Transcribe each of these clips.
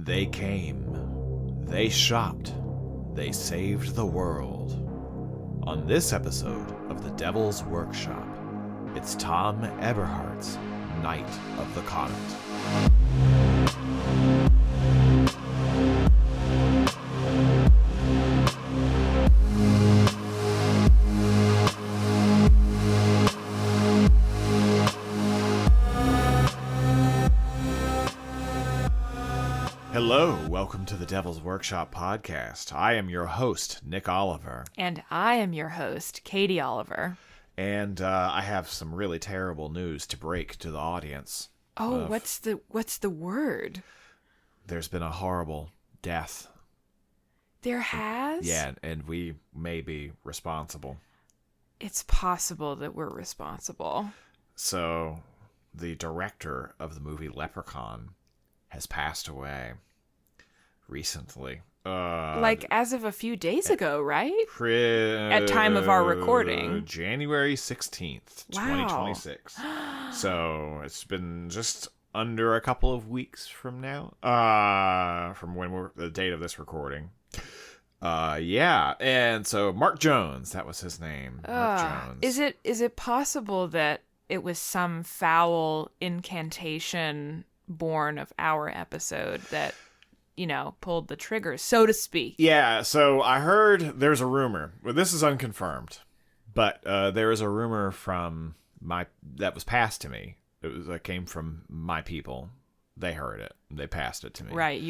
They came, they shopped, they saved the world. On this episode of The Devil's Workshop, it's Tom Eberhardt's Night of the Comet. Hello, welcome to the Devil's Workshop podcast. I am your host, Nick Oliver. And I am your host, Katie Oliver. And I have some really terrible news to break to the audience. Oh, what's the word? There's been a horrible death. There has? Yeah, and we may be responsible. It's possible that we're responsible. So, the director of the movie Leprechaun has passed away recently. Like as of a few days ago, right? At time of our recording. January 16th, 2026. So it's been just under a couple of weeks from now. From when we're the date of this recording. Yeah. And so Mark Jones, that was his name. Mark Jones. Is it possible that it was some foul incantation born of our episode that, you know, pulled the trigger, so to speak? Yeah, so I heard there's a rumor. Well, this is unconfirmed, but there is a rumor that was passed to me. It came from my people. They heard it. They passed it to me. Right,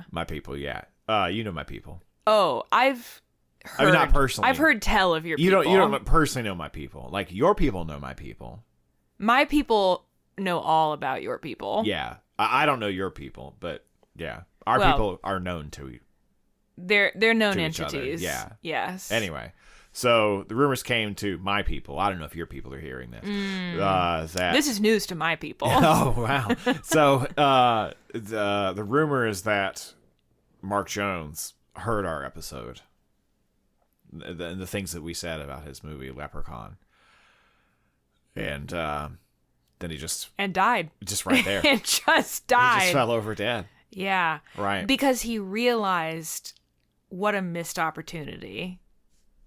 my people, yeah. You know my people. Oh, I've heard. I mean, not personally. I've heard tell of your people. You don't personally know my people. Like, your people know my people. My people know all about your people. Yeah. I don't know your people, but yeah. Our people are known to you. They're known entities. Yeah. Yes. Anyway, so the rumors came to my people. I don't know if your people are hearing this. This is news to my people. Oh, wow. So the rumor is that Mark Jones heard our episode. The things that we said about his movie Leprechaun. And then he just... And died. Just right there. And just died. He just fell over dead. Yeah. Right. Because he realized what a missed opportunity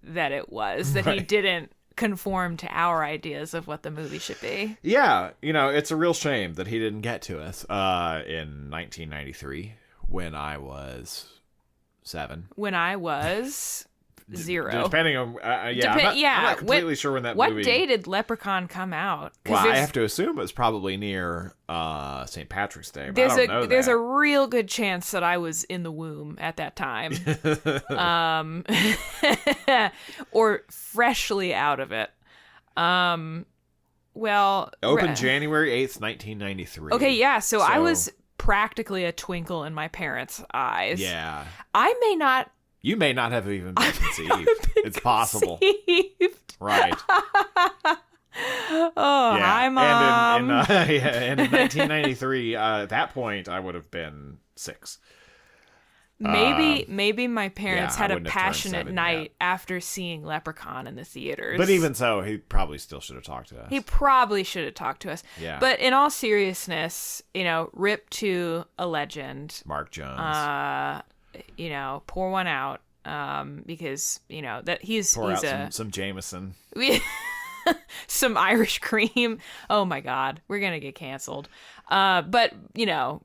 that it was, that he didn't conform to our ideas of what the movie should be. Yeah. You know, it's a real shame that he didn't get to us in 1993 when I was 7. When I was... 0. Depending on, I'm not completely sure when that movie... What day did Leprechaun come out? Well, I have to assume it was probably near St. Patrick's Day, but I don't know There's a real good chance that I was in the womb at that time. Or freshly out of it. Opened January 8th, 1993. Okay, yeah, so I was practically a twinkle in my parents' eyes. Yeah. You may not have even been conceived. It's possible. Right. Hi, Mom. And in 1993, at that point, I would have been 6. Maybe my parents had a passionate night yet after seeing Leprechaun in the theaters. But even so, he probably still should have talked to us. He probably should have talked to us. Yeah. But in all seriousness, you know, rip to a legend. Mark Jones. You know, pour one out, because, you know, that he's some Jameson. Some Irish cream. Oh my God, we're gonna get canceled. But you know,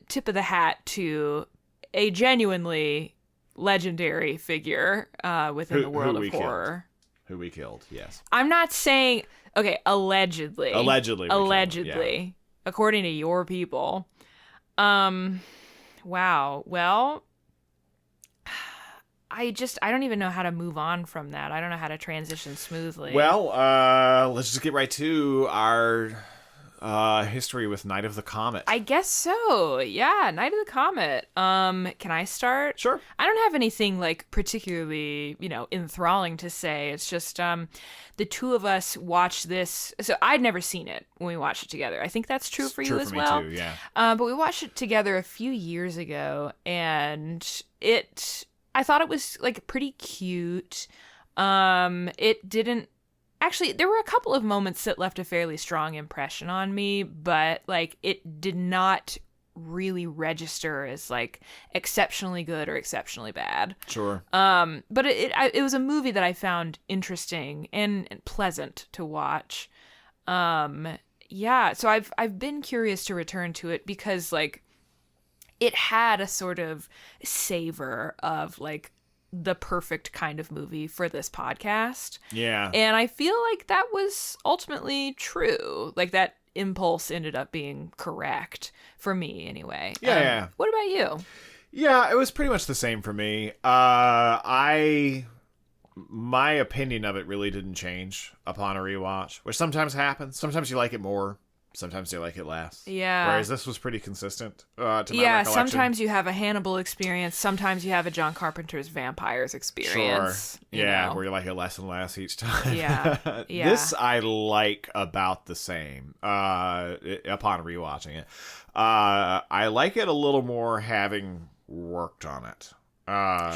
tip of the hat to a genuinely legendary figure within the world of horror. Who we killed? Yes. I'm not saying. Okay, allegedly. Yeah. According to your people. Wow. Well, I don't even know how to move on from that. I don't know how to transition smoothly. Well, let's just get right to our history with Night of the Comet. I guess so. Yeah, Night of the Comet. Can I start? Sure. I don't have anything like particularly, you know, enthralling to say. It's just the two of us watched this. So I'd never seen it when we watched it together. I think that's true for you as well. True for me too, yeah. But we watched it together a few years ago, and I thought it was like pretty cute. It didn't Actually, there were a couple of moments that left a fairly strong impression on me, but like it did not really register as like exceptionally good or exceptionally bad. Sure. But it was a movie that I found interesting and pleasant to watch. Yeah, so I've been curious to return to it because like it had a sort of savor of like the perfect kind of movie for this podcast. Yeah. And I feel like that was ultimately true. Like that impulse ended up being correct for me anyway. Yeah. What about you? Yeah, it was pretty much the same for me. My opinion of it really didn't change upon a rewatch, which sometimes happens. Sometimes you like it more, sometimes you like it less. Yeah. Whereas this was pretty consistent to my yeah, recollection. sometimes you have a Hannibal experience, sometimes you have a John Carpenter's vampires experience. Sure. Yeah, where you like it less and less each time. Yeah. Yeah. This I like about the same upon rewatching it. I like it a little more having worked on it.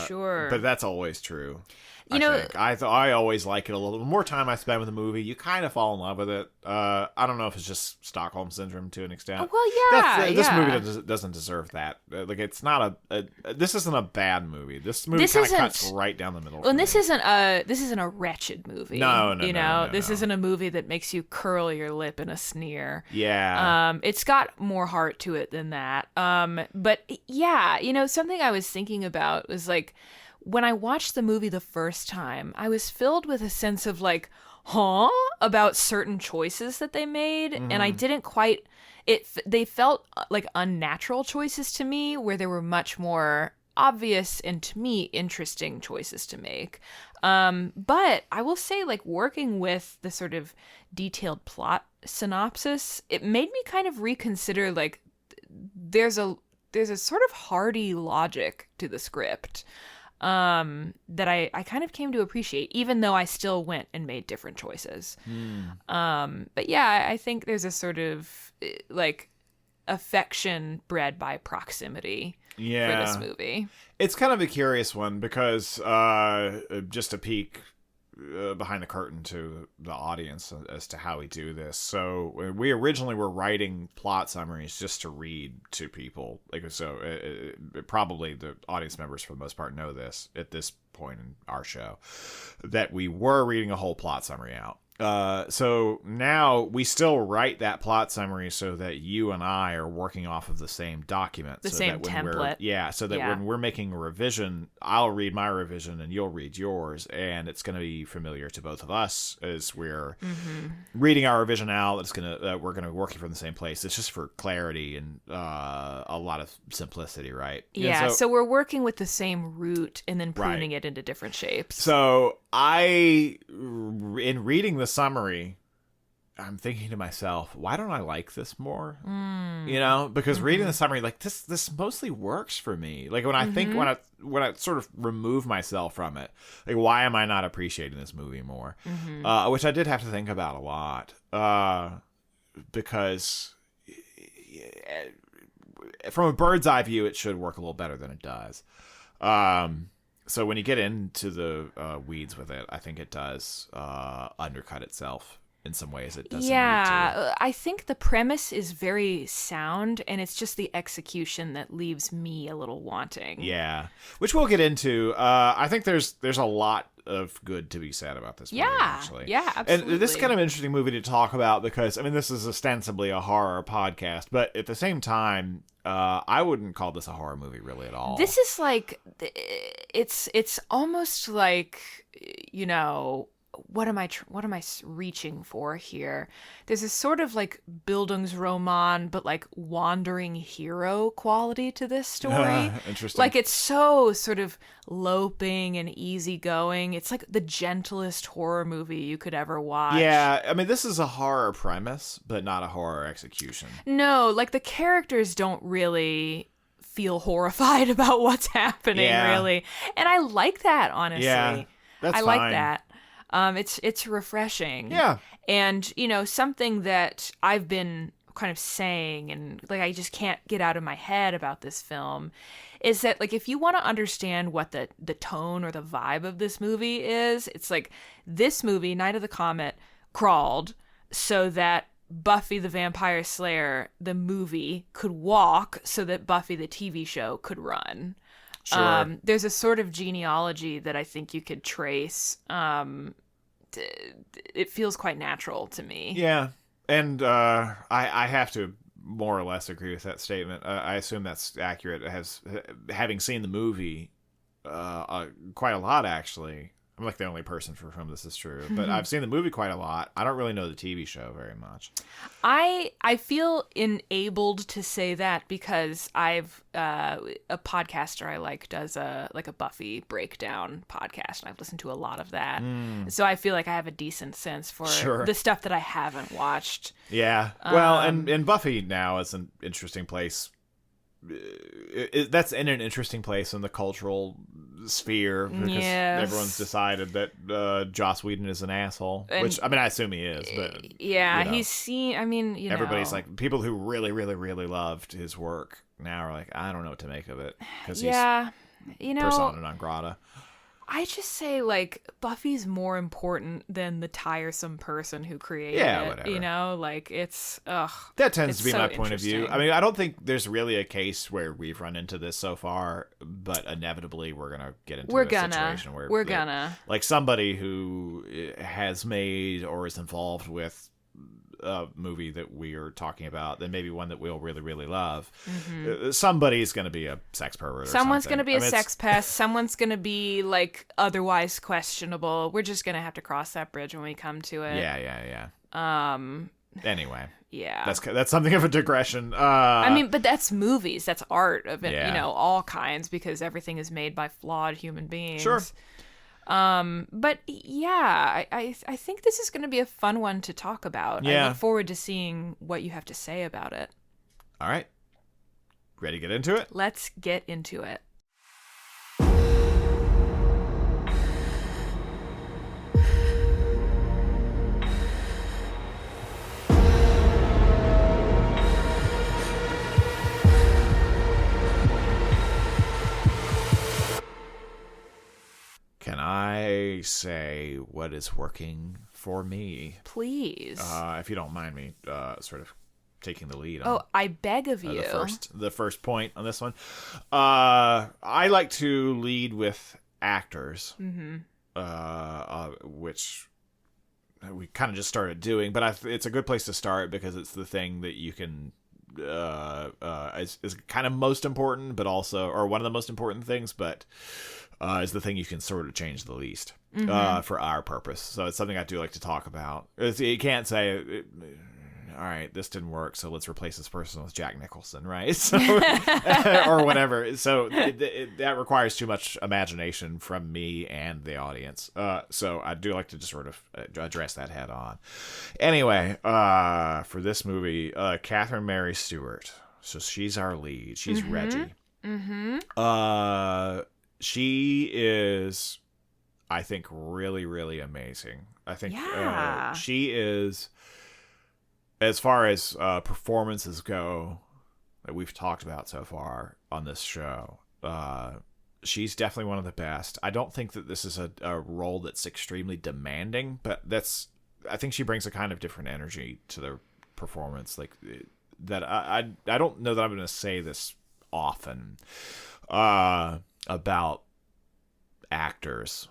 Sure. But that's always true. You I always like it a little. The more time I spend with a movie, you kind of fall in love with it. I don't know if it's just Stockholm syndrome to an extent. Well, yeah. This movie doesn't deserve that. Like, it's not this isn't a bad movie. This movie kind of cuts right down the middle. Well, and this isn't a wretched movie. No. This isn't a movie that makes you curl your lip in a sneer. Yeah. It's got more heart to it than that. But yeah, something I was thinking about was like, when I watched the movie the first time, I was filled with a sense of like, about certain choices that they made. Mm-hmm. And I didn't quite, they felt like unnatural choices to me, where there were much more obvious and to me interesting choices to make. But I will say, like, working with the sort of detailed plot synopsis, it made me kind of reconsider, like, there's a sort of hardy logic to the script that I kind of came to appreciate, even though I still went and made different choices. But yeah, I think there's a sort of like affection bred by proximity for this movie. It's kind of a curious one because just a peek behind the curtain to the audience as to how we do this. So we originally were writing plot summaries just to read to people. Like, so probably the audience members for the most part know this at this point in our show, that we were reading a whole plot summary out. So now we still write that plot summary so that you and I are working off of the same document. The same template. So that when we're making a revision, I'll read my revision and you'll read yours. And it's going to be familiar to both of us as we're reading our revision out. We're going to be working from the same place. It's just for clarity and a lot of simplicity, right? Yeah, so we're working with the same root and then pruning it into different shapes. So in reading the summary, I'm thinking to myself, why don't I like this more? Because reading the summary, like, this mostly works for me. Like, when I think, when I sort of remove myself from it, like, why am I not appreciating this movie more? Which I did have to think about a lot, because from a bird's eye view, it should work a little better than it does. So when you get into the weeds with it, I think it does undercut itself in some ways. It doesn't. Yeah, I think the premise is very sound, and it's just the execution that leaves me a little wanting. Yeah, which we'll get into. I think there's a lot of good to be said about this movie, actually. Yeah, absolutely. And this is kind of an interesting movie to talk about because, I mean, this is ostensibly a horror podcast, but at the same time, I wouldn't call this a horror movie really at all. This is like, it's almost like, what am I reaching for here? There's this sort of like Bildungsroman, but like wandering hero quality to this story. Interesting. Like, it's so sort of loping and easygoing. It's like the gentlest horror movie you could ever watch. Yeah, I mean, this is a horror premise, but not a horror execution. No, like the characters don't really feel horrified about what's happening, really. And I like that, honestly. Yeah, that's I fine. like that. It's refreshing. Yeah. And, something that I've been kind of saying and like I just can't get out of my head about this film is that, like, if you want to understand what the tone or the vibe of this movie is, it's like this movie, Night of the Comet, crawled so that Buffy the Vampire Slayer, the movie, could walk so that Buffy the TV show could run. Sure. There's a sort of genealogy that I think you could trace. It feels quite natural to me. Yeah. And I have to more or less agree with that statement. I assume that's accurate. Having seen the movie quite a lot, actually. I'm like the only person for whom this is true, but I've seen the movie quite a lot. I don't really know the TV show very much. I feel enabled to say that because I've a podcaster I like does a Buffy breakdown podcast, and I've listened to a lot of that. So I feel like I have a decent sense for the stuff that I haven't watched. Yeah. Well, and Buffy now is an interesting place. That's in an interesting place in the cultural sphere because everyone's decided that Joss Whedon is an asshole, which I mean I assume he is, but he's seen. I mean, everybody's like people who really, really, really loved his work now are like I don't know what to make of it because he's persona non grata. I just say, like, Buffy's more important than the tiresome person who created it. Whatever. Like, it's, ugh. That tends to be my point of view. I mean, I don't think there's really a case where we've run into this so far, but inevitably we're going to get into a situation where... We're gonna. Like, somebody who has made or is involved with a movie that we are talking about, then maybe one that we'll really, really love. Somebody's going to be a sex pervert or Someone's something. going to be a sex pest. Someone's going to be, like, otherwise questionable. We're just going to have to cross that bridge when we come to it. Yeah. Anyway. Yeah. That's something of a digression. I mean, but that's movies. That's art of it, all kinds, because everything is made by flawed human beings. Sure. But yeah, I think this is going to be a fun one to talk about. Yeah. I look forward to seeing what you have to say about it. All right. Ready to get into it? Let's get into it. Can I say what is working for me? Please. If you don't mind me sort of taking the lead. Oh, I beg of you. The first point on this one. I like to lead with actors, which we kind of just started doing, but it's a good place to start because it's the thing that you can is kind of most important, but also, or one of the most important things, but is the thing you can sort of change the least for our purpose. So it's something I do like to talk about. You can't say, all right, this didn't work, so let's replace this person with Jack Nicholson, right? So, or whatever. So that requires too much imagination from me and the audience. So I do like to just sort of address that head on. Anyway, for this movie, Catherine Mary Stewart. So she's our lead. She's Reggie. She is, I think, really, really amazing. I think she is, as far as performances go that we've talked about so far on this show, she's definitely one of the best. I don't think that this is a role that's extremely demanding, but I think she brings a kind of different energy to the performance. Like that, I don't know that I'm going to say this often about actors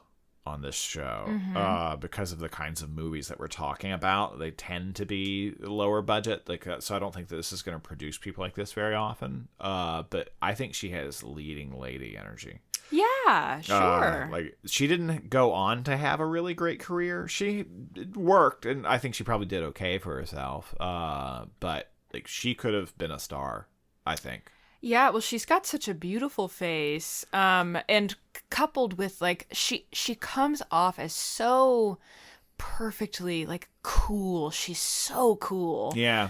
on this show because of the kinds of movies that we're talking about. They tend to be lower budget, so I don't think that this is going to produce people like this very often, but I think she has leading lady energy. Yeah, sure. Like, she didn't go on to have a really great career. She worked, and I think she probably did okay for herself, but like, she could have been a star, I think. Yeah, well, she's got such a beautiful face, and coupled with, like, she comes off as so perfectly, like, cool. She's so cool. Yeah.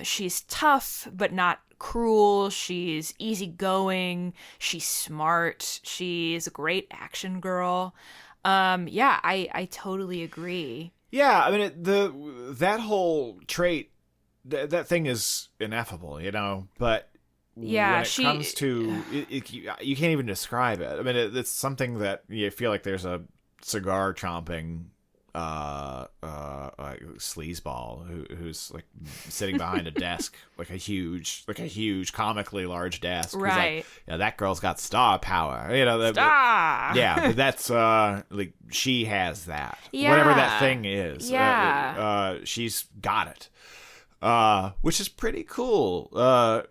She's tough, but not cruel. She's easygoing. She's smart. She's a great action girl. Yeah, I totally agree. Yeah, I mean, that whole trait, that thing is ineffable, but... Yeah, when it comes to you can't even describe it. I mean, it's something that you feel like there's a cigar chomping sleazeball who's like sitting behind a desk, like a huge comically large desk. He's Right. like, yeah, that girl's got star power. Star. Yeah, but that's like she has that. Yeah. Whatever that thing is. Yeah. She's got it. Which is pretty cool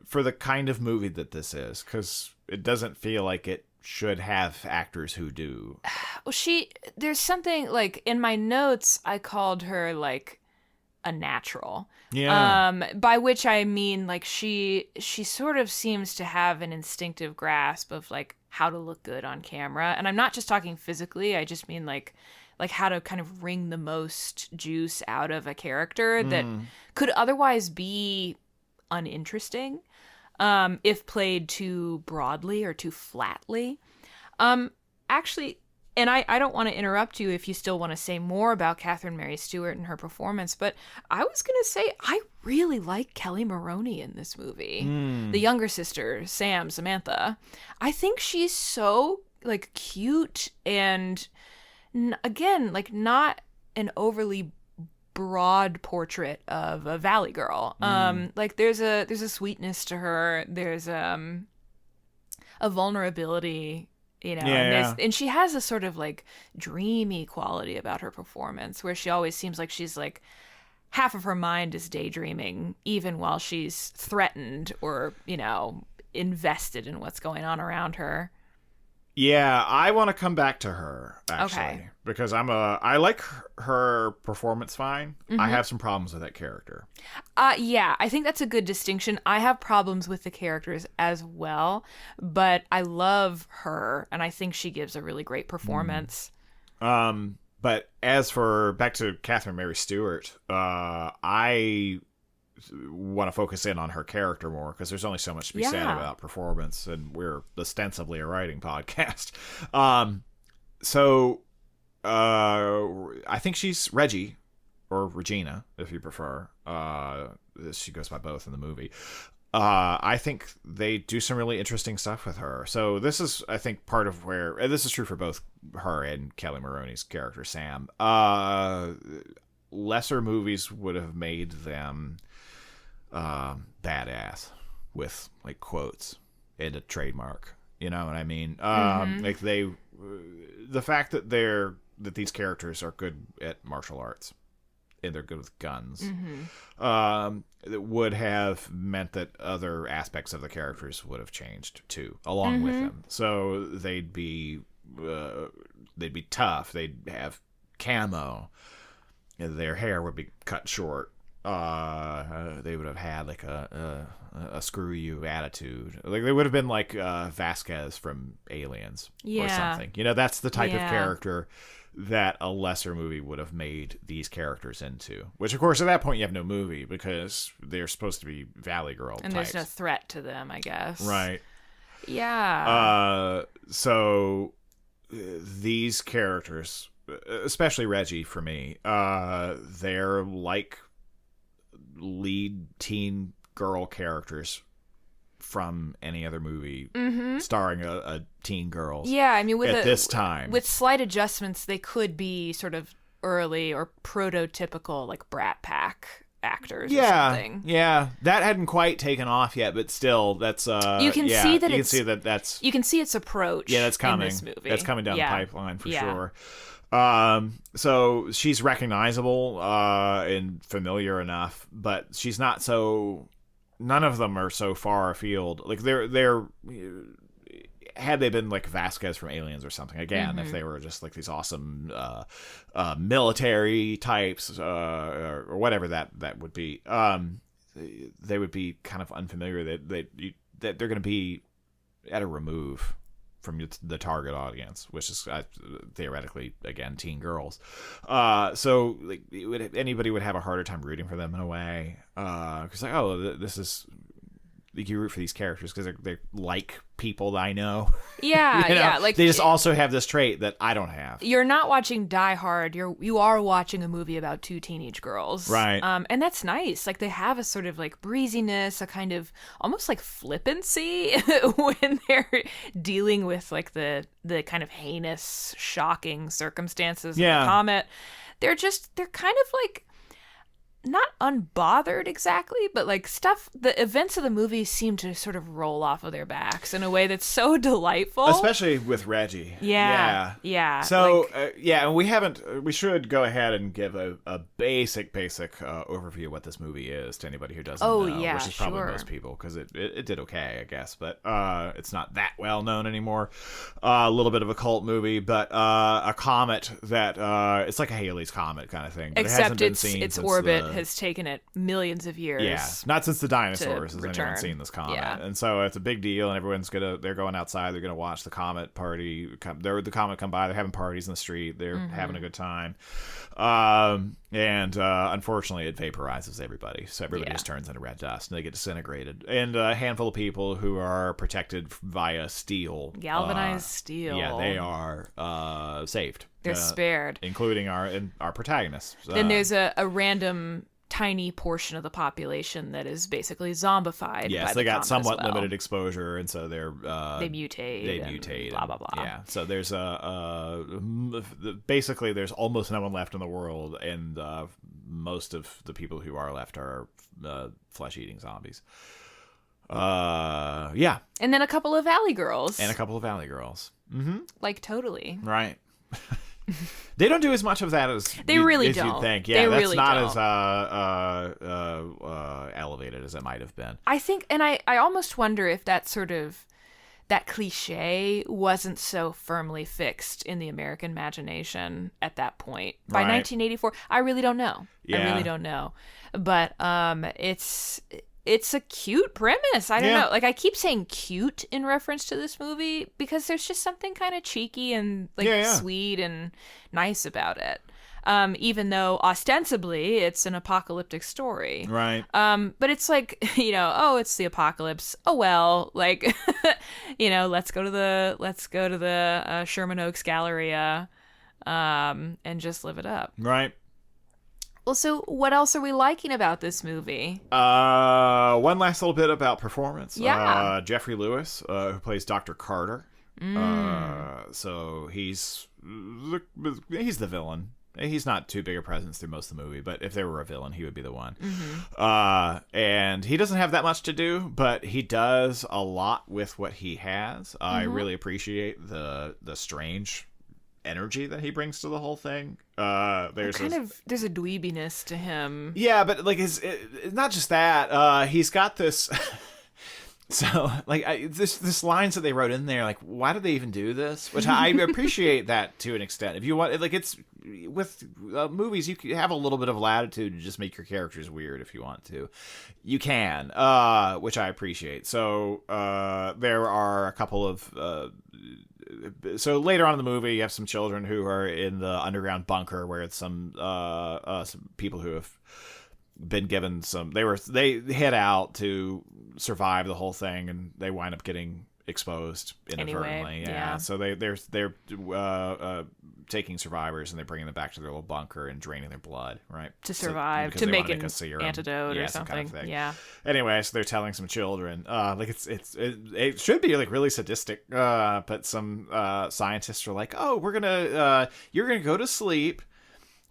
for the kind of movie that this is, because it doesn't feel like it should have actors who do. Well, there's something like in my notes, I called her like a natural. Yeah. By which I mean like she sort of seems to have an instinctive grasp of like how to look good on camera. And I'm not just talking physically, I just mean like how to kind of wring the most juice out of a character that could otherwise be uninteresting if played too broadly or too flatly. Actually, and I don't want to interrupt you if you still want to say more about Catherine Mary Stewart and her performance, but I was going to say I really like Kelly Maroney in this movie. The younger sister, Samantha. I think she's so like cute and again, like not an overly broad portrait of a valley girl. Like there's a sweetness to her. There's a vulnerability, you know, and she has a sort of like dreamy quality about her performance where she always seems like she's like half of her mind is daydreaming even while she's threatened or, you know, invested in what's going on around her. Yeah, I want to come back to her, actually. Okay. Because I like her performance fine. I have some problems with that character. Yeah, I think that's a good distinction. I have problems with the characters as well, but I love her, and I think she gives a really great performance. But as for, back to Catherine Mary Stewart, I want to focus in on her character more because there's only so much to be said about performance, and we're ostensibly a writing podcast. So I think she's Reggie, or Regina if you prefer. She goes by both in the movie. I think they do some really interesting stuff with her. So this is, I think, part of where, and this is true for both her and Kelly Maroney's character Sam. Lesser movies would have made them badass with like quotes and a trademark, you know what I mean? Like the fact that these characters are good at martial arts and they're good with guns, it would have meant that other aspects of the characters would have changed too along with them. So they'd be tough, they'd have camo, their hair would be cut short. They would have had like a screw you attitude. Like they would have been like Vasquez from Aliens or something. You know, that's the type of character that a lesser movie would have made these characters into. Which, of course, at that point you have no movie because they're supposed to be Valley Girl and types. there's no threat to them, I guess. Right. Yeah. So these characters, especially Reggie for me, they're like lead teen girl characters from any other movie starring a teen girl. Yeah, I mean, this time, with slight adjustments, they could be sort of early or prototypical like Brat Pack actors. Or something. Yeah, that hadn't quite taken off yet, but still, that's you can see that that's you can see its approach. Yeah, that's coming. In this movie. That's coming down the pipeline for sure. So she's recognizable and familiar enough, but she's not so. None of them are so far afield. Like they're had they been like Vasquez from Aliens or something. Again, if they were just like these awesome military types or whatever that would be, they would be kind of unfamiliar. That they're going to be at a remove from the target audience, which is theoretically, again, teen girls. So like anybody would have a harder time rooting for them in a way. Because like, oh, this is... You root for these characters because they're like people that I know. Yeah, you know? yeah. Like they just also have this trait that I don't have. You're not watching Die Hard. You are watching a movie about two teenage girls, right? And that's nice. Like they have a sort of like breeziness, a kind of almost like flippancy when they're dealing with like the kind of heinous, shocking circumstances of the Comet. they're kind of like not unbothered exactly, but like the events of the movie seem to sort of roll off of their backs in a way that's so delightful. Especially with Reggie. Yeah. So, and we should go ahead and give a basic overview of what this movie is to anybody who doesn't know. Which is probably most people, because it did okay, I guess, but it's not that well known anymore. A little bit of a cult movie, but a comet that, it's like a Halley's Comet kind of thing. But except it hasn't been seen its since orbit has taken it millions of years. Yeah, not since the dinosaurs has anyone seen this comet. Yeah. And so it's a big deal, and they're going outside, they're gonna watch the comet party. The comet come by, they're having parties in the street, they're having a good time. And unfortunately it vaporizes everybody. So everybody just turns into red dust and they get disintegrated. And a handful of people who are protected via steel. Galvanized steel. Yeah, they are saved. They're spared. Including our protagonists. Then there's a random tiny portion of the population that is basically zombified. Yes, by they the got comet somewhat as well. limited exposure, and so they mutate. Blah blah blah. Yeah, so there's basically there's almost no one left in the world, and most of the people who are left are flesh-eating zombies. Yeah. And then a couple of Valley Girls. Mm-hmm. Like, totally. Right. They don't do as much of that as they really as don't. You'd think. Yeah, that's really not don't. as elevated as it might have been. I think, and I almost wonder if that sort of that cliche wasn't so firmly fixed in the American imagination at that point. By 1984, I really don't know. Yeah. I really don't know. But it's a cute premise. I don't know. Like, I keep saying cute in reference to this movie because there's just something kind of cheeky and sweet and nice about it. Even though ostensibly it's an apocalyptic story. Right. But it's like, it's the apocalypse. Oh well, like, let's go to the Sherman Oaks Galleria, and just live it up. Right. Well, so what else are we liking about this movie? One last little bit about performance. Yeah. Jeffrey Lewis, who plays Dr. Carter. So he's the villain. He's not too big a presence through most of the movie, but if there were a villain, he would be the one. And he doesn't have that much to do, but he does a lot with what he has. I really appreciate the strange energy that he brings to the whole thing. There's a dweebiness to him. Yeah, but like it's not just that. He's got this. So like this lines that they wrote in there, like, why do they even do this? Which I appreciate that to an extent. If you want, like, it's with movies, you can have a little bit of latitude to just make your characters weird if you want to. You can, which I appreciate. So there are a couple of. So later on in the movie, you have some children who are in the underground bunker where it's some people who have been given they head out to survive the whole thing, and they wind up getting exposed inadvertently. Anyway, yeah. So they're taking survivors and they're bringing them back to their little bunker and draining their blood, right? To survive, to make an a serum. antidote or something. Kind of thing. Yeah. Anyway, so they're telling some children, like it should be like really sadistic, but some scientists are like, oh, you're gonna go to sleep.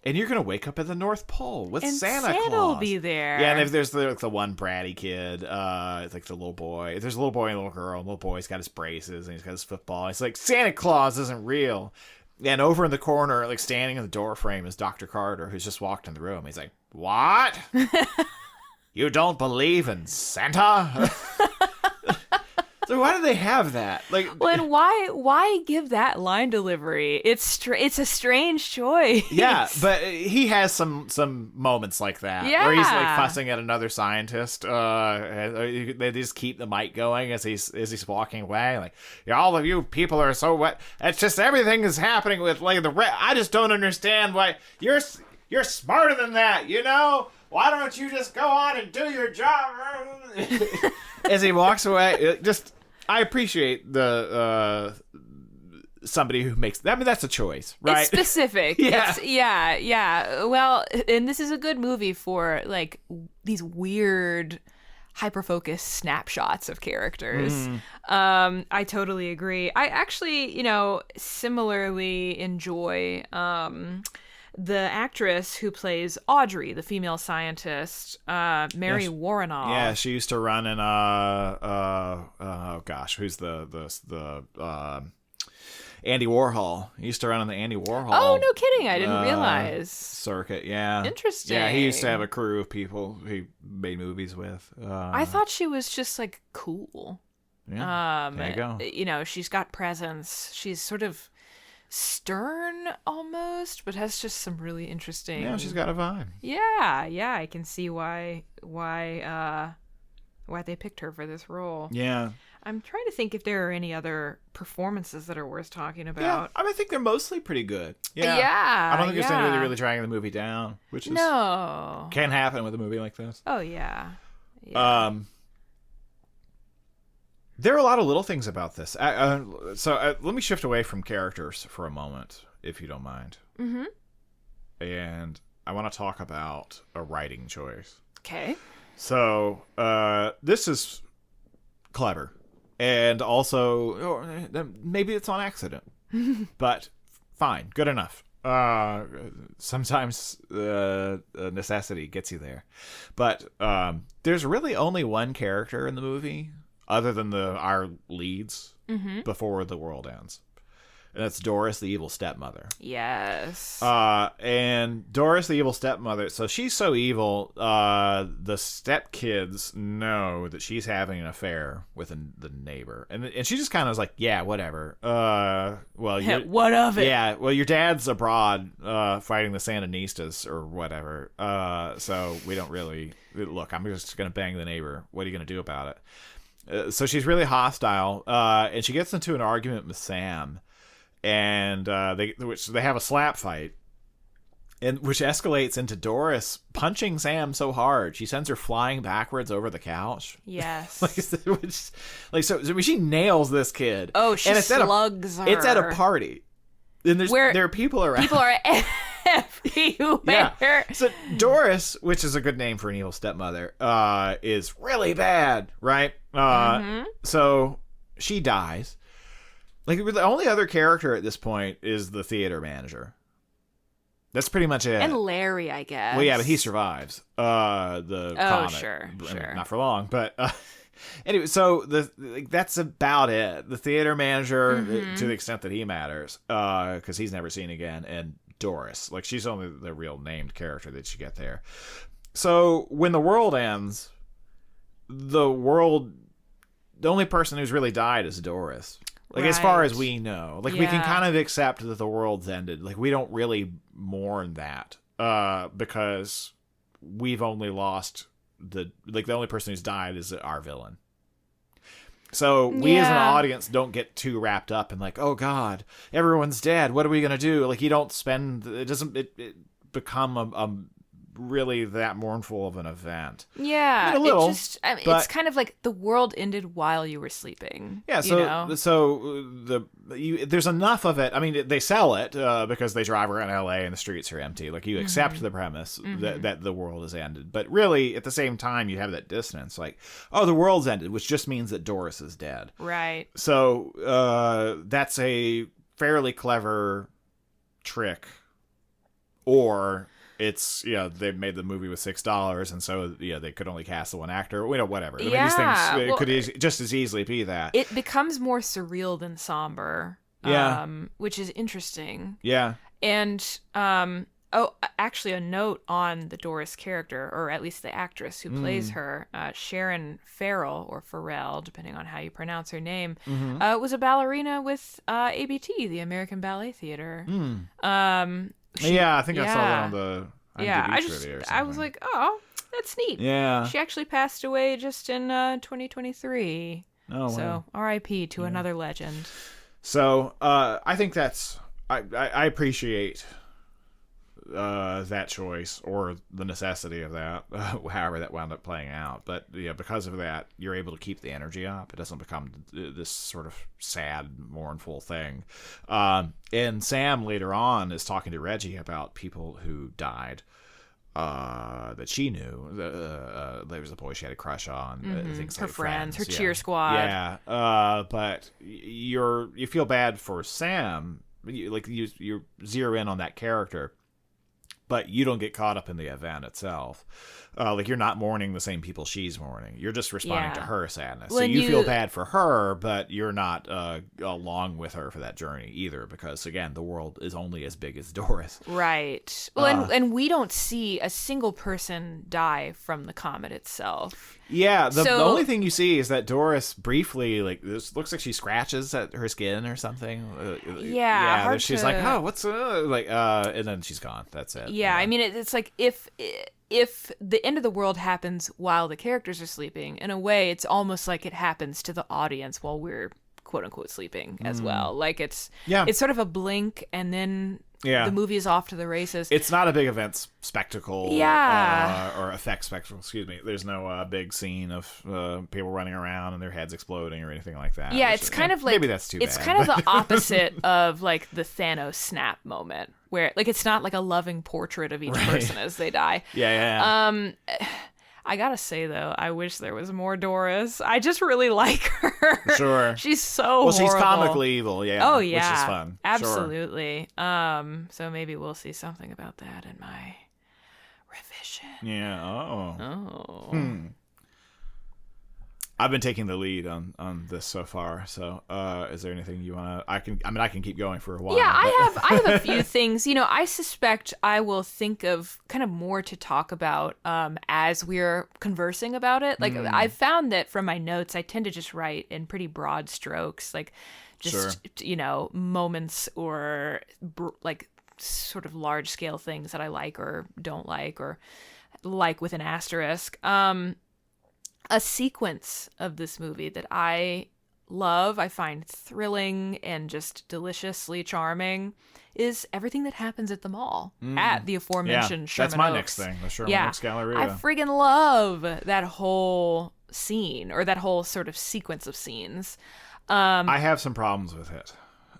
And you're going to wake up at the North Pole with Santa Claus. Santa will be there. Yeah, and if there's the one bratty kid, like the little boy. There's a little boy and a little girl. And the little boy's got his braces and he's got his football. It's like, Santa Claus isn't real. And over in the corner, like standing in the door frame, is Dr. Carter, who's just walked in the room. He's like, what? You don't believe in Santa? So why do they have that? Like, well, and why give that line delivery? It's a strange choice. Yeah, but he has some moments like that where he's like fussing at another scientist. They just keep the mic going as he's walking away. Like, all of you people are so wet. It's just everything is happening with like I just don't understand why you're smarter than that. Why don't you just go on and do your job? As he walks away, I appreciate the somebody who makes. I mean, that's a choice, right? It's specific. Yeah. Yeah. Well, and this is a good movie for like these weird, hyper-focused snapshots of characters. I totally agree. I actually, similarly enjoy the actress who plays Audrey, the female scientist, Mary Warrenoff. Yeah, she used to run in oh gosh, who's the Andy Warhol. He used to run in the Andy Warhol. Oh, no kidding! I didn't realize. Circuit, yeah. Interesting. Yeah, he used to have a crew of people he made movies with. I thought she was just like cool. Yeah, there you go. You know, she's got presence. She's sort of stern almost, but has just some really interesting. Yeah, she's got a vibe. Yeah, I can see why they picked her for this role. Yeah. I'm trying to think if there are any other performances that are worth talking about. Yeah, I think they're mostly pretty good. Yeah. I don't think there's anybody really dragging the movie down, which is can happen with a movie like this. Oh yeah. There are a lot of little things about this. So let me shift away from characters for a moment, if you don't mind. Mm-hmm. And I want to talk about a writing choice. Okay. So this is clever. And also, maybe it's on accident. But fine, good enough. Sometimes necessity gets you there. But there's really only one character in the movie other than our leads before the world ends. And that's Doris, the evil stepmother. Yes. And Doris, the evil stepmother, so she's so evil, the stepkids know that she's having an affair with the neighbor. And she just kind of was like, yeah, whatever. What of it? Yeah, well, your dad's abroad fighting the Sandinistas or whatever. So we don't really... Look, I'm just going to bang the neighbor. What are you going to do about it? So she's really hostile, and she gets into an argument with Sam. And they have a slap fight, and which escalates into Doris punching Sam so hard she sends her flying backwards over the couch. Yes, so she nails this kid. Oh, she slugs her. It's at a party, and there are people around. People are everywhere. Yeah. So Doris, which is a good name for an evil stepmother, is really bad, right? So she dies. Like, the only other character at this point is the theater manager. That's pretty much it. And Larry, I guess. Well, yeah, but he survives. Comet. Sure. I mean, not for long, but anyway. So that's about it. The theater manager, to the extent that he matters, because he's never seen again, and Doris, like, she's only the real named character that you get there. So when the world ends, the only person who's really died is Doris. Like, as far as we know. Like, we can kind of accept that the world's ended. Like, we don't really mourn that. Because we've only lost the only person who's died is our villain. So, we as an audience don't get too wrapped up in, like, oh, God, everyone's dead. What are we going to do? Like, you don't spend... It doesn't become a really that mournful of an event. Yeah, I mean, a little, it's kind of like the world ended while you were sleeping. Yeah, there's enough of it. I mean, they sell it because they drive around LA and the streets are empty. Like, you accept the premise that the world has ended, but really at the same time you have that dissonance. Like, oh, the world's ended, which just means that Doris is dead. Right. So that's a fairly clever trick, or it's, they made the movie with $6, and so they could only cast the one actor. Whatever. I mean, these things could just as easily be that. It becomes more surreal than somber. Yeah. Which is interesting. Yeah. And actually, a note on the Doris character, or at least the actress who plays her, Sharon Farrell, or Farrell, depending on how you pronounce her name, was a ballerina with ABT, the American Ballet Theater. I think I saw that on the IMDb I was like, oh, that's neat. Yeah. She actually passed away just in 2023. Oh, so wow. R.I.P. to another legend. So I think that's I appreciate that choice, or the necessity of that, however that wound up playing out. But because of that, you're able to keep the energy up. It doesn't become this sort of sad, mournful thing. And Sam later on is talking to Reggie about people who died that she knew. There was a boy she had a crush on. Things her like friends, her yeah. cheer squad. Yeah, but you feel bad for Sam. You zero in on that character. but you don't get caught up in the event itself. Like, you're not mourning the same people she's mourning. You're just responding to her sadness. So you feel bad for her, but you're not along with her for that journey either, because, again, the world is only as big as Doris. Right. Well, and we don't see a single person die from the comet itself. Yeah, the only thing you see is that Doris briefly, like, this looks like she scratches at her skin or something. Yeah, she's like, oh, what's and then she's gone. That's it. Yeah, I mean, it's like if the end of the world happens while the characters are sleeping, in a way, it's almost like it happens to the audience while we're quote unquote sleeping as well. Like it's sort of a blink, and then the movie is off to the races. It's not a big event spectacle, or effect spectacle. Excuse me. There's no big scene of people running around and their heads exploding or anything like that. Yeah, it's kind of like maybe that's too bad. It's kind of the opposite of like the Thanos snap moment, where like it's not like a loving portrait of each person as they die. Yeah. I gotta say, though, I wish there was more Doris. I just really like her. Sure. She's so horrible. She's comically evil, yeah. Oh, yeah. Which is fun. Absolutely. Sure. So maybe we'll see something about that in my revision. Yeah. Oh. I've been taking the lead on this so far. So, is there anything you want to? I can keep going for a while. Yeah, I have a few things. You know, I suspect I will think of kind of more to talk about as we're conversing about it. Like, I've found that from my notes, I tend to just write in pretty broad strokes, like just moments or like sort of large scale things that I like or don't like, or like with an asterisk. A sequence of this movie that I love, I find thrilling and just deliciously charming, is everything that happens at the mall, at the aforementioned Sherman Oaks. That's my Oaks. next thing, the Sherman Oaks Galleria. I friggin' love that whole scene, or that whole sort of sequence of scenes. I have some problems with it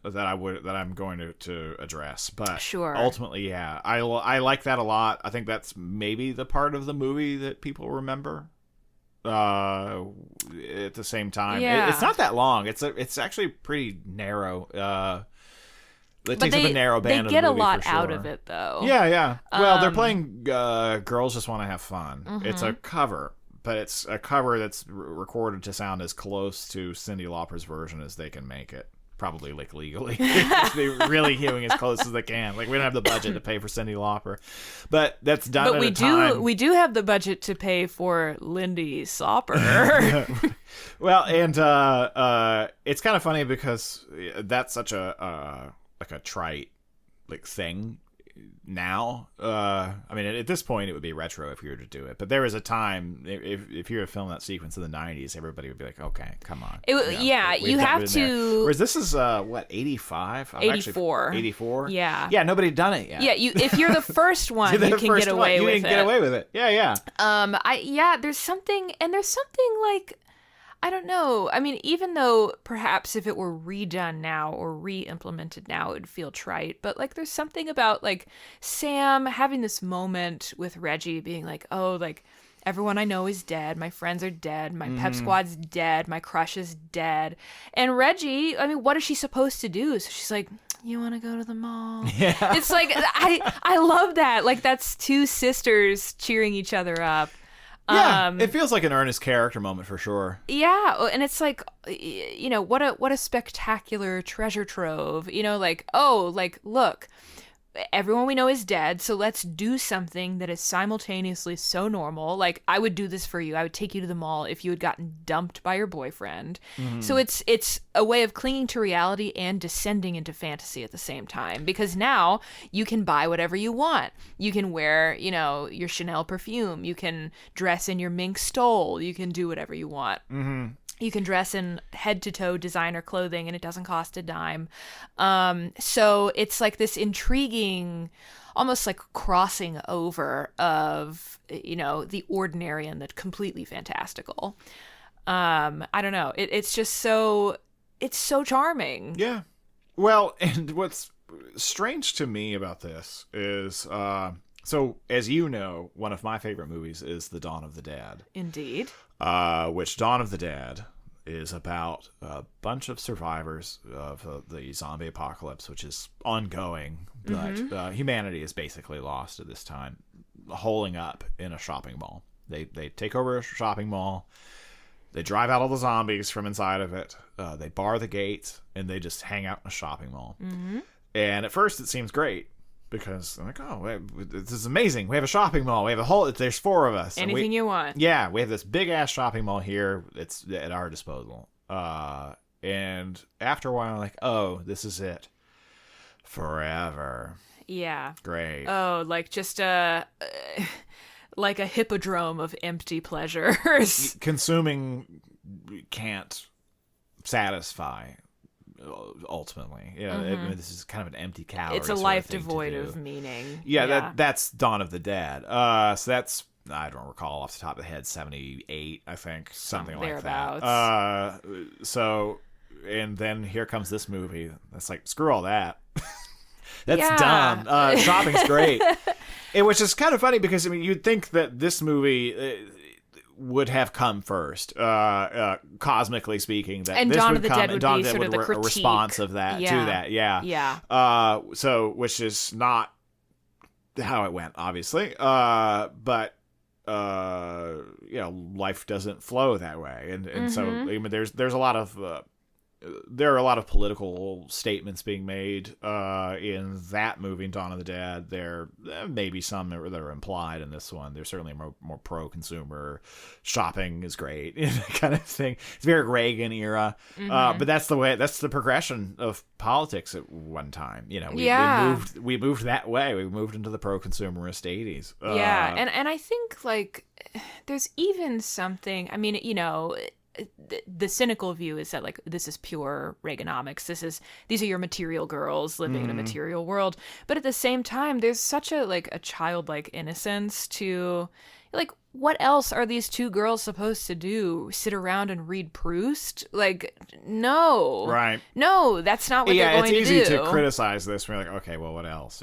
that I'm going to address, but sure. Ultimately, I like that a lot. I think that's maybe the part of the movie that people remember. At the same time, it's not that long. It's actually pretty narrow. It takes up a narrow band. They get of the movie a lot for sure. out of it, though. Yeah. Well, they're playing "Girls Just Want to Have Fun." Mm-hmm. It's a cover, but it's a cover that's recorded to sound as close to Cyndi Lauper's version as they can make it. Probably like legally. They're really doing as close as they can. Like, we don't have the budget to pay for Cyndi Lauper, but that's done. But we do have the budget to pay for Lindy Sauper. Well, and it's kind of funny because that's such a like a trite like thing now. I mean, at this point it would be retro if you were to do it, but there was a time if you were to film that sequence in the 90s, everybody would be like, okay, come on. You have to. Whereas this is what, 85? 84. 84? Yeah, nobody had done it yet. Yeah, if you're the first one, you can get away with it. You can get away with it. Yeah. There's something like, I don't know. I mean, even though perhaps if it were redone now or re-implemented now, it would feel trite. But like, there's something about like Sam having this moment with Reggie being like, oh, like everyone I know is dead. My friends are dead. My pep squad's dead. My crush is dead. And Reggie, I mean, what is she supposed to do? So she's like, you want to go to the mall? Yeah. It's like, I love that. Like, that's two sisters cheering each other up. Yeah, it feels like an earnest character moment for sure. Yeah, and it's like, you know, what a spectacular treasure trove. You know, like, oh, like, look, everyone we know is dead, so let's do something that is simultaneously so normal. Like, I would do this for you. I would take you to the mall if you had gotten dumped by your boyfriend. So it's a way of clinging to reality and descending into fantasy at the same time, because now you can buy whatever you want. You can wear, you know, your Chanel perfume. You can dress in your mink stole. You can do whatever you want. You can dress in head-to-toe designer clothing, and it doesn't cost a dime. So it's like this intriguing, almost like crossing over of, you know, the ordinary and the completely fantastical. I don't know. It's just so... It's so charming. Yeah. Well, and what's strange to me about this is... So, as you know, one of my favorite movies is The Dawn of the Dead. Indeed. Which Dawn of the Dead is about a bunch of survivors of the zombie apocalypse, which is ongoing, but humanity is basically lost at this time, holing up in a shopping mall. They take over a shopping mall. They drive out all the zombies from inside of it. They bar the gates, and they just hang out in a shopping mall. Mm-hmm. And at first, it seems great because they're like, "Oh, this is amazing! We have a shopping mall. We have a whole. There's 4 of us. Anything you want. Yeah, we have this big ass shopping mall here. It's at our disposal." And after a while, like, "Oh, this is it, forever." Yeah. Great. Oh, like just like a hippodrome of empty pleasures. Consuming can't satisfy. Ultimately, this is kind of an empty calorie. It's a life devoid of meaning. Yeah, that's Dawn of the Dead. So that's, I don't recall off the top of the head, 78, I think, something like that. So, and then here comes this movie. That's like, screw all that. That's dumb. Shopping's great. Which is kind of funny because, I mean, you'd think that this movie would have come first, cosmically speaking. That and this Dawn would of the come, Dead would Dawn be sort of the critique. A response of that to that, yeah. So, which is not how it went, obviously. But life doesn't flow that way, and so I mean, there's a lot of there are a lot of political statements being made in that movie, Dawn of the Dead. There may be some that are implied in this one. There's certainly more pro-consumer. Shopping is great, kind of thing. It's very Reagan era, but that's the progression of politics at one time. We moved that way. We moved into the pro-consumerist 80s. And I think like there's even something. I mean, the cynical view is that like this is pure Reaganomics. These are your material girls living in a material world. But at the same time, there's such a childlike innocence to like, what else are these 2 girls supposed to do? Sit around and read Proust? Like, no. Right. No, that's not what they're going to do. Yeah, it's easy to criticize this. We're like, okay, well, what else?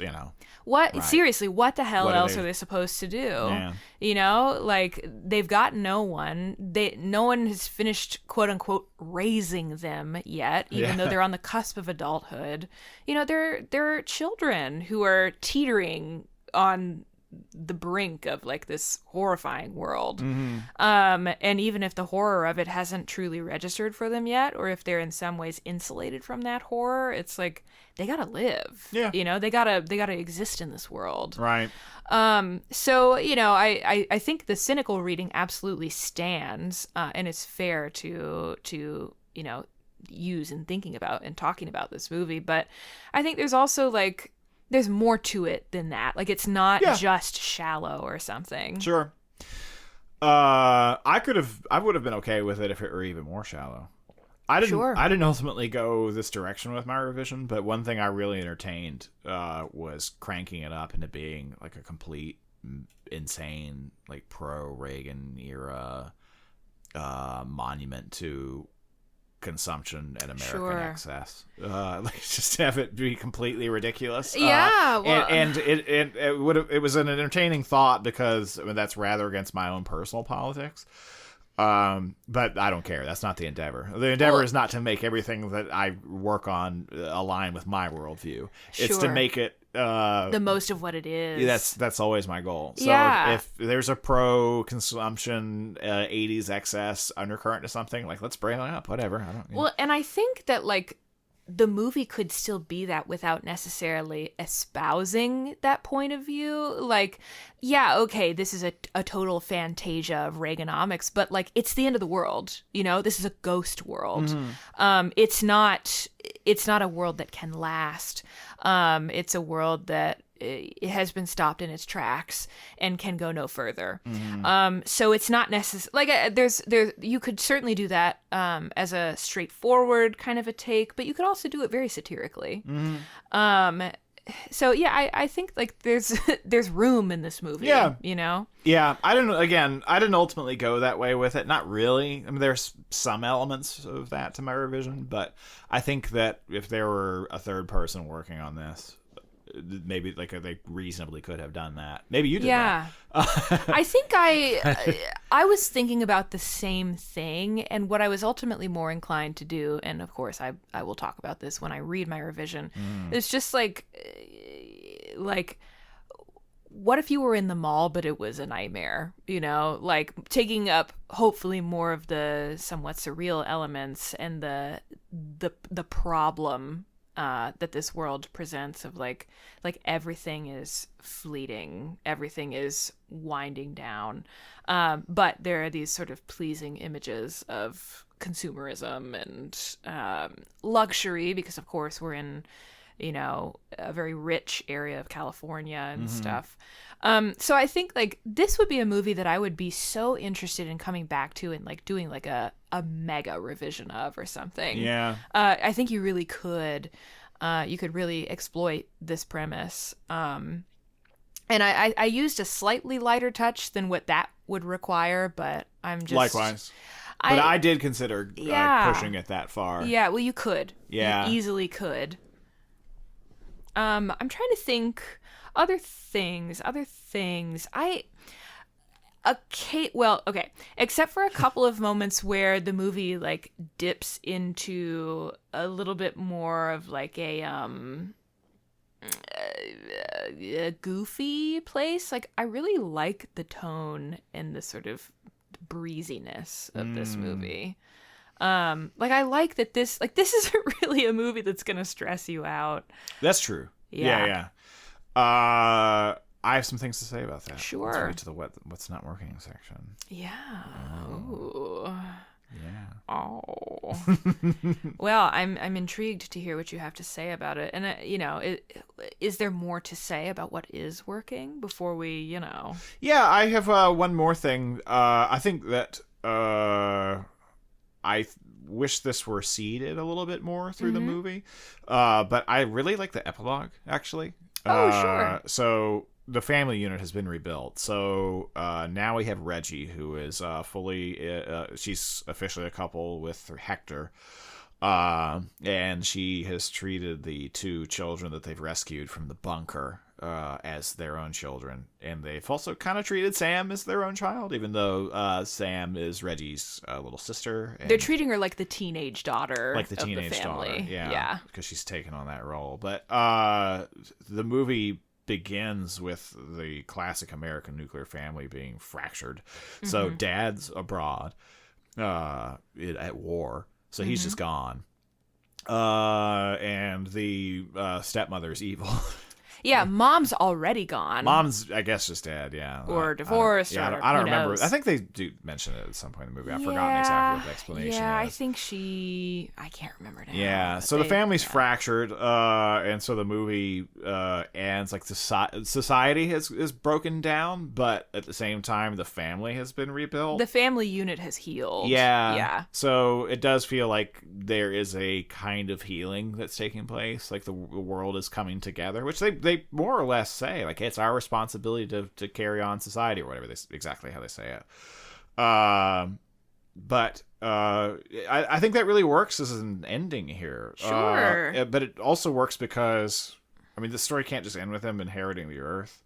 What? Right. Seriously, what the hell else are they supposed to do? Yeah. Like, they've got no one. No one has finished, quote unquote, raising them yet, even though they're on the cusp of adulthood. They're children who are teetering on the brink of like this horrifying world. And even if the horror of it hasn't truly registered for them yet, or if they're in some ways insulated from that horror, it's like they gotta live. They gotta exist in this world. Right. So I think the cynical reading absolutely stands, and it's fair to use in thinking about and talking about this movie. But I think there's also like there's more to it than that. Like, it's not just shallow or something. Sure. I would have been okay with it if it were even more shallow. I didn't ultimately go this direction with my revision, but one thing I really entertained was cranking it up into being like a complete insane, like pro-Reagan era monument to consumption and American excess. Just have it be completely ridiculous. And it was an entertaining thought because that's rather against my own personal politics. But I don't care. That's not the endeavor. The endeavor is not to make everything that I work on align with my worldview. It's to make it the most of what it is. That's always my goal. So if there's a pro-consumption 80s excess undercurrent to something, like, let's bring it up. Whatever. And I think that like the movie could still be that without necessarily espousing that point of view. Like, okay, this is a total fantasia of Reaganomics, but like it's the end of the world. This is a ghost world. It's not a world that can last. It's a world that it has been stopped in its tracks and can go no further. So it's not necessary. Like there's you could certainly do that as a straightforward kind of a take, but you could also do it very satirically. So I think like there's room in this movie. I didn't ultimately go that way with it. Not really. I mean, there's some elements of that to my revision, but I think that if there were a third person working on this, maybe like they reasonably could have done that. Maybe you did Yeah. that. I think I was thinking about the same thing, and what I was ultimately more inclined to do, and of course I will talk about this when I read my revision, it's just like what if you were in the mall but it was a nightmare, like taking up hopefully more of the somewhat surreal elements and the problem that this world presents of like everything is fleeting, everything is winding down, but there are these sort of pleasing images of consumerism and luxury, because of course we're in a very rich area of California and stuff. So I think like this would be a movie that I would be so interested in coming back to and like doing like a mega revision of or something. Yeah. I think you really could. You could really exploit this premise. And I used a slightly lighter touch than what that would require, but I'm just... Likewise. But I did consider pushing it that far. Yeah, well, you could. Yeah. You easily could. I'm trying to think other things. Okay. Except for a couple of moments where the movie like dips into a little bit more of like a goofy place. Like I really like the tone and the sort of breeziness of this movie. Like I like that this isn't really a movie that's gonna stress you out. That's true. Yeah. I have some things to say about that. Sure. Let's read to the what's not working section. Yeah. Ooh. Yeah. Oh. Well, I'm intrigued to hear what you have to say about it. And is there more to say about what is working before we, Yeah, I have one more thing. I think that I wish this were seeded a little bit more through the movie. But I really like the epilogue, actually. Oh, sure. So the family unit has been rebuilt. So now we have Reggie, who is she's officially a couple with Hector. And she has treated the two children that they've rescued from the bunker as their own children. And they've also kind of treated Sam as their own child, even though Sam is Reggie's little sister. They're treating her like the teenage daughter like the of teenage the family. daughter. Yeah. Because she's taken on that role. But the movie begins with the classic American nuclear family being fractured. So dad's abroad at war. So he's just gone. And the stepmother's evil. Yeah, mom's already gone. Mom's, I guess, just dead, yeah. Or divorced. I don't remember. I think they do mention it at some point in the movie. I've forgotten exactly what the explanation is. Yeah, I think I can't remember now. Yeah, so the family's fractured, and so the movie ends like society is broken down, but at the same time, the family has been rebuilt. The family unit has healed. Yeah. Yeah. So it does feel like there is a kind of healing that's taking place. Like the world is coming together, which they more or less say. Like, it's our responsibility to carry on society, or whatever, exactly how they say it. But I think that really works as an ending here. Sure. But it also works because, I mean, the story can't just end with them inheriting the Earth,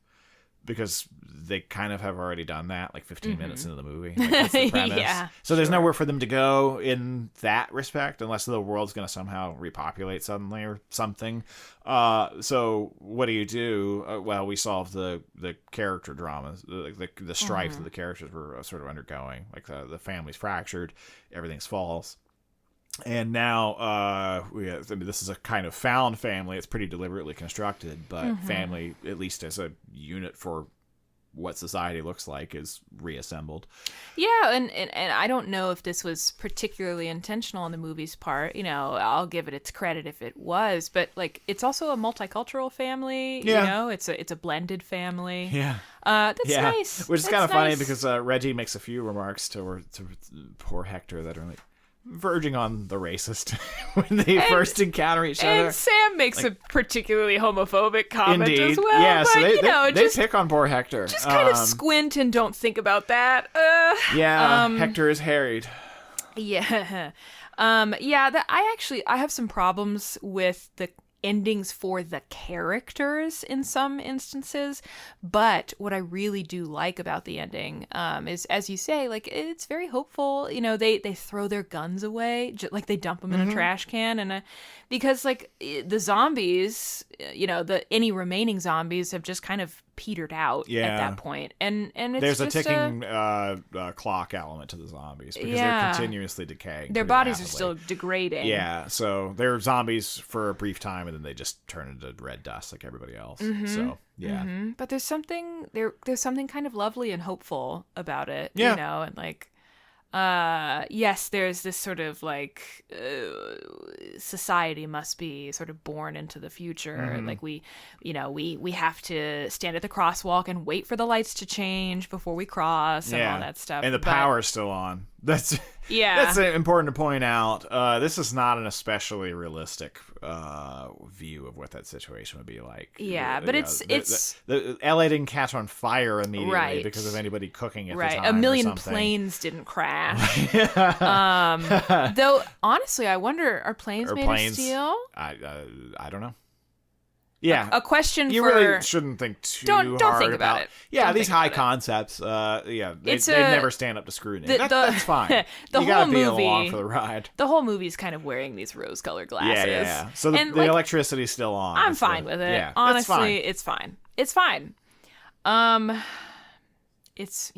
because they kind of have already done that like 15 minutes into the movie. Like, that's the premise. Yeah, so there's nowhere for them to go in that respect, unless the world's going to somehow repopulate suddenly or something. So what do? Well, we solve the character dramas, the strife that the characters were sort of undergoing. Like the family's fractured, everything's false. And now, this is a kind of found family. It's pretty deliberately constructed, but family, at least as a unit for what society looks like, is reassembled. Yeah, and I don't know if this was particularly intentional on the movie's part. I'll give it its credit if it was, but like, it's also a multicultural family. Yeah. It's a blended family. Yeah. That's nice. Which is kind of funny because Reggie makes a few remarks to poor Hector that are like verging on the racist when they first encounter each other. And Sam makes a particutically homophobic comment as well. Yeah, but, so they pick on poor Hector. Just kind of squint and don't think about that. Hector is harried. Yeah. I have some problems with the endings for the characters in some instances. But what I really do like about the ending is, as you say, like, it's very hopeful. You know, they throw their guns away, like they dump them in a trash can, and because like the zombies, you know, any remaining zombies have just kind of petered out at that point, and it's there's a just ticking clock element to the zombies because they're continuously decaying. Their bodies are still degrading. Yeah, so they're zombies for a brief time, and then they just turn into red dust like everybody else. So yeah, but there's something kind of lovely and hopeful about it. Yeah. You know, and like yes, there's this sort of like society must be sort of born into the future. Like we have to stand at the crosswalk and wait for the lights to change before we cross and all that stuff. And the power's still on. That's important to point out. This is not an especially realistic view of what that situation would be like. Yeah, but the LA didn't catch on fire immediately because of anybody cooking at the time. A million planes didn't crash. Though honestly, I wonder, are planes made of steel? I don't know. Yeah, a question you really shouldn't think too don't hard think about it. Yeah, these high concepts. They never stand up to scrutiny. That's fine. You gotta be along for the ride. The whole movie's kind of wearing these rose-colored glasses. Yeah. So the electricity's still on. I'm fine with it. Yeah, honestly, it's fine. It's fine. It's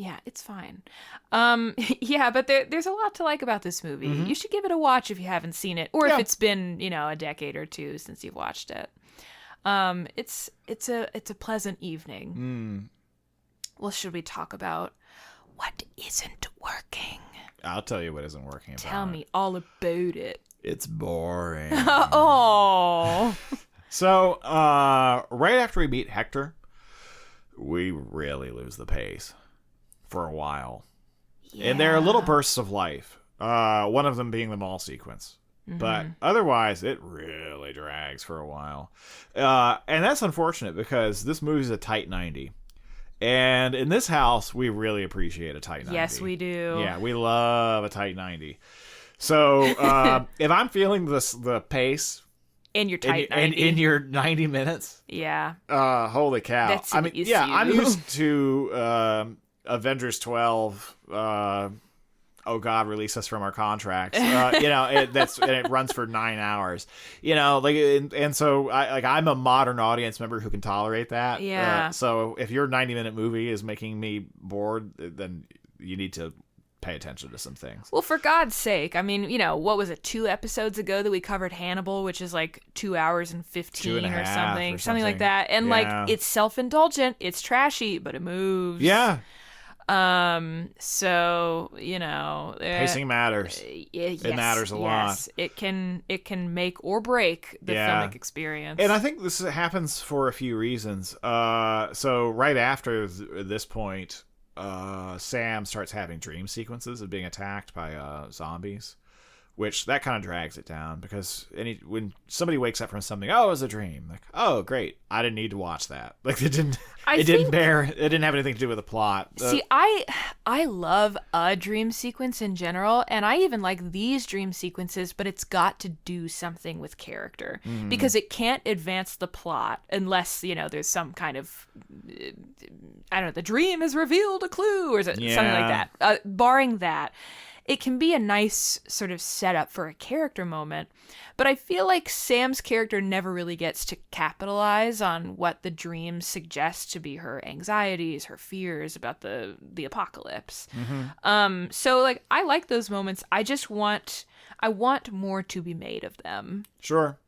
fine. But there's a lot to like about this movie. You should give it a watch if you haven't seen it, or if it's been, a decade or two since you've watched it. It's a pleasant evening. Well, should we talk about what isn't working? I'll tell you what isn't working. Tell me all about it. It's boring. Oh. So, right after we meet Hector, we really lose the pace for a while. Yeah. And there are little bursts of life. One of them being the mall sequence. But otherwise, it really drags for a while. And that's unfortunate because this movie's a tight 90. And in this house, we really appreciate a tight 90. Yes, we do. Yeah, we love a tight 90. So if I'm feeling the pace... In your tight 90. In your 90 minutes? Yeah. Holy cow. That's I'm used to Avengers 12... oh God, release us from our contracts. It runs for 9 hours. So I'm a modern audience member who can tolerate that. Yeah. So if your 90-minute movie is making me bored, then you need to pay attention to some things. Well, for God's sake, I mean, what was it, 2 episodes ago that we covered Hannibal, which is like 2 hours and 15 or something like that. And it's self-indulgent, it's trashy, but it moves. Yeah. So pacing matters. Yes, it matters a lot. It can make or break the filmic experience. And I think this happens for a few reasons. So right after this point, Sam starts having dream sequences of being attacked by zombies, which that kind of drags it down because when somebody wakes up from something, it was a dream. Like, oh, great, I didn't need to watch that. Like, it didn't have anything to do with the plot. See, I love a dream sequence in general, and I even like these dream sequences, but it's got to do something with character because it can't advance the plot unless, there's some kind of, I don't know, the dream has revealed a clue or something like that. Barring that, it can be a nice sort of setup for a character moment, but I feel like Sam's character never really gets to capitalize on what the dream suggests to be her anxieties, her fears about the apocalypse. So I like those moments. I want more to be made of them. Sure.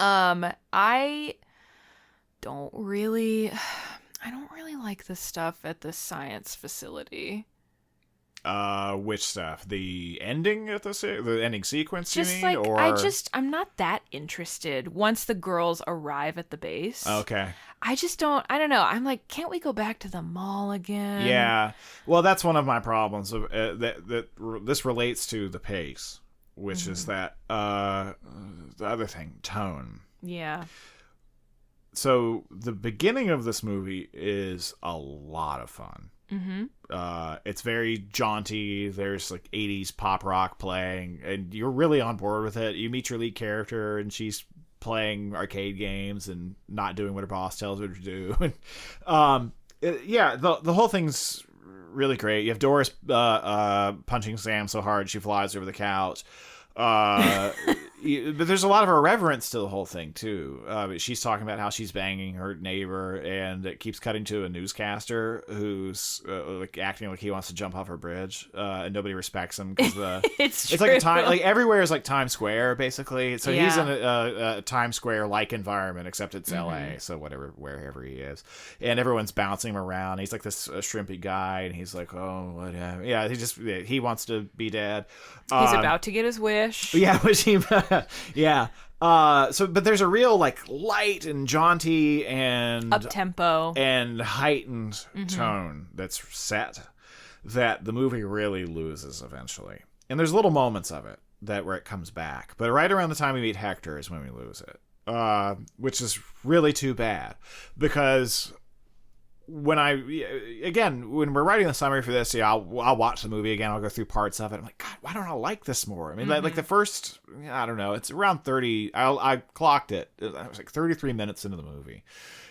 I don't really like the stuff at the science facility. Which stuff? The ending at the ending sequence, just you mean? Or I'm not that interested once the girls arrive at the base. Okay. I don't know. I'm like, can't we go back to the mall again? Yeah. Well, that's one of my problems. This relates to the pace, which is that the other thing, tone. Yeah. So the beginning of this movie is a lot of fun. It's very jaunty. There's like 80s pop rock playing, and you're really on board with it. You meet your lead character, and she's playing arcade games and not doing what her boss tells her to do. The whole thing's really great. You have Doris punching Sam so hard she flies over the couch. But there's a lot of irreverence to the whole thing too. She's talking about how she's banging her neighbor, and it keeps cutting to a newscaster who's like acting like he wants to jump off her bridge, and nobody respects him because it's like a time, like everywhere is like Times Square basically. So he's in a Times Square like environment, except it's L.A. So wherever he is, and everyone's bouncing him around. He's like this shrimpy guy, and he's like, oh whatever. Yeah, he wants to be dead. He's about to get his wish. Yeah, yeah. But there's a real like light and jaunty and up tempo and heightened tone that's set that the movie really loses eventually. And there's little moments of it where it comes back, but right around the time we meet Hector is when we lose it, which is really too bad because. When we're writing the summary for this, I'll watch the movie again. I'll go through parts of it. I'm like, God, why don't I like this more? I mean, like the first, I don't know, it's around 30. I clocked it. It was like 33 minutes into the movie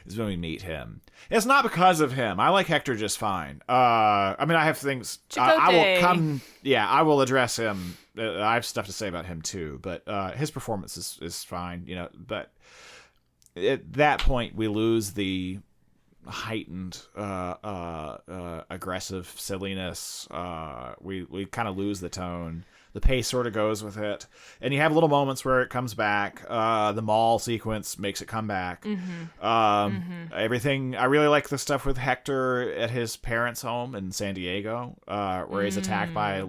is when we meet him. It's not because of him. I like Hector just fine. I mean, I have things. I will come. Yeah, I will address him. I have stuff to say about him too. But his performance is fine. But at that point, we lose the heightened aggressive silliness. We kind of lose the tone. The pace sort of goes with it, and you have little moments where it comes back. The mall sequence makes it come back. Everything. I really like the stuff with Hector at his parents' home in San Diego, where he's attacked by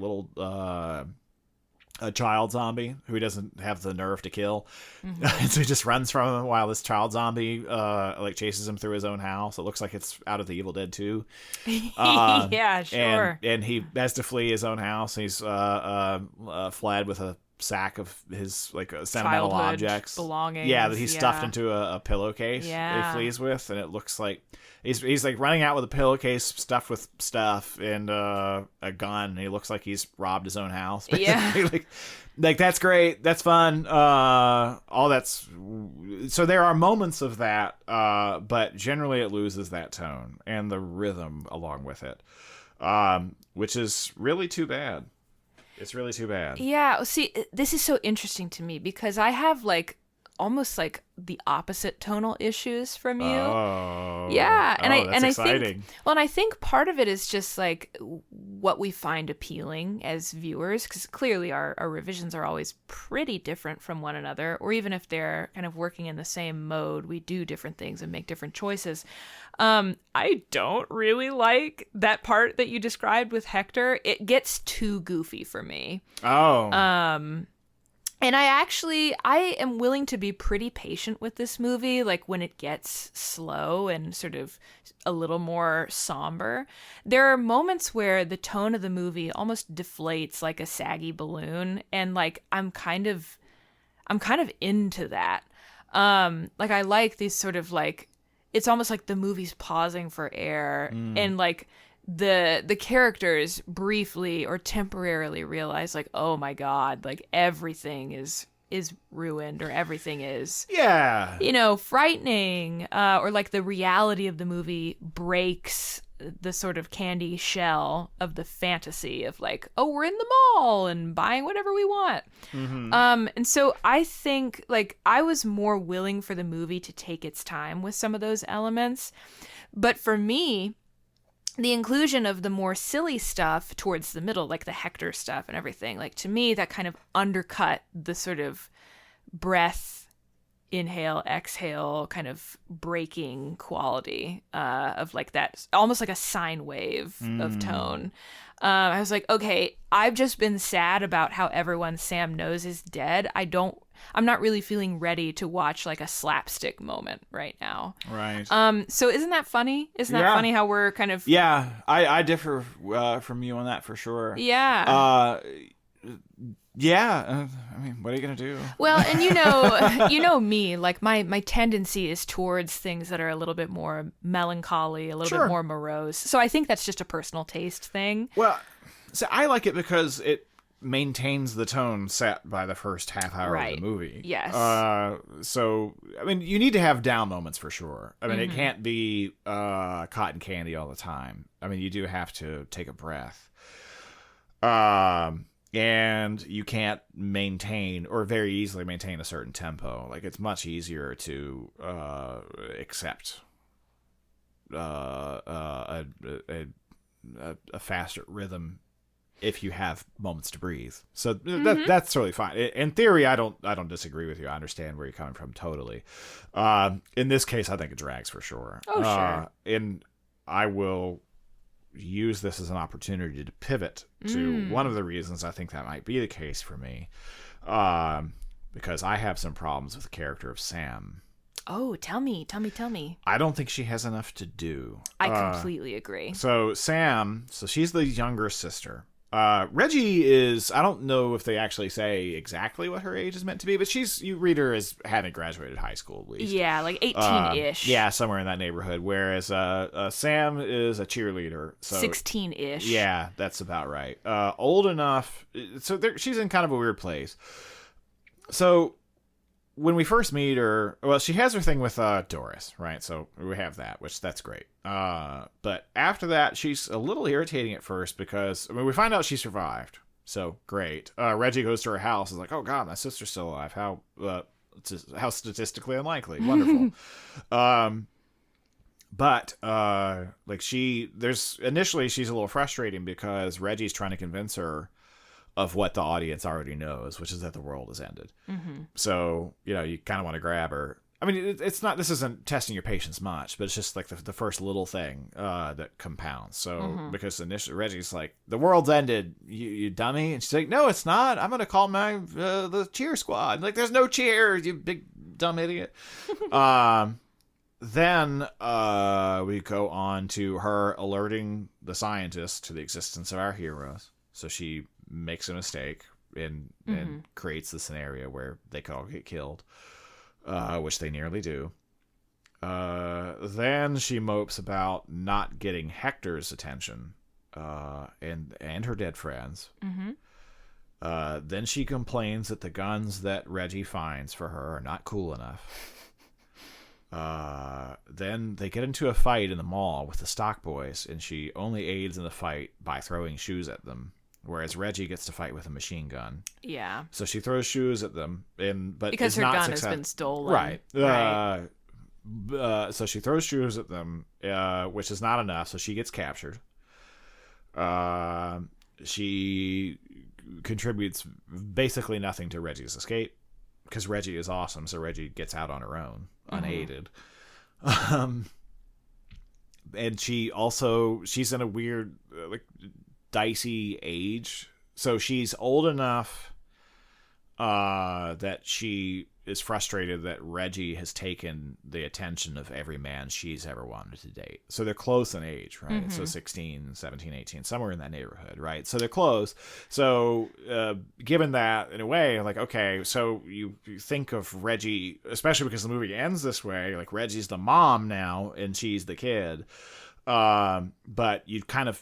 a child zombie who he doesn't have the nerve to kill. And so he just runs from him while this child zombie like chases him through his own house. It looks like it's out of the Evil Dead 2. Yeah, sure. And he has to flee his own house. He's fled with a sack of his like sentimental objects, belongings. Yeah, that he stuffed into a pillowcase that he flees with, and it looks like he's like running out with a pillowcase stuffed with stuff and a gun. And he looks like he's robbed his own house. Basically. Yeah, like that's great. That's fun. All that's so there are moments of that, but generally it loses that tone and the rhythm along with it, which is really too bad. It's really too bad. Yeah. See, this is so interesting to me because I have like almost like the opposite tonal issues from you. Oh. Yeah. And that's exciting. I think part of it is just like what we find appealing as viewers, because clearly our revisions are always pretty different from one another, or even if they're kind of working in the same mode, we do different things and make different choices. I don't really like that part that you described with Hector. It gets too goofy for me. Oh. And I am willing to be pretty patient with this movie, like when it gets slow and sort of a little more somber. There are moments where the tone of the movie almost deflates like a saggy balloon, and like I'm kind of into that. Like I like these sort of like, it's almost like the movie's pausing for air, and like the characters briefly or temporarily realize like, oh my God, like everything is ruined, or everything is frightening, or like the reality of the movie breaks the sort of candy shell of the fantasy of like, oh, we're in the mall and buying whatever we want. And so I think like I was more willing for the movie to take its time with some of those elements, but for me, the inclusion of the more silly stuff towards the middle, like the Hector stuff and everything, like to me, that kind of undercut the sort of breath, inhale, exhale, kind of breaking quality of like that, almost like a sine wave of tone. I was like, okay, I've just been sad about how everyone Sam knows is dead. I'm not really feeling ready to watch like a slapstick moment right now. Right. So isn't that funny? Isn't that funny how we're kind of... Yeah, I differ from you on that for sure. Yeah. I mean, what are you gonna do? Well, and you know me, like my tendency is towards things that are a little bit more melancholy, a little bit more morose. So I think that's just a personal taste thing. Well, so I like it because maintains the tone set by the first half hour of the movie. Yes. So, I mean, you need to have down moments for sure. I mean, it can't be cotton candy all the time. I mean, you do have to take a breath. And you can't maintain or very easily maintain a certain tempo. Like, it's much easier to accept a faster rhythm if you have moments to breathe. So that's totally fine. In theory, I don't disagree with you. I understand where you're coming from totally. In this case, I think it drags for sure. Oh, sure. And I will use this as an opportunity to pivot to one of the reasons I think that might be the case for me. Because I have some problems with the character of Sam. Oh, tell me. I don't think she has enough to do. I completely agree. So Sam, she's the younger sister. Reggie is, I don't know if they actually say exactly what her age is meant to be, but you read her as having graduated high school at least. Yeah, like 18-ish. Yeah, somewhere in that neighborhood. Whereas Sam is a cheerleader. So 16-ish. Yeah, that's about right. Old enough. So she's in kind of a weird place. So when we first meet her, well, she has her thing with Doris, right? So we have that, that's great. But after that, she's a little irritating at first because, I mean, we find out she survived. So great. Reggie goes to her house and is like, oh God, my sister's still alive. How statistically unlikely. Wonderful. But initially she's a little frustrating because Reggie's trying to convince her of what the audience already knows, which is that the world has ended. So, you kind of want to grab her. I mean, this isn't testing your patience much, but it's just like the first little thing that compounds. So, because initially Reggie's like, the world's ended, you dummy. And she's like, no, it's not. I'm going to call the cheer squad. Like, there's no cheer, you big dumb idiot. Then we go on to her alerting the scientists to the existence of our heroes. So she makes a mistake and creates the scenario where they could all get killed, which they nearly do. Then she mopes about not getting Hector's attention and her dead friends. Then she complains that the guns that Reggie finds for her are not cool enough. Then they get into a fight in the mall with the Stock Boys, and she only aids in the fight by throwing shoes at them. Whereas Reggie gets to fight with a machine gun. Yeah. So she throws shoes at them, but because her gun has been stolen. Right. So she throws shoes at them, which is not enough. So she gets captured. She contributes basically nothing to Reggie's escape because Reggie is awesome. So Reggie gets out on her own, unaided. And she's in a weird, dicey age. So she's old enough that she is frustrated that Reggie has taken the attention of every man she's ever wanted to date. So they're close in age, right? So 16, 17, 18, somewhere in that neighborhood, right? So they're close. So given that, in a way, like, okay, so you think of Reggie, especially because the movie ends this way, like Reggie's the mom now and she's the kid. But you kind of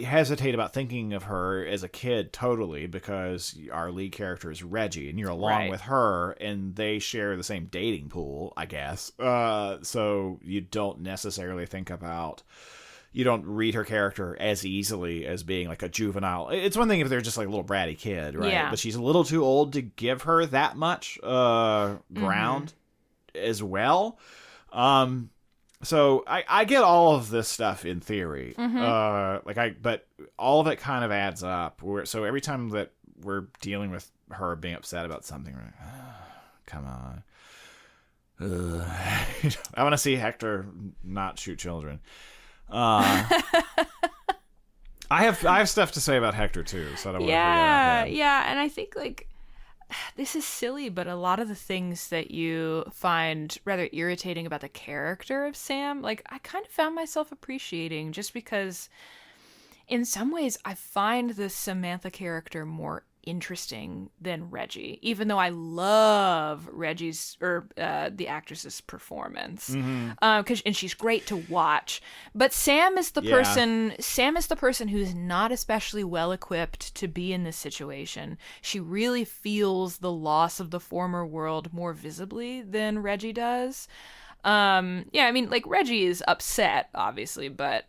hesitate about thinking of her as a kid totally because our lead character is Reggie and you're along with her and they share the same dating pool, I guess. So you don't necessarily you don't read her character as easily as being like a juvenile. It's one thing if they're just like a little bratty kid, right? Yeah. But she's a little too old to give her that much ground as well. So I get all of this stuff in theory, but all of it kind of adds up. So every time that we're dealing with her being upset about something, we're like, come on. I want to see Hector not shoot children. I have stuff to say about Hector too, so I don't want to forget about him. Yeah, and I think this is silly, but a lot of the things that you find rather irritating about the character of Sam, I kind of found myself appreciating just because in some ways I find the Samantha character more interesting than Reggie, even though I love Reggie's or the actress's performance, and she's great to watch. But Sam is the person. Sam is the person who's not especially well equipped to be in this situation. She really feels the loss of the former world more visibly than Reggie does. I mean, like, Reggie is upset, obviously, but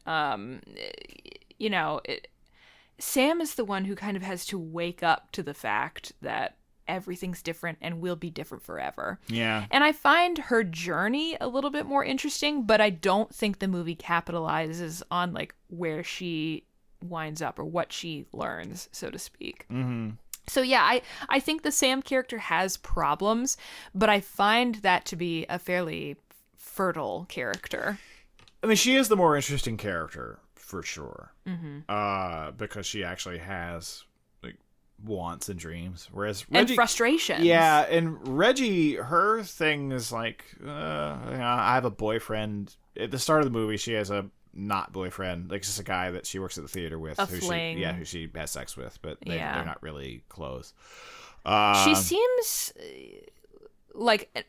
Sam is the one who kind of has to wake up to the fact that everything's different and will be different forever. Yeah. And I find her journey a little bit more interesting, but I don't think the movie capitalizes on, like, where she winds up or what she learns, so to speak. Mm-hmm. So yeah, I think the Sam character has problems, but I find that to be a fairly fertile character. I mean, she is the more interesting character, for sure. Mm-hmm. Because she actually has, like, wants and dreams, whereas Reggie, and frustrations. Yeah, and Reggie, her thing is like, I have a boyfriend. At the start of the movie, she has a not boyfriend, like, just a guy that she works at the theater with, who she has sex with, but they're not really close. She seems like,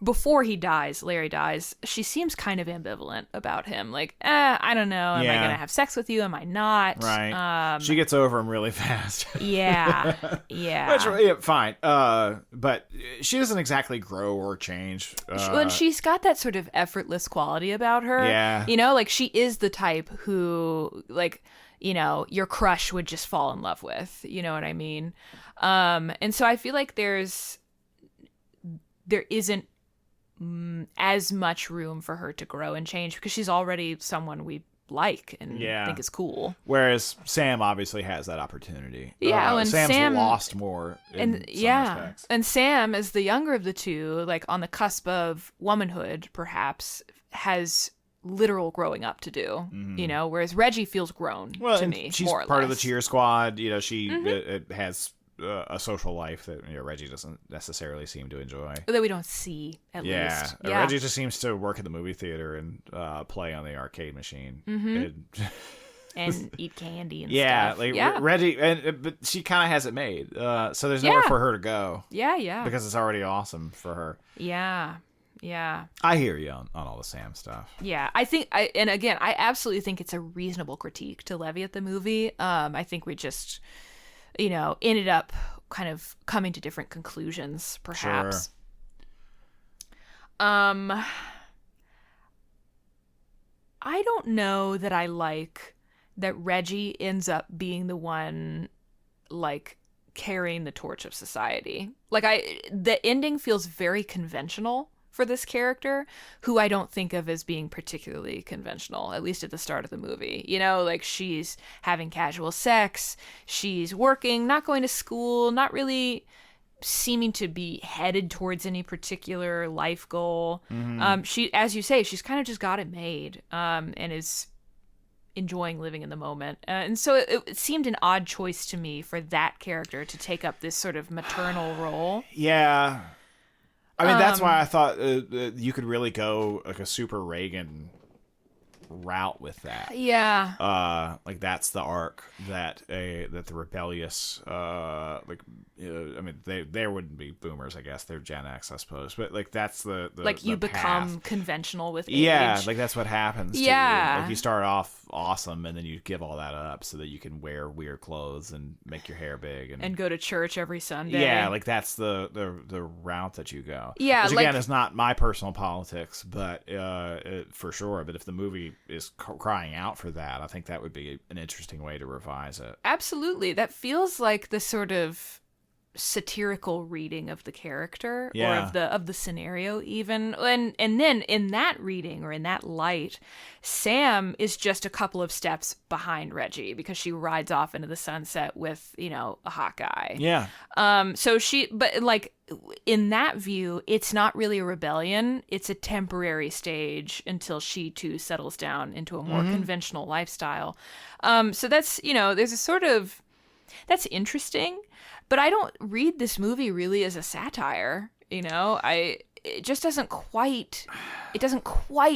before Larry dies, she seems kind of ambivalent about him. Like, I don't know. Am I going to have sex with you? Am I not? Right. She gets over him really fast. Yeah. Which, fine. But she doesn't exactly grow or change. And she's got that sort of effortless quality about her. Yeah. Like, she is the type who, like, your crush would just fall in love with. You know what I mean? And so I feel like there isn't as much room for her to grow and change because she's already someone we like and think is cool. Whereas Sam obviously has that opportunity. Yeah, and Sam's lost more in some respects. And Sam, as the younger of the two, like, on the cusp of womanhood, perhaps, has literal growing up to do. Mm-hmm. Whereas Reggie feels grown to me. She's more or part less. of the cheer squad. She it has a social life that Reggie doesn't necessarily seem to enjoy. That we don't see, at least. Yeah. Reggie just seems to work at the movie theater and play on the arcade machine. Mm-hmm. And eat candy and stuff. Like, Reggie, but she kind of has it made. So there's nowhere for her to go. Yeah. Because it's already awesome for her. Yeah. I hear you on all the Sam stuff. Yeah, and again, I absolutely think it's a reasonable critique to levy at the movie. I think we just, ended up kind of coming to different conclusions, perhaps. Sure. I don't know that I like that Reggie ends up being the one, like, carrying the torch of society. Like, the ending feels very conventional for this character, who I don't think of as being particularly conventional, at least at the start of the movie. Like, she's having casual sex, she's working, not going to school, not really seeming to be headed towards any particular life goal. Mm-hmm. She, as you say, she's kind of just got it made, and is enjoying living in the moment. And so it seemed an odd choice to me for that character to take up this sort of maternal role. Yeah. I mean, that's why I thought you could really go, like, a super Reagan route with that. Yeah. Like, that's the arc that the rebellious, I mean, they wouldn't be boomers, I guess. They're Gen X, I suppose. But, like, that's the like, you become path. Conventional with age. Yeah, like, that's what happens to you. Yeah. Like, you start off awesome, and then you give all that up so that you can wear weird clothes and make your hair big. And go to church every Sunday. Yeah, like, that's the route that you go. Yeah, which, again, is not my personal politics, but for sure. But if the movie is crying out for that, I think that would be an interesting way to revise it. Absolutely. That feels like the sort of satirical reading of the character, or of the scenario even, and then in that reading, or in that light, Sam is just a couple of steps behind Reggie because she rides off into the sunset with a hot guy. But like, in that view, it's not really a rebellion, it's a temporary stage until she too settles down into a more conventional lifestyle. So that's, there's a sort of, that's interesting. But I don't read this movie really as a satire, it just doesn't quite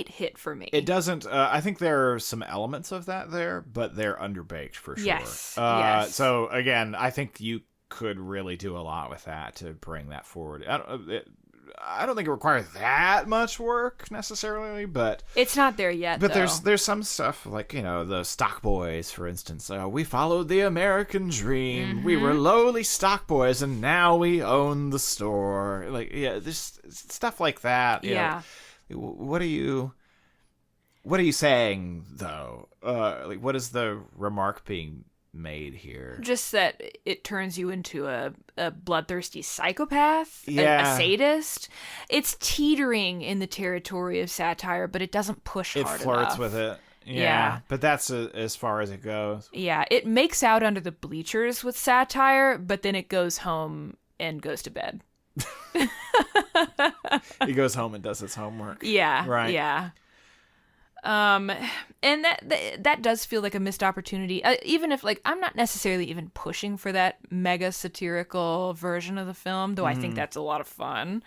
hit for me. It doesn't, I think there are some elements of that there, but they're underbaked for sure. Yes. So again, I think you could really do a lot with that to bring that forward. I don't think it requires that much work necessarily, but it's not there yet. But though. there's some stuff like, the stock boys, for instance. We followed the American dream. We were lowly stock boys, and now we own the store. Like, yeah, there's stuff like that. Yeah. What are you saying though? Like, what is the remark being made here? Just that it turns you into a bloodthirsty psychopath, yeah. a sadist. It's teetering in the territory of satire, but it doesn't push hard enough. It flirts with it. Yeah. But that's as far as it goes. Yeah, it makes out under the bleachers with satire, but then it goes home and goes to bed. He goes home and does his homework. Yeah. Right. Yeah. And that does feel like a missed opportunity. Even if, like, I'm not necessarily even pushing for that mega satirical version of the film, though I think that's a lot of fun.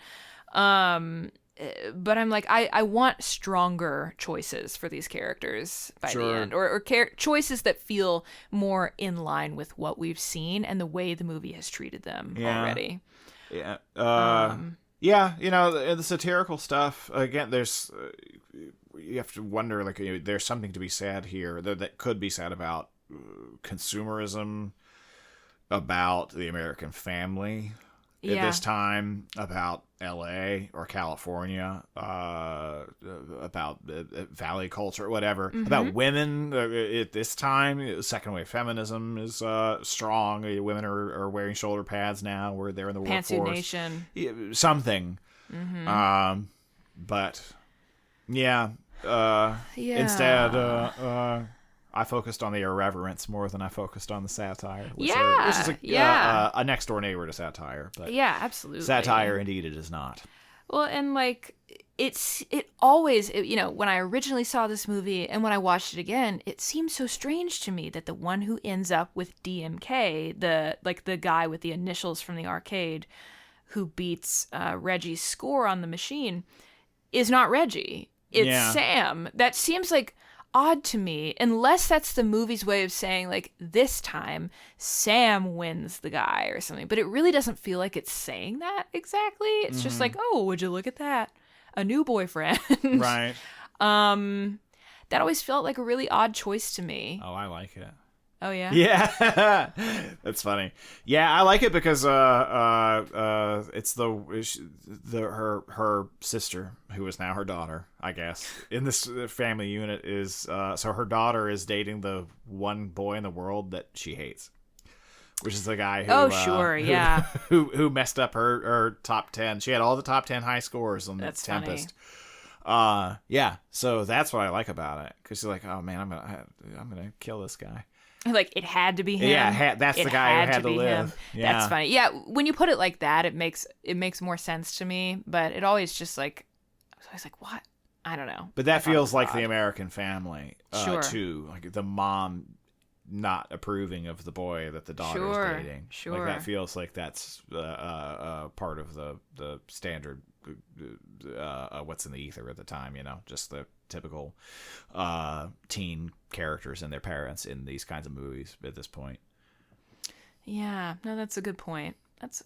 But I'm like, I want stronger choices for these characters by the end, or choices that feel more in line with what we've seen and the way the movie has treated them already. Yeah. Yeah. The satirical stuff again. There's. You have to wonder, like, there's something to be said here that could be said about consumerism, about the American family at this time, about L.A. or California, about valley culture, whatever, about women at this time. Second wave feminism is strong. Women are wearing shoulder pads now. They're in the workforce. Pantsuit Nation. Something. But yeah. Instead, I focused on the irreverence more than I focused on the satire. Which is a next door neighbor to satire. But yeah, absolutely. Satire, indeed, it is not. Well, and like it always, when I originally saw this movie and when I watched it again, it seemed so strange to me that the one who ends up with DMK, the guy with the initials from the arcade, who beats Reggie's score on the machine, is not Reggie. It's Sam. That seems like odd to me, unless that's the movie's way of saying, like, this time Sam wins the guy or something. But it really doesn't feel like it's saying that exactly. It's just like, oh, would you look at that? A new boyfriend. Right. That always felt like a really odd choice to me. Oh, I like it. Oh, yeah? Yeah. That's funny. Yeah, I like it because it's her sister, who is now her daughter, I guess, in this family unit is so her daughter is dating the one boy in the world that she hates, which is the guy who who messed up her top 10. She had all the top 10 high scores on the Tempest. Funny. Yeah, so that's what I like about it, because she's like, oh man, I'm gonna kill this guy. Like, it had to be him. Yeah, that's the guy who had to live. Yeah. That's funny. Yeah, when you put it like that, it makes more sense to me. But it always just like, I was always like, what? I don't know. But that feels like the American family, sure. too. Like the mom not approving of the boy that the daughter is dating. Sure. Like that feels like that's part of the standard. What's in the ether at the time, just the typical teen characters and their parents in these kinds of movies at this point. Yeah, no, that's a good point. That's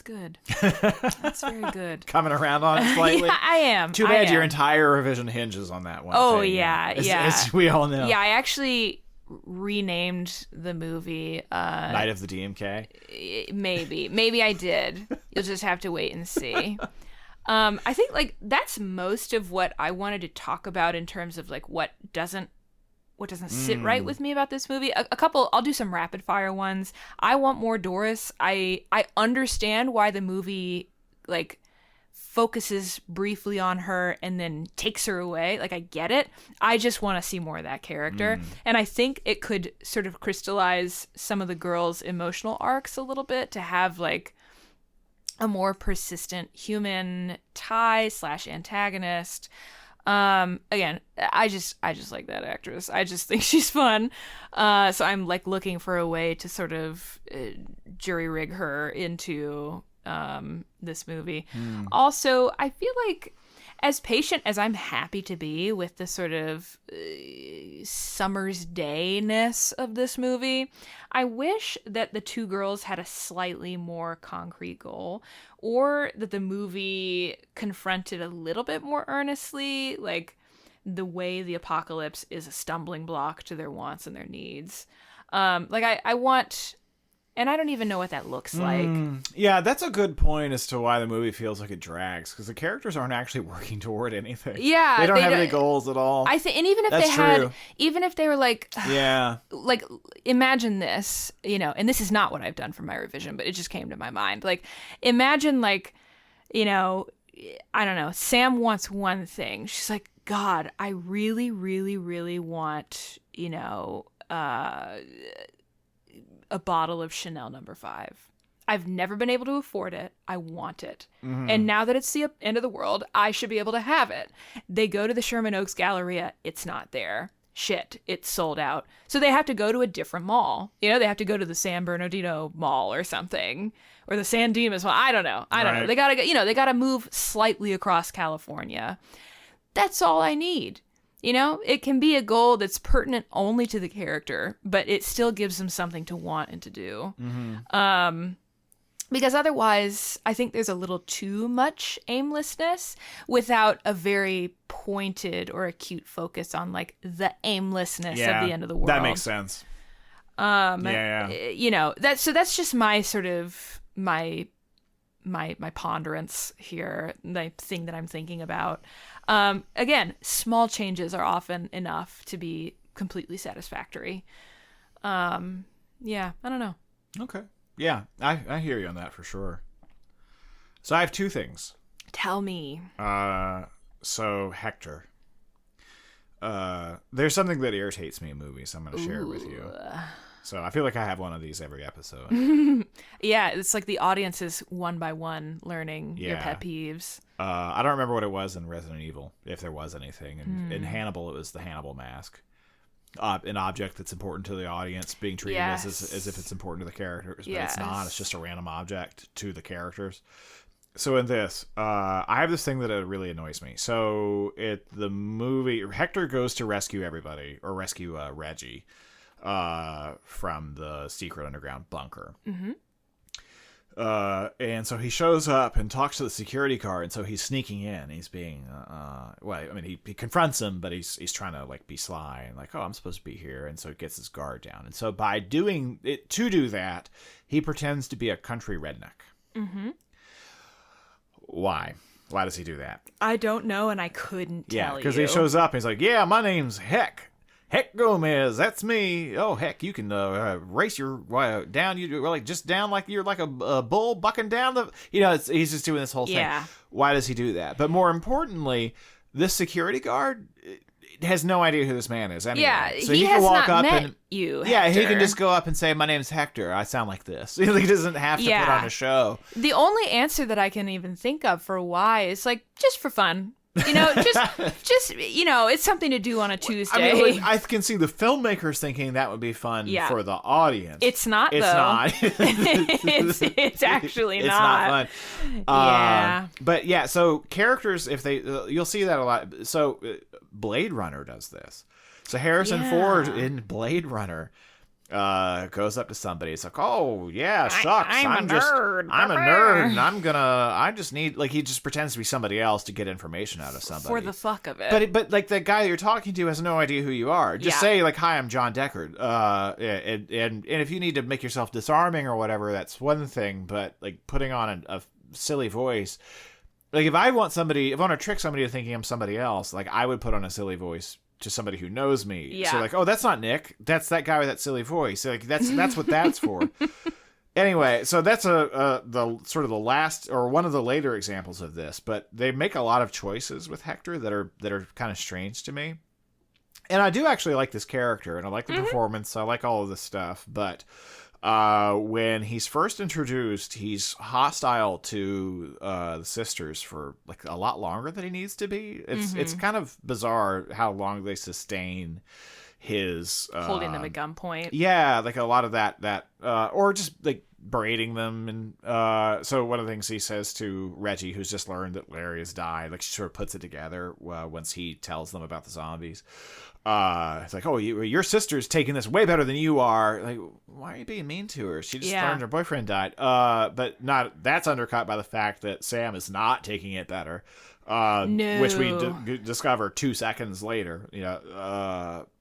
good. That's very good. Coming around on it slightly. Yeah, I am. Too bad your entire revision hinges on that one. Oh, thing, yeah. As we all know. Yeah, I actually renamed the movie Night of the DMK. Maybe I did. You'll just have to wait and see. I think like that's most of what I wanted to talk about in terms of like what doesn't sit right with me about this movie. A couple, I'll do some rapid fire ones. I want more Doris. I understand why the movie like focuses briefly on her and then takes her away. Like, I get it. I just want to see more of that character. And I think it could sort of crystallize some of the girls' emotional arcs a little bit to have like a more persistent human tie / antagonist. Again, I just like that actress. I just think she's fun. So I'm like looking for a way to sort of jury rig her into this movie. Also, I feel like as patient as I'm happy to be with the sort of summer's dayness of this movie, I wish that the two girls had a slightly more concrete goal, or that the movie confronted a little bit more earnestly, like the way the apocalypse is a stumbling block to their wants and their needs. I want... And I don't even know what that looks like. Yeah, that's a good point as to why the movie feels like it drags, because the characters aren't actually working toward anything. Yeah, they don't have any goals at all. I think, and even if that's they true. had, even if they were like, yeah, like imagine this, you know, and this is not what I've done for my revision, but it just came to my mind. Like, imagine like, you know, I don't know, Sam wants one thing. She's like, God, I really, really, really want, you know, a bottle of Chanel No. 5. I've never been able to afford it. I want it. Mm-hmm. And now that it's the end of the world, I should be able to have it. They go to the Sherman Oaks Galleria. It's not there. Shit, it's sold out. So they have to go to a different mall. You know, they have to go to the San Bernardino Mall or something. Or the San Dimas Mall. I don't know. They gotta go, you know, they gotta move slightly across California. That's all I need. You know, it can be a goal that's pertinent only to the character, but it still gives them something to want and to do. Mm-hmm. Because otherwise, I think there's a little too much aimlessness without a very pointed or acute focus on like the aimlessness of the end of the world. That makes sense. You know, that's just my sort of my ponderance here, the thing that I'm thinking about. Again, small changes are often enough to be completely satisfactory. Yeah, I don't know. Okay. Yeah, I hear you on that for sure. So I have two things. Tell me. So Hector. There's something that irritates me in movies. I'm going to share it with you. So I feel like I have one of these every episode. Yeah, it's like the audience is one by one learning your pet peeves. I don't remember what it was in Resident Evil, if there was anything. In Hannibal, it was the Hannibal mask. An object that's important to the audience being treated as if it's important to the characters, but it's not. It's just a random object to the characters. So in this, I have this thing that really annoys me. So the movie, Hector goes to rescue everybody, or rescue Reggie from the secret underground bunker. Mm-hmm. And so he shows up and talks to the security guard, and so he's sneaking in. He's being, he confronts him, but he's trying to like be sly and like, oh, I'm supposed to be here, and so he gets his guard down. And so by doing it, to do that, he pretends to be a country redneck. Mm-hmm. Why? Why does he do that? I don't know, and I couldn't tell you. Yeah, because he shows up and he's like, yeah, my name's Heck Gomez, that's me. Oh, heck, you can race your down. You like just down like you're like a bull bucking down the. You know, he's just doing this whole thing. Why does he do that? But more importantly, this security guard has no idea who this man is. Anyway. Yeah, so he has can walk not up met and you. Yeah, Hector. he can just go up and say, "My name's Hector. I sound like this." He doesn't have to put on a show. The only answer that I can even think of for why is like just for fun. You know, just you know, it's something to do on a Tuesday. I mean, like, I can see the filmmakers thinking that would be fun for the audience. It's not. It's though. not. it's actually it's not. It's not fun. But yeah, so characters, if they, you'll see that a lot. So Blade Runner does this. So Harrison Ford in Blade Runner goes up to somebody. It's like, oh yeah, shucks, I'm a nerd, and I just need, like, he just pretends to be somebody else to get information out of somebody for the fuck of it. But like the guy you're talking to has no idea who you are. Just say like, hi, I'm John Deckard. And if you need to make yourself disarming or whatever, that's one thing. But like putting on a silly voice, like if I want to trick somebody into thinking I'm somebody else, like I would put on a silly voice to somebody who knows me. Yeah. So like, oh, that's not Nick. That's that guy with that silly voice. So like that's what that's for. Anyway, so that's the sort of the last or one of the later examples of this, but they make a lot of choices with Hector that are kind of strange to me. And I do actually like this character, and I like the performance. I like all of this stuff, but when he's first introduced, he's hostile to the sisters for like a lot longer than he needs to be. It's kind of bizarre how long they sustain his holding them at gunpoint. Yeah, like a lot of that or just like berating them, and so one of the things he says to Reggie, who's just learned that Larry has died, like she sort of puts it together once he tells them about the zombies. It's like, oh, your sister's taking this way better than you are. Like, why are you being mean to her? She just learned her boyfriend died. But that's undercut by the fact that Sam is not taking it better. No. Which we discover 2 seconds later.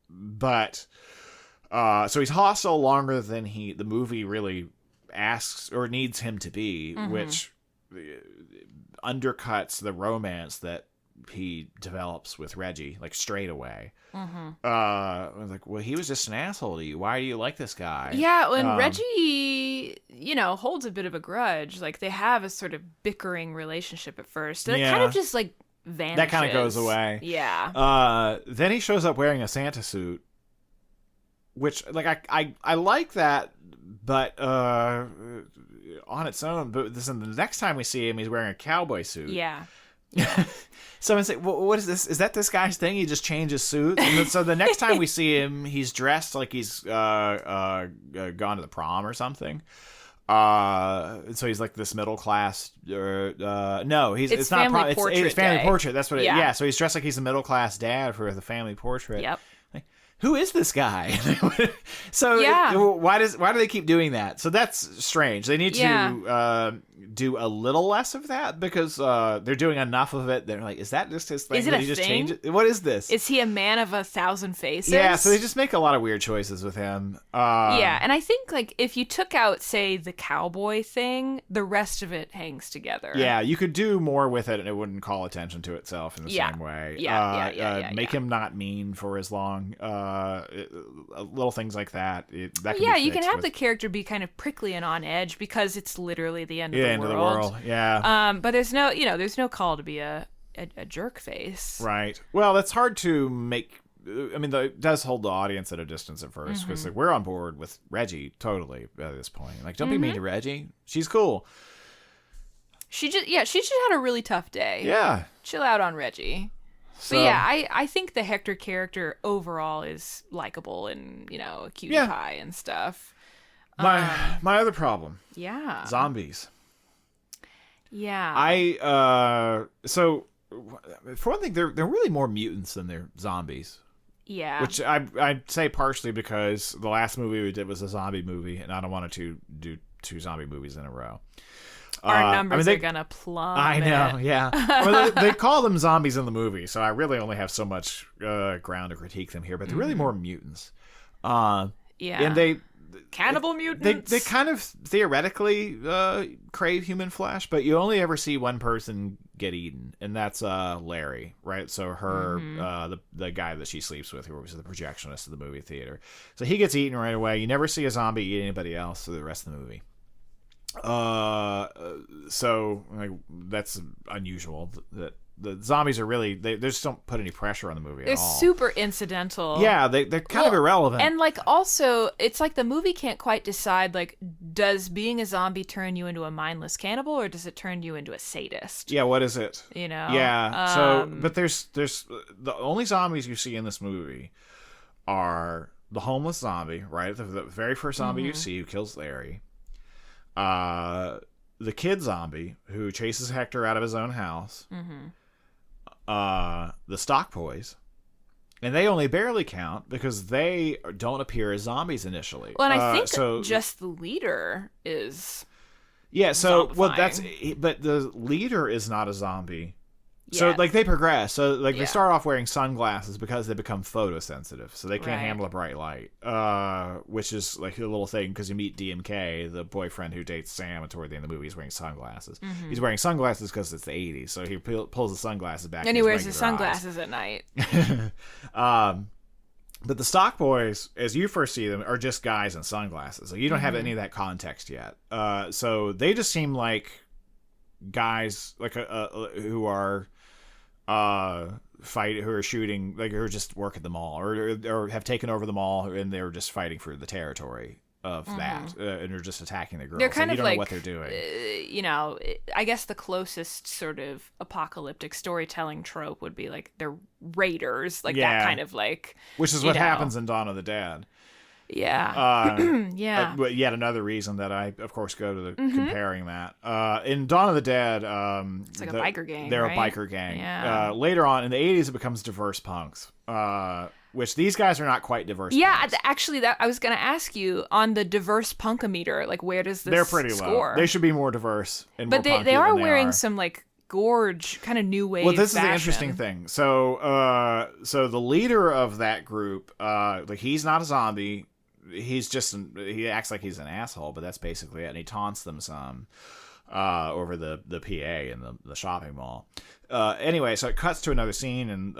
But so he's hostile longer than the movie really asks or needs him to be, which undercuts the romance that he develops with Reggie, like, straight away. Like, well, he was just an asshole to you. Why do you like this guy? Yeah, and Reggie, holds a bit of a grudge. Like, they have a sort of bickering relationship at first. And it kind of just, like, vanishes. That kind of goes away. Yeah. Then he shows up wearing a Santa suit, which, like, I like that, but on its own. But the next time we see him, he's wearing a cowboy suit. Yeah. Someone say, well, what is this? Is that this guy's thing? He just changes suits? And then, so the next time we see him, he's dressed like he's gone to the prom or something. So he's like this middle class. No, it's not prom. It's family portrait. That's what. Yeah. So he's dressed like he's a middle class dad for the family portrait. Yep. Who is this guy? So why do they keep doing that? So that's strange. They need to do a little less of that, because they're doing enough of it. They're like, is that just his thing? Is it a just thing? Change it? What is this? Is he a man of 1,000 faces? Yeah, so they just make a lot of weird choices with him. And I think, like, if you took out, say, the cowboy thing, the rest of it hangs together. Yeah, you could do more with it, and it wouldn't call attention to itself in the same way. Make him not mean for as long. Little things like that. That can be you can have the character be kind of prickly and on edge because it's literally the end of the world. End of the world. Yeah. But there's no call to be a jerk face. Right. Well, that's hard to make. I mean, it does hold the audience at a distance at first, because like, we're on board with Reggie totally at this point. Like, don't be mean to Reggie. She's cool. She just had a really tough day. Yeah. Chill out on Reggie. So, but yeah, I think the Hector character overall is likable and, a cutie pie and stuff. My other problem. Yeah. Zombies. Yeah. So for one thing, they're really more mutants than they're zombies. Yeah. Which I'd say partially because the last movie we did was a zombie movie, and I don't want to do 2 zombie movies in a row. Our numbers are gonna plummet. I know, yeah. Well, they call them zombies in the movie, so I really only have so much ground to critique them here. But they're really more mutants. And they cannibal mutants. They kind of theoretically crave human flesh, but you only ever see one person get eaten, and that's Larry, right? So her, the guy that she sleeps with, who was the projectionist of the movie theater. So he gets eaten right away. You never see a zombie eat anybody else for the rest of the movie. So like, that's unusual. That the zombies are really they just don't put any pressure on the movie at all. They're super incidental. Yeah, they're kind of irrelevant. And like, also, it's like the movie can't quite decide, like, does being a zombie turn you into a mindless cannibal, or does it turn you into a sadist? Yeah, what is it? Yeah. So, but there's the only zombies you see in this movie are the homeless zombie, right? The very first zombie you see who kills Larry. The kid zombie who chases Hector out of his own house. The stock boys, and they only barely count because they don't appear as zombies initially. Well, and I think just the leader is. Yeah. So zombifying. but the leader is not a zombie. So like they progress. So like they start off wearing sunglasses because they become photosensitive, so they can't handle a bright light. Which is like a little thing because you meet DMK, the boyfriend who dates Sam, and toward the end of the movie he's wearing sunglasses. He's wearing sunglasses because it's the 80s, so he pulls the sunglasses back. And he wears his sunglasses at night. But the stock boys, as you first see them, are just guys in sunglasses. So you don't have any of that context yet. So they just seem like guys like who are who are shooting, like, who are just work at the mall or have taken over the mall, and they're just fighting for the territory of that, and are just attacking the girls. They're kind of you don't like, know what they're doing. I guess the closest sort of apocalyptic storytelling trope would be like they're raiders, like that kind of like, which is what happens in Dawn of the Dead. Yeah. Yeah. But yet another reason that I, of course, go to the comparing that. In Dawn of the Dead, it's like a biker gang. They're right? a biker gang. Yeah. Later on in the 80s, it becomes diverse punks. Which these guys are not quite diverse. Yeah, punks. actually, that I was gonna ask you on the diverse punkometer. Like, where does this? They're pretty score? low. They should be more diverse and but more punky they are than they wearing are. some like gorge kind of new wave. Well, this fashion. is the interesting thing. So, so the leader of that group, like he's not a zombie. He's just he acts like he's an asshole, but that's basically it. And he taunts them some over the PA in the shopping mall. Anyway, so it cuts to another scene, and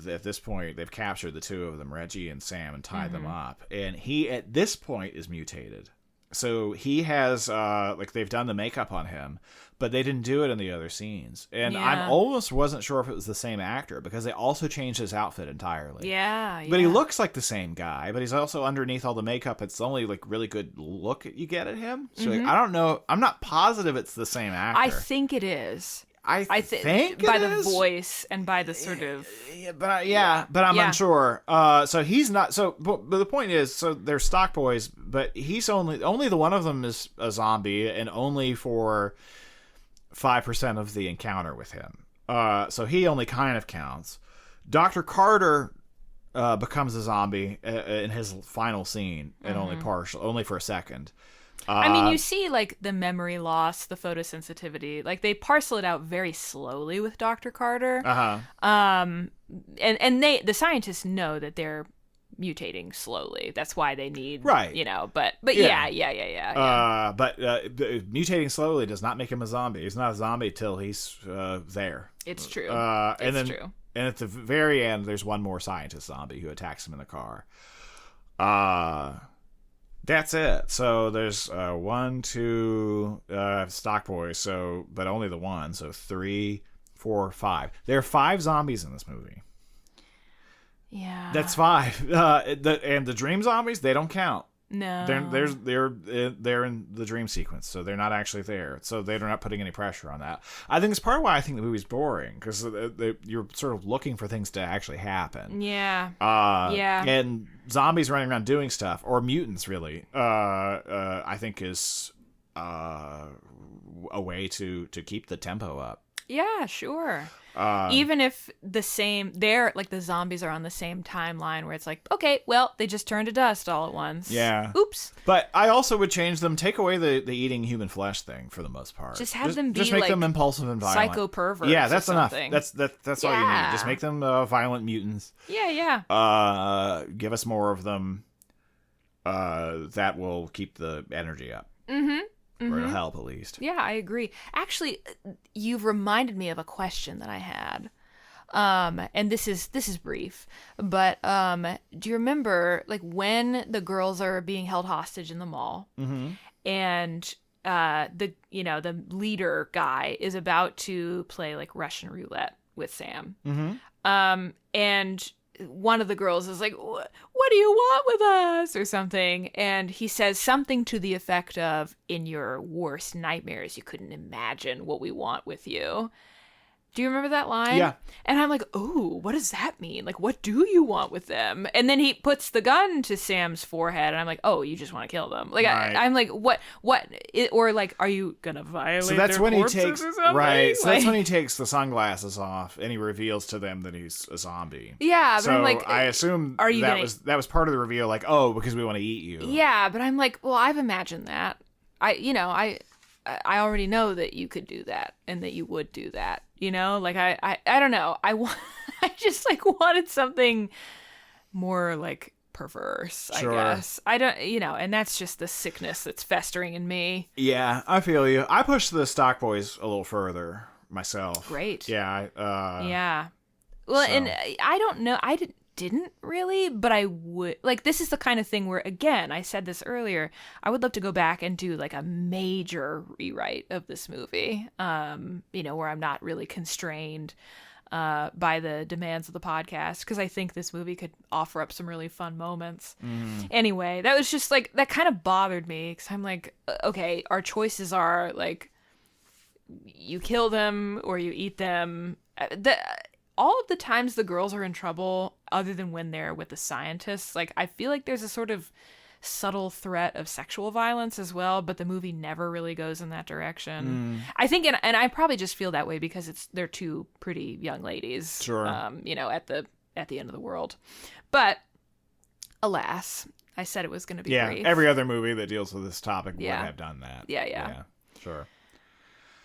at this point, they've captured the two of them, Reggie and Sam, and tied them up. And he, at this point, is mutated. So he has, like, they've done the makeup on him, but they didn't do it in the other scenes. And I almost wasn't sure if it was the same actor, because they also changed his outfit entirely. Yeah. But he looks like the same guy, but he's also underneath all the makeup. It's the only, like, really good look you get at him. So, like, I don't know. I'm not positive it's the same actor. I think it is. I think by it the is. voice and by the sort of but I'm unsure. So he's not. So, but the point is, so they're stock boys, but he's only the one of them is a zombie, and only for 5% of the encounter with him. So he only kind of counts. Dr. Carter becomes a zombie in his final scene, and only for a second. I mean, you see, like, the memory loss, the photosensitivity. Like, they parcel it out very slowly with Dr. Carter. And the scientists know that they're mutating slowly. That's why they need, right. You know, but yeah. But mutating slowly does not make him a zombie. He's not a zombie till he's there. It's true. True. And at the very end, there's one more scientist zombie who attacks him in the car. That's it. So there's 1, 2 stock boys. So, but only the one. So 3, 4, 5. There are 5 zombies in this movie. Yeah, that's 5. And the dream zombies, they don't count. No, they're in the dream sequence, so they're not actually there. So they're not putting any pressure on that. I think it's part of why I think the movie's boring, because you're sort of looking for things to actually happen. Yeah. And zombies running around doing stuff, or mutants, really. I think is a way to keep the tempo up. Yeah, sure. Even if the zombies are on the same timeline where it's like, okay, well, they just turned to dust all at once. Yeah. Oops. But I also would change them, take away the eating human flesh thing for the most part. Just have them be just make like them impulsive and violent. Psycho perverts. Yeah, that's enough. Something. That's all you need. Just make them violent mutants. Yeah. Give us more of them. That will keep the energy up. Mm-hmm. Or it'll help, at least. Yeah, I agree. Actually, you've reminded me of a question that I had. And this is brief, but do you remember, like, when the girls are being held hostage in the mall, and the leader guy is about to play, like, Russian roulette with Sam, and one of the girls is like, what do you want with us, or something, and he says something to the effect of, in your worst nightmares you couldn't imagine what we want with you. Do you remember that line? Yeah. And I'm like, oh, what does that mean? Like, what do you want with them? And then he puts the gun to Sam's forehead, and I'm like, oh, you just want to kill them. Like, right. I'm like, what? Or like, are you gonna violate so that's their when corpses he takes, or something? right? So like, that's when he takes the sunglasses off, and he reveals to them that he's a zombie. Yeah, but so I'm like, I assume that was part of the reveal. Like, oh, because we want to eat you. Yeah, but I'm like, well, I've imagined that. I already know that you could do that and that you would do that. You know, like I don't know. I just like wanted something more like perverse, sure. I guess. I don't, and that's just the sickness that's festering in me. Yeah, I feel you. I pushed the stock boys a little further myself. Great. Yeah. Yeah. Well, so. And I don't know. I didn't really, but I would, like, this is the kind of thing where, again, I said this earlier, I would love to go back and do like a major rewrite of this movie, where I'm not really constrained by the demands of the podcast, because I think this movie could offer up some really fun moments. Anyway, that was just like, that kind of bothered me, because I'm like, okay, our choices are like, you kill them or you eat them. All of the times the girls are in trouble, other than when they're with the scientists, like, I feel like there's a sort of subtle threat of sexual violence as well, but the movie never really goes in that direction. I think, and I probably just feel that way because they're two pretty young ladies, Sure. At the end of the world. But alas, I said it was going to be brief. Every other movie that deals with this topic would have done that. Yeah. Sure.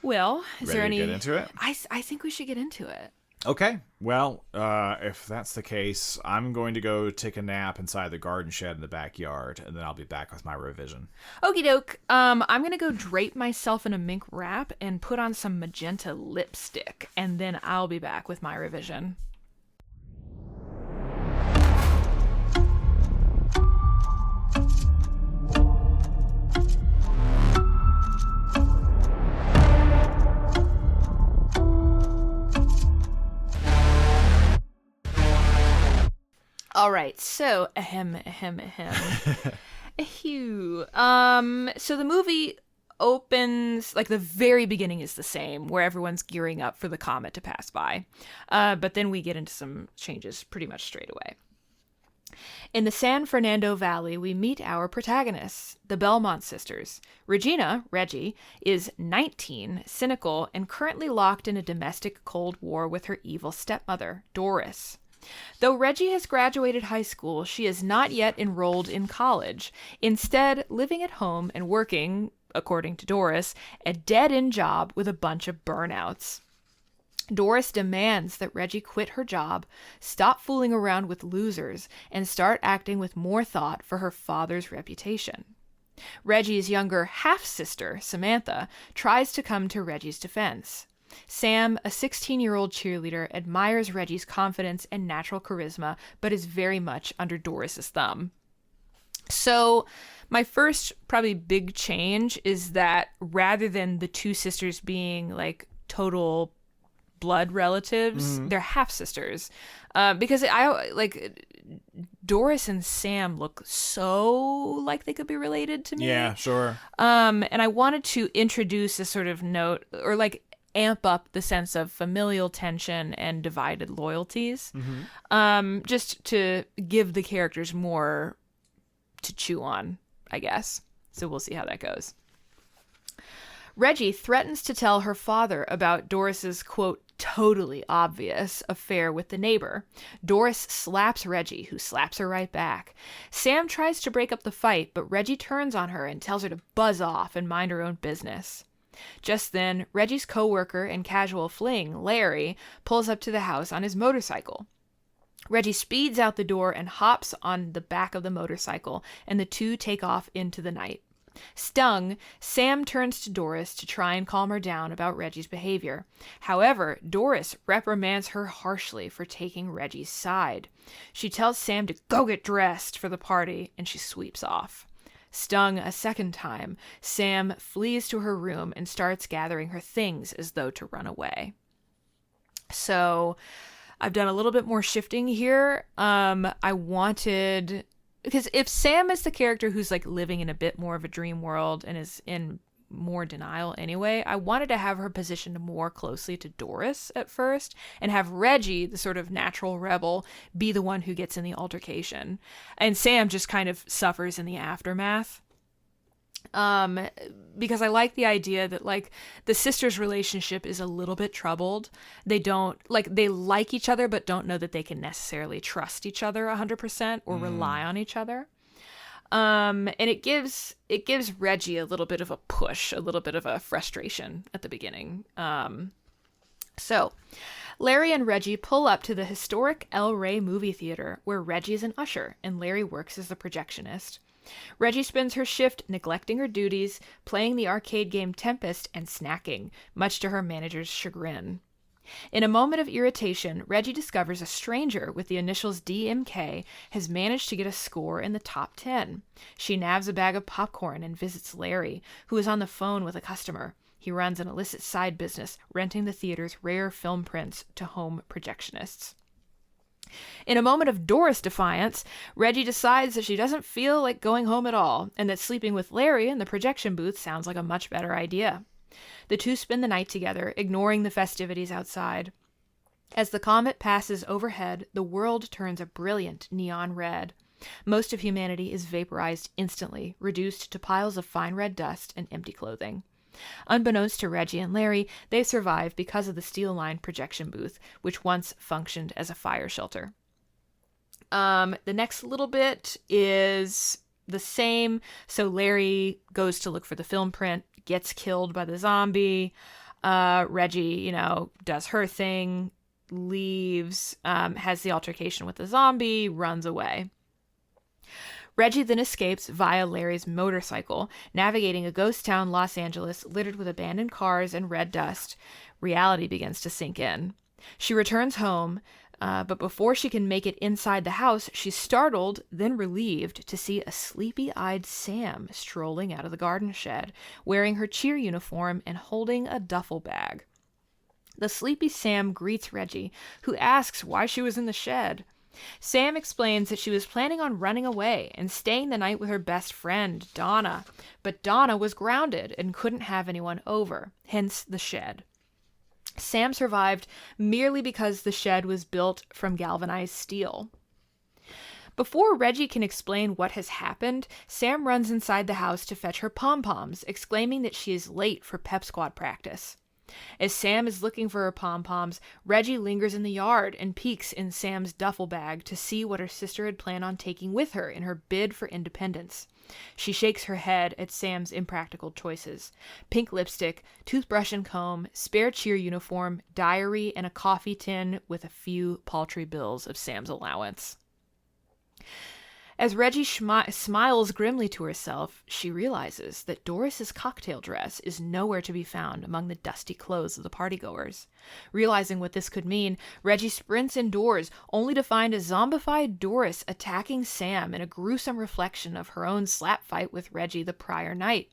Well, is there any... Ready to get into it? I think we should get into it. Okay. Well, if that's the case, I'm going to go take a nap inside the garden shed in the backyard, and then I'll be back with my revision. Okie doke. I'm going to go drape myself in a mink wrap and put on some magenta lipstick, and then I'll be back with my revision. All right, so Ehew. So the movie opens, like, the very beginning is the same, where everyone's gearing up for the comet to pass by. But then we get into some changes pretty much straight away. In the San Fernando Valley, we meet our protagonists, the Belmont sisters. Regina, Reggie, is 19, cynical, and currently locked in a domestic Cold War with her evil stepmother, Doris. Though Reggie has graduated high school, she is not yet enrolled in college, instead living at home and working, according to Doris, a dead-end job with a bunch of burnouts. Doris demands that Reggie quit her job, stop fooling around with losers, and start acting with more thought for her father's reputation. Reggie's younger half-sister, Samantha, tries to come to Reggie's defense. Sam, a 16-year-old cheerleader, admires Reggie's confidence and natural charisma, but is very much under Doris's thumb. So, my first probably big change is that rather than the two sisters being like total blood relatives, they're half sisters. Because I like Doris and Sam look so like they could be related to me. Yeah, sure. And I wanted to introduce a sort of note, or like amp up the sense of familial tension and divided loyalties, just to give the characters more to chew on, I guess. So we'll see how that goes. Reggie threatens to tell her father about Doris's, quote, totally obvious affair with the neighbor. Doris slaps Reggie, who slaps her right back. Sam tries to break up the fight, but Reggie turns on her and tells her to buzz off and mind her own business. Just then, Reggie's co-worker and casual fling, Larry, pulls up to the house on his motorcycle. Reggie speeds out the door and hops on the back of the motorcycle, and the two take off into the night. Stung, Sam turns to Doris to try and calm her down about Reggie's behavior. However, Doris reprimands her harshly for taking Reggie's side. She tells Sam to go get dressed for the party, and she sweeps off. Stung a second time, Sam flees to her room and starts gathering her things as though to run away. So, I've done a little bit more shifting here. I wanted... Because if Sam is the character who's like living in a bit more of a dream world and is in more denial anyway, I wanted to have her positioned more closely to Doris at first and have Reggie, the sort of natural rebel, be the one who gets in the altercation. And Sam just kind of suffers in the aftermath. Because I like the idea that like the sisters' relationship is a little bit troubled. They like each other, but don't know that they can necessarily trust each other 100% or rely on each other. And it gives Reggie a little bit of a push, a little bit of a frustration at the beginning. So Larry and Reggie pull up to the historic El Rey movie theater where Reggie is an usher and Larry works as the projectionist. Reggie spends her shift neglecting her duties, playing the arcade game Tempest, and snacking, much to her manager's chagrin. In a moment of irritation, Reggie discovers a stranger with the initials DMK has managed to get a score in the top 10. She nabs a bag of popcorn and visits Larry, who is on the phone with a customer. He runs an illicit side business, renting the theater's rare film prints to home projectionists. In a moment of Doris defiance, Reggie decides that she doesn't feel like going home at all, and that sleeping with Larry in the projection booth sounds like a much better idea. The two spend the night together, ignoring the festivities outside. As the comet passes overhead, the world turns a brilliant neon red. Most of humanity is vaporized instantly, reduced to piles of fine red dust and empty clothing. Unbeknownst to Reggie and Larry, they survive because of the steel-lined projection booth, which once functioned as a fire shelter. The next little bit is the same. So Larry goes to look for the film print, gets killed by the zombie. Reggie, does her thing, leaves, has the altercation with the zombie, runs away. Reggie then escapes via Larry's motorcycle, navigating a ghost town Los Angeles littered with abandoned cars and red dust. Reality begins to sink in. She returns home, but before she can make it inside the house, she's startled, then relieved, to see a sleepy-eyed Sam strolling out of the garden shed, wearing her cheer uniform and holding a duffel bag. The sleepy Sam greets Reggie, who asks why she was in the shed. Sam explains that she was planning on running away and staying the night with her best friend, Donna, but Donna was grounded and couldn't have anyone over, hence the shed. Sam survived merely because the shed was built from galvanized steel. Before Reggie can explain what has happened, Sam runs inside the house to fetch her pom-poms, exclaiming that she is late for pep squad practice. As Sam is looking for her pom-poms, Reggie lingers in the yard and peeks in Sam's duffel bag to see what her sister had planned on taking with her in her bid for independence. She shakes her head at Sam's impractical choices. Pink lipstick, toothbrush and comb, spare cheer uniform, diary, and a coffee tin with a few paltry bills of Sam's allowance. As Reggie smiles grimly to herself, she realizes that Doris's cocktail dress is nowhere to be found among the dusty clothes of the partygoers. Realizing what this could mean, Reggie sprints indoors, only to find a zombified Doris attacking Sam in a gruesome reflection of her own slap fight with Reggie the prior night.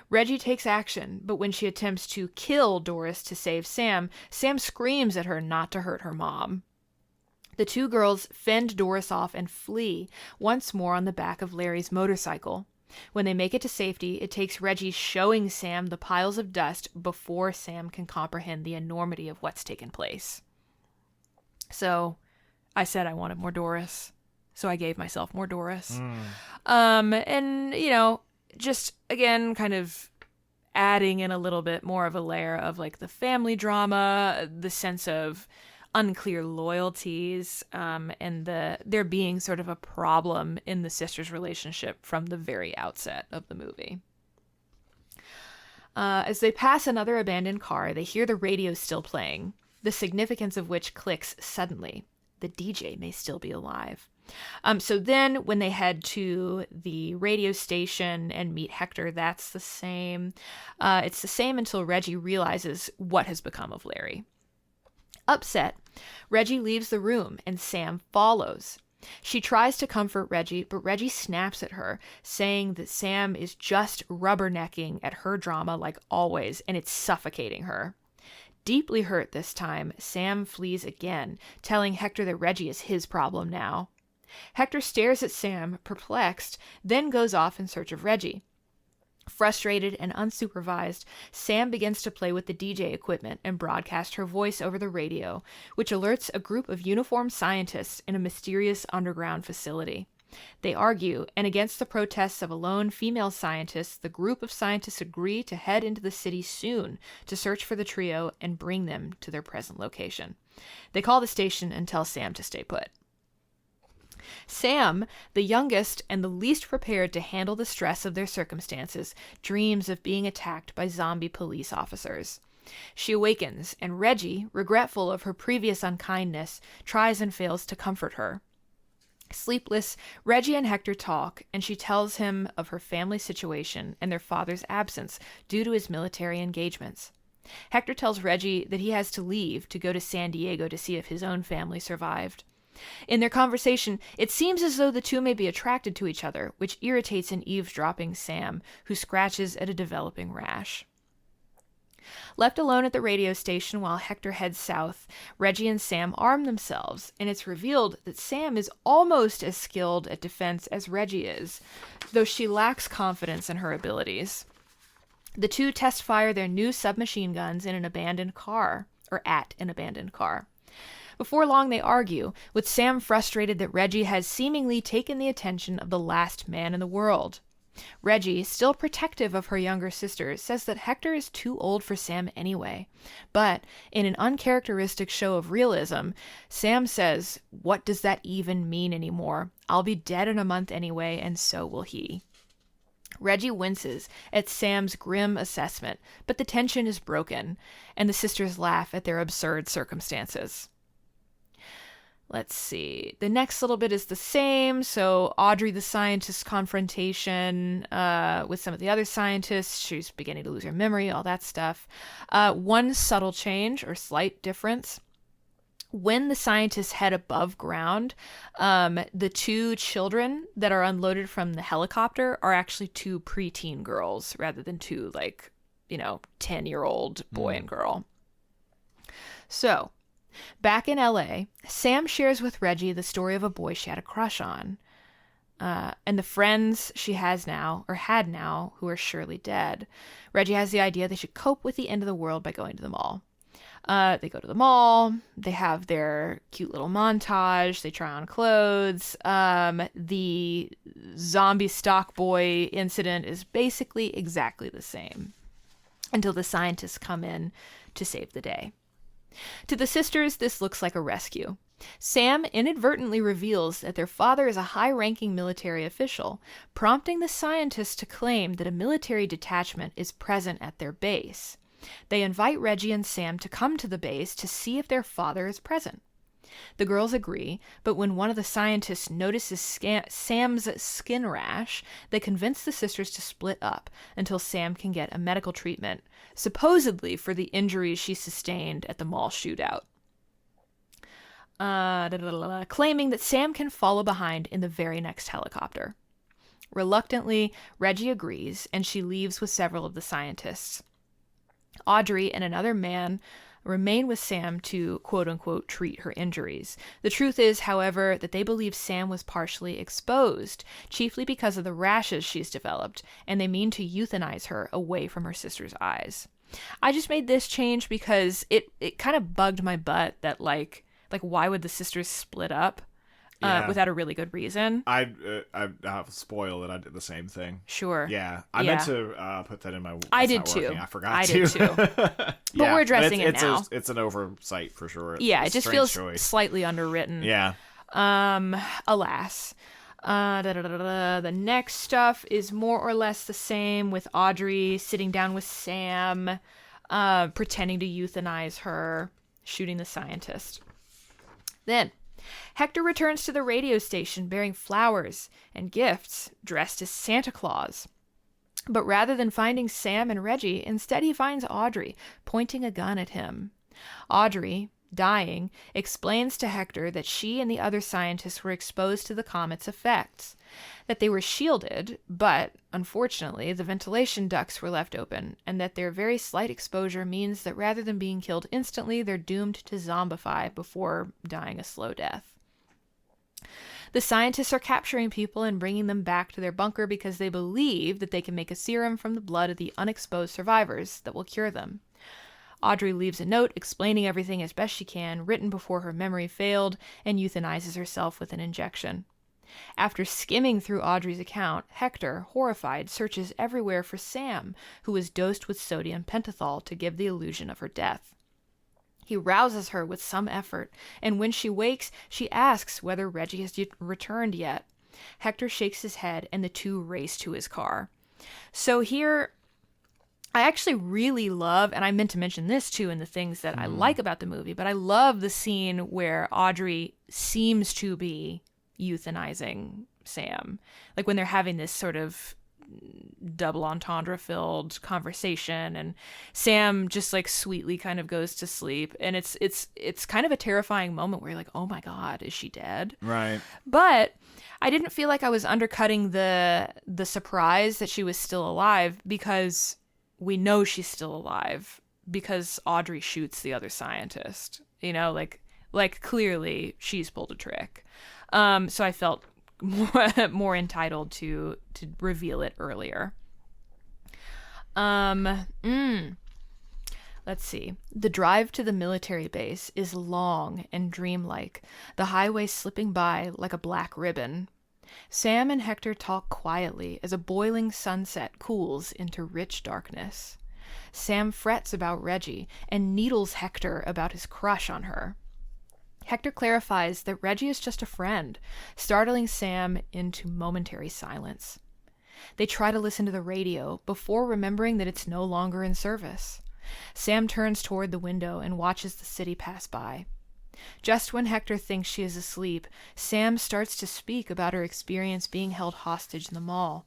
Reggie takes action, but when she attempts to kill Doris to save Sam, Sam screams at her not to hurt her mom. The two girls fend Doris off and flee, once more on the back of Larry's motorcycle. When they make it to safety, it takes Reggie showing Sam the piles of dust before Sam can comprehend the enormity of what's taken place. So, I said I wanted more Doris, so I gave myself more Doris. And, just, again, kind of adding in a little bit more of a layer of, the family drama, the sense of unclear loyalties, and there being sort of a problem in the sisters' relationship from the very outset of the movie. As they pass another abandoned car, they hear the radio still playing, the significance of which clicks suddenly. The DJ may still be alive. So then when they head to the radio station and meet Hector, that's the same. It's the same until Reggie realizes what has become of Larry. Upset, Reggie leaves the room and Sam follows. She tries to comfort Reggie, but Reggie snaps at her, saying that Sam is just rubbernecking at her drama like always, and it's suffocating her. Deeply hurt this time, Sam flees again, telling Hector that Reggie is his problem now. Hector stares at Sam, perplexed, then goes off in search of Reggie. Frustrated and unsupervised, Sam begins to play with the DJ equipment and broadcast her voice over the radio, which alerts a group of uniformed scientists in a mysterious underground facility. They argue, and against the protests of a lone female scientist, the group of scientists agree to head into the city soon to search for the trio and bring them to their present location. They call the station and tell Sam to stay put. Sam, the youngest and the least prepared to handle the stress of their circumstances, dreams of being attacked by zombie police officers. She awakens, and Reggie, regretful of her previous unkindness, tries and fails to comfort her. Sleepless, Reggie and Hector talk, and she tells him of her family situation and their father's absence due to his military engagements. Hector tells Reggie that he has to leave to go to San Diego to see if his own family survived. In their conversation, it seems as though the two may be attracted to each other, which irritates an eavesdropping Sam, who scratches at a developing rash. Left alone at the radio station while Hector heads south, Reggie and Sam arm themselves, and it's revealed that Sam is almost as skilled at defense as Reggie is, though she lacks confidence in her abilities. The two test-fire their new submachine guns in an abandoned car, or at an abandoned car. Before long, they argue, with Sam frustrated that Reggie has seemingly taken the attention of the last man in the world. Reggie, still protective of her younger sister, says that Hector is too old for Sam anyway. But in an uncharacteristic show of realism, Sam says, "What does that even mean anymore? I'll be dead in a month anyway, and so will he." Reggie winces at Sam's grim assessment, but the tension is broken, and the sisters laugh at their absurd circumstances. Let's see. The next little bit is the same. So Audrey, the scientist's confrontation with some of the other scientists. She's beginning to lose her memory, all that stuff. One subtle change or slight difference. When the scientists head above ground, the two children that are unloaded from the helicopter are actually two preteen girls rather than two, 10-year-old boy and girl. So, back in LA, Sam shares with Reggie the story of a boy she had a crush on. And the friends she has now, or had now, who are surely dead. Reggie has the idea they should cope with the end of the world by going to the mall. They go to the mall, they have their cute little montage, they try on clothes. The zombie stock boy incident is basically exactly the same until the scientists come in to save the day. To the sisters, this looks like a rescue. Sam inadvertently reveals that their father is a high-ranking military official, prompting the scientists to claim that a military detachment is present at their base. They invite Reggie and Sam to come to the base to see if their father is present. The girls agree, but when one of the scientists notices Sam's skin rash, they convince the sisters to split up until Sam can get a medical treatment, supposedly for the injuries she sustained at the mall shootout. Claiming that Sam can follow behind in the very next helicopter. Reluctantly, Reggie agrees, and she leaves with several of the scientists. Audrey and another man remain with Sam to quote-unquote treat her injuries. The truth is, however, that they believe Sam was partially exposed, chiefly because of the rashes she's developed, and they mean to euthanize her away from her sister's eyes. I just made this change because it kind of bugged my butt that like why would the sisters split up without a really good reason? I spoil it. I did the same thing. Sure. Yeah, I meant to put that in my. I did too. I forgot to. Did too. But we're addressing it now. It's an oversight for sure. It just feels slightly underwritten. Yeah. Alas. The next stuff is more or less the same, with Audrey sitting down with Sam, pretending to euthanize her, shooting the scientist. Then, Hector returns to the radio station bearing flowers and gifts, dressed as Santa Claus. But rather than finding Sam and Reggie, instead he finds Audrey, pointing a gun at him. Audrey, dying, explains to Hector that she and the other scientists were exposed to the comet's effects, that they were shielded, but, unfortunately, the ventilation ducts were left open, and that their very slight exposure means that rather than being killed instantly, they're doomed to zombify before dying a slow death. The scientists are capturing people and bringing them back to their bunker because they believe that they can make a serum from the blood of the unexposed survivors that will cure them. Audrey leaves a note explaining everything as best she can, written before her memory failed, and euthanizes herself with an injection. After skimming through Audrey's account, Hector, horrified, searches everywhere for Sam, who was dosed with sodium pentothal to give the illusion of her death. He rouses her with some effort, and when she wakes, she asks whether Reggie has returned yet. Hector shakes his head, and the two race to his car. So here, I actually really love, and I meant to mention this too in the things that I like about the movie, but I love the scene where Audrey seems to be euthanizing Sam. Like when they're having this sort of double entendre filled conversation, and Sam just like sweetly kind of goes to sleep, and it's kind of a terrifying moment where you're like, oh my god, is she dead? Right. But I didn't feel like I was undercutting the surprise that she was still alive, because we know she's still alive because Audrey shoots the other scientist, like clearly she's pulled a trick. So I felt more entitled to reveal it earlier. Let's see. The drive to the military base is long and dreamlike, the highway slipping by like a black ribbon. Sam and Hector talk quietly as a boiling sunset cools into rich darkness. Sam frets about Reggie and needles Hector about his crush on her. Hector clarifies that Reggie is just a friend, startling Sam into momentary silence. They try to listen to the radio before remembering that it's no longer in service. Sam turns toward the window and watches the city pass by. Just when Hector thinks she is asleep, Sam starts to speak about her experience being held hostage in the mall.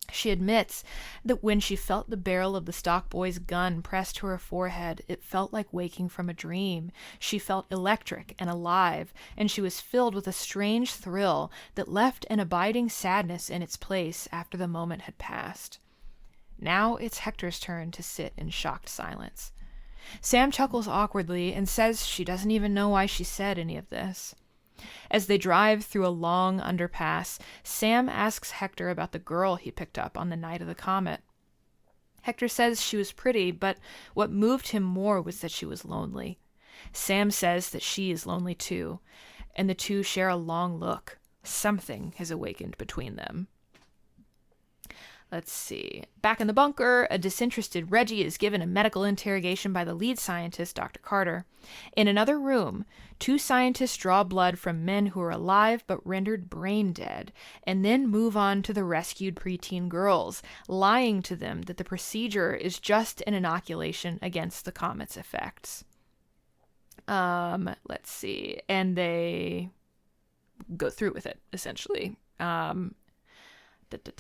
She admits that when she felt the barrel of the stock boy's gun pressed to her forehead, it felt like waking from a dream. She felt electric and alive, and she was filled with a strange thrill that left an abiding sadness in its place after the moment had passed. Now it's Hector's turn to sit in shocked silence. Sam chuckles awkwardly and says she doesn't even know why she said any of this. As they drive through a long underpass, Sam asks Hector about the girl he picked up on the night of the Comet. Hector says she was pretty, but what moved him more was that she was lonely. Sam says that she is lonely too, and the two share a long look. Something has awakened between them. Let's see. Back in the bunker, a disinterested Reggie is given a medical interrogation by the lead scientist, Dr. Carter. In another room, two scientists draw blood from men who are alive but rendered brain dead, and then move on to the rescued preteen girls, lying to them that the procedure is just an inoculation against the comet's effects. Let's see. And they go through with it, essentially.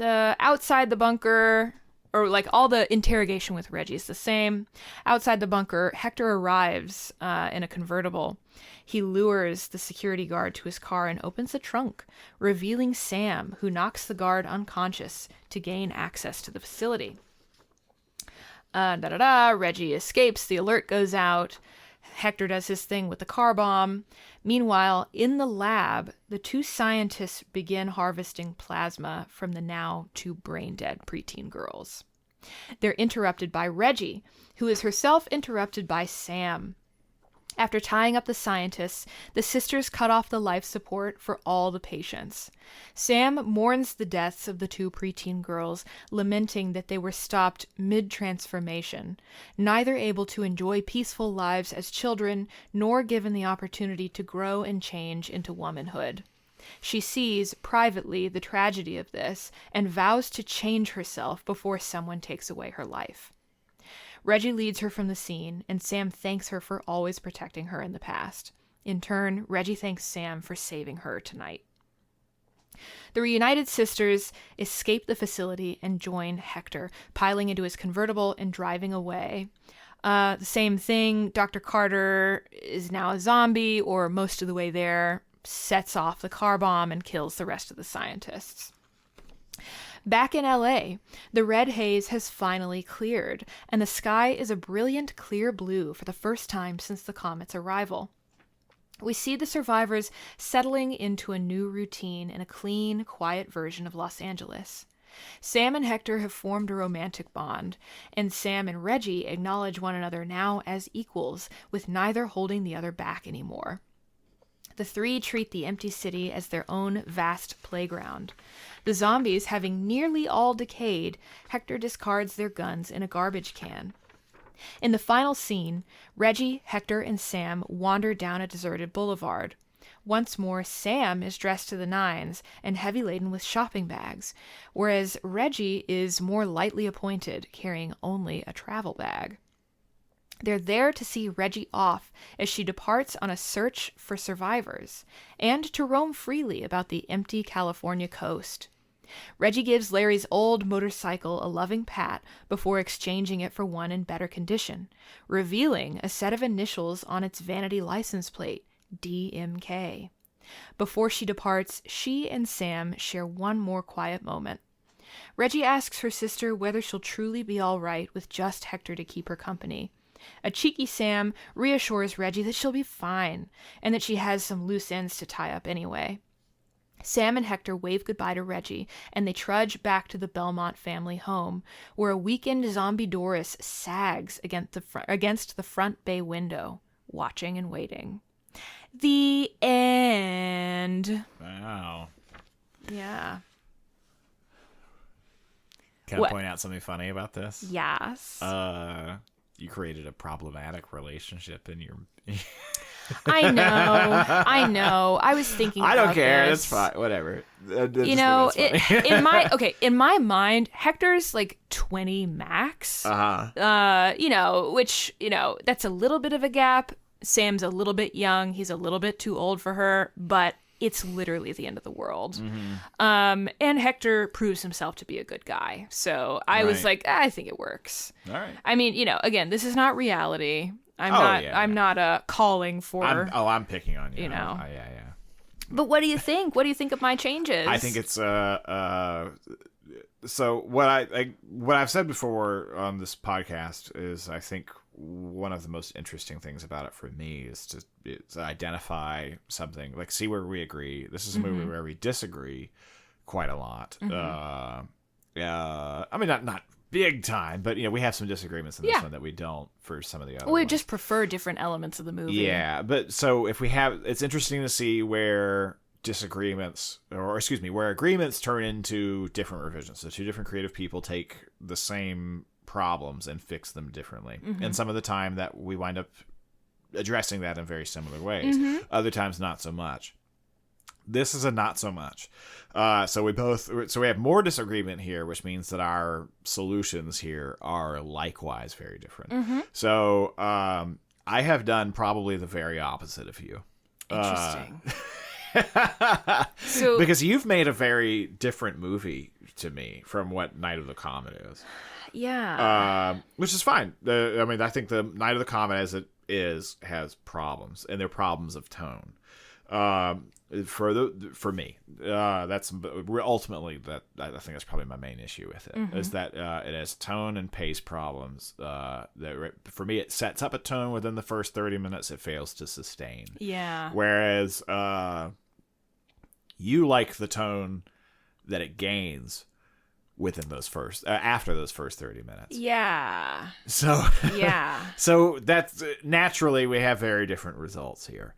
Outside the bunker, or like all the interrogation with Reggie is the same. Outside the bunker, Hector arrives in a convertible. He lures the security guard to his car and opens the trunk, revealing Sam, who knocks the guard unconscious to gain access to the facility. Reggie escapes. The alert goes out. Hector does his thing with the car bomb. Meanwhile, in the lab, the two scientists begin harvesting plasma from the now two brain-dead preteen girls. They're interrupted by Reggie, who is herself interrupted by Sam. After tying up the scientists, the sisters cut off the life support for all the patients. Sam mourns the deaths of the two preteen girls, lamenting that they were stopped mid-transformation, neither able to enjoy peaceful lives as children, nor given the opportunity to grow and change into womanhood. She sees, privately, the tragedy of this, and vows to change herself before someone takes away her life. Reggie leads her from the scene, and Sam thanks her for always protecting her in the past. In turn, Reggie thanks Sam for saving her tonight. The reunited sisters escape the facility and join Hector, piling into his convertible and driving away. The same thing, Dr. Carter is now a zombie, or most of the way there, sets off the car bomb and kills the rest of the scientists. Back in LA, the red haze has finally cleared, and the sky is a brilliant clear blue for the first time since the comet's arrival. We see the survivors settling into a new routine in a clean, quiet version of Los Angeles. Sam and Hector have formed a romantic bond, and Sam and Reggie acknowledge one another now as equals, with neither holding the other back anymore. The three treat the empty city as their own vast playground. The zombies having nearly all decayed, Hector discards their guns in a garbage can. In the final scene, Reggie, Hector, and Sam wander down a deserted boulevard. Once more, Sam is dressed to the nines and heavy-laden with shopping bags, whereas Reggie is more lightly appointed, carrying only a travel bag. They're there to see Reggie off as she departs on a search for survivors, and to roam freely about the empty California coast. Reggie gives Larry's old motorcycle a loving pat before exchanging it for one in better condition, revealing a set of initials on its vanity license plate, DMK. Before she departs, she and Sam share one more quiet moment. Reggie asks her sister whether she'll truly be all right with just Hector to keep her company. A cheeky Sam reassures Reggie that she'll be fine, and that she has some loose ends to tie up anyway. Sam and Hector wave goodbye to Reggie, and they trudge back to the Belmont family home, where a weakened zombie Doris sags against the front bay window, watching and waiting. The end. Wow. Yeah. Can I point out something funny about this? Yes. You created a problematic relationship in your... I know. I was thinking about I don't care. this. That's fine. Whatever. In my mind, Hector's like 20 max. Which, that's a little bit of a gap. Sam's a little bit young. He's a little bit too old for her, but it's literally the end of the world. Mm-hmm. And Hector proves himself to be a good guy. So I was like, I think it works. All right. I mean, again, this is not reality. I'm not calling for. I'm picking on you. Yeah. But what do you think? What do you think of my changes? I think it's so what I've said before on this podcast is I think one of the most interesting things about it for me is to identify something, like see where we agree. This is a movie where we disagree quite a lot. I mean, not big time, but we have some disagreements in this one that we don't for some of the other we ones. just prefer different elements of the movie. Yeah, but so if we have, it's interesting to see where where agreements turn into different revisions. So two different creative people take the same problems and fix them differently. And some of the time that we wind up addressing that in very similar ways. Other times not so much. This is a not so much. So we have more disagreement here, which means that our solutions here are likewise very different. So I have done probably the very opposite of you. Interesting. Because you've made a very different movie to me from what Night of the Comet is. Yeah. Which is fine. I think the Night of the Comet as it is has problems, and they're problems of tone. For me, that's ultimately that I think that's probably my main issue with it, is that it has tone and pace problems. That for me, it sets up a tone within the first 30 minutes. It fails to sustain. Yeah. Whereas you like the tone that it gains within those after those first 30 minutes. Yeah. So yeah. So that's naturally we have very different results here.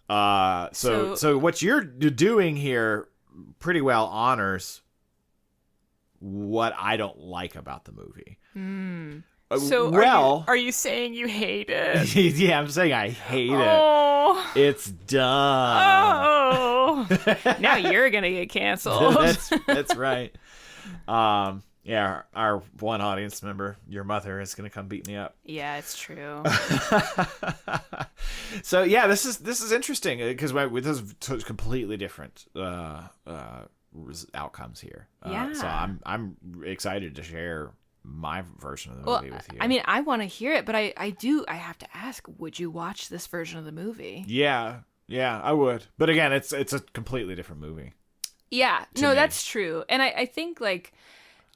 So what you're doing here pretty well honors what I don't like about the movie. So are you saying you hate it? Yeah, I'm saying I hate it. It's dumb. Oh, now you're gonna get canceled. That's right. Yeah, our one audience member, your mother, is gonna come beat me up. Yeah, it's true. So yeah, this is interesting because this is completely different outcomes here. Yeah. So I'm excited to share my version of the movie with you. I mean, I want to hear it, but I have to ask, would you watch this version of the movie? Yeah, I would. But again, it's a completely different movie. Yeah, that's true. And I think, like,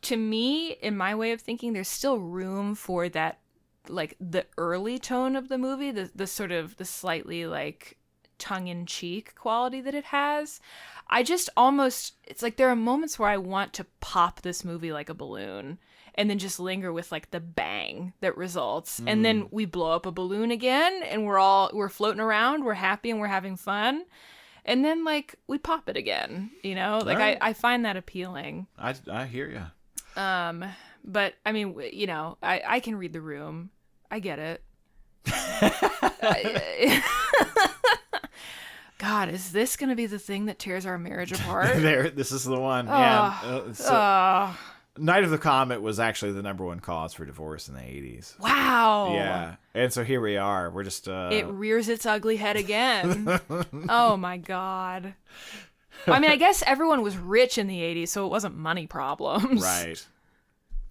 to me, in my way of thinking, there's still room for that, like, the early tone of the movie, the sort of the slightly, like, tongue-in-cheek quality that it has. I just almost, it's like there are moments where I want to pop this movie like a balloon and then just linger with, like, the bang that results. And then we blow up a balloon again, and we're floating around, we're happy, and we're having fun. And then, like, we pop it again, Like, right. I find that appealing. I hear you. But, I mean, I can read the room. I get it. God, is this going to be the thing that tears our marriage apart? This is the one. Night of the Comet was actually the number one cause for divorce in the 80s. Wow. Yeah. And so here we are. We're just... It rears its ugly head again. Oh, my God. I mean, I guess everyone was rich in the 80s, so it wasn't money problems. Right.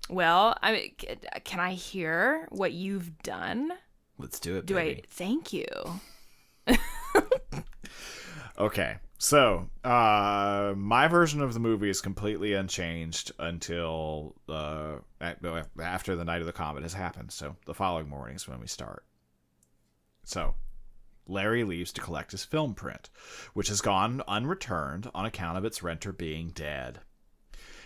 Well, I mean, can I hear what you've done? Let's do it, baby. Thank you. Okay. So, my version of the movie is completely unchanged until after the Night of the Comet has happened. So, the following morning is when we start. So, Larry leaves to collect his film print, which has gone unreturned on account of its renter being dead.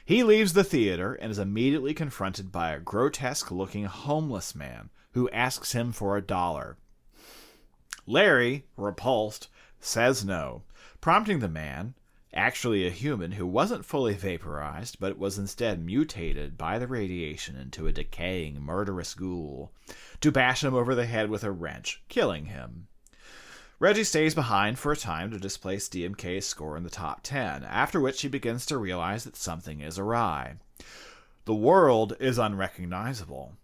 He leaves the theater and is immediately confronted by a grotesque-looking homeless man who asks him for $1. Larry, repulsed, says no, prompting the man, actually a human who wasn't fully vaporized but was instead mutated by the radiation into a decaying, murderous ghoul, to bash him over the head with a wrench, killing him. Reggie stays behind for a time to displace DMK's score in the top 10, after which she begins to realize that something is awry. The world is unrecognizable.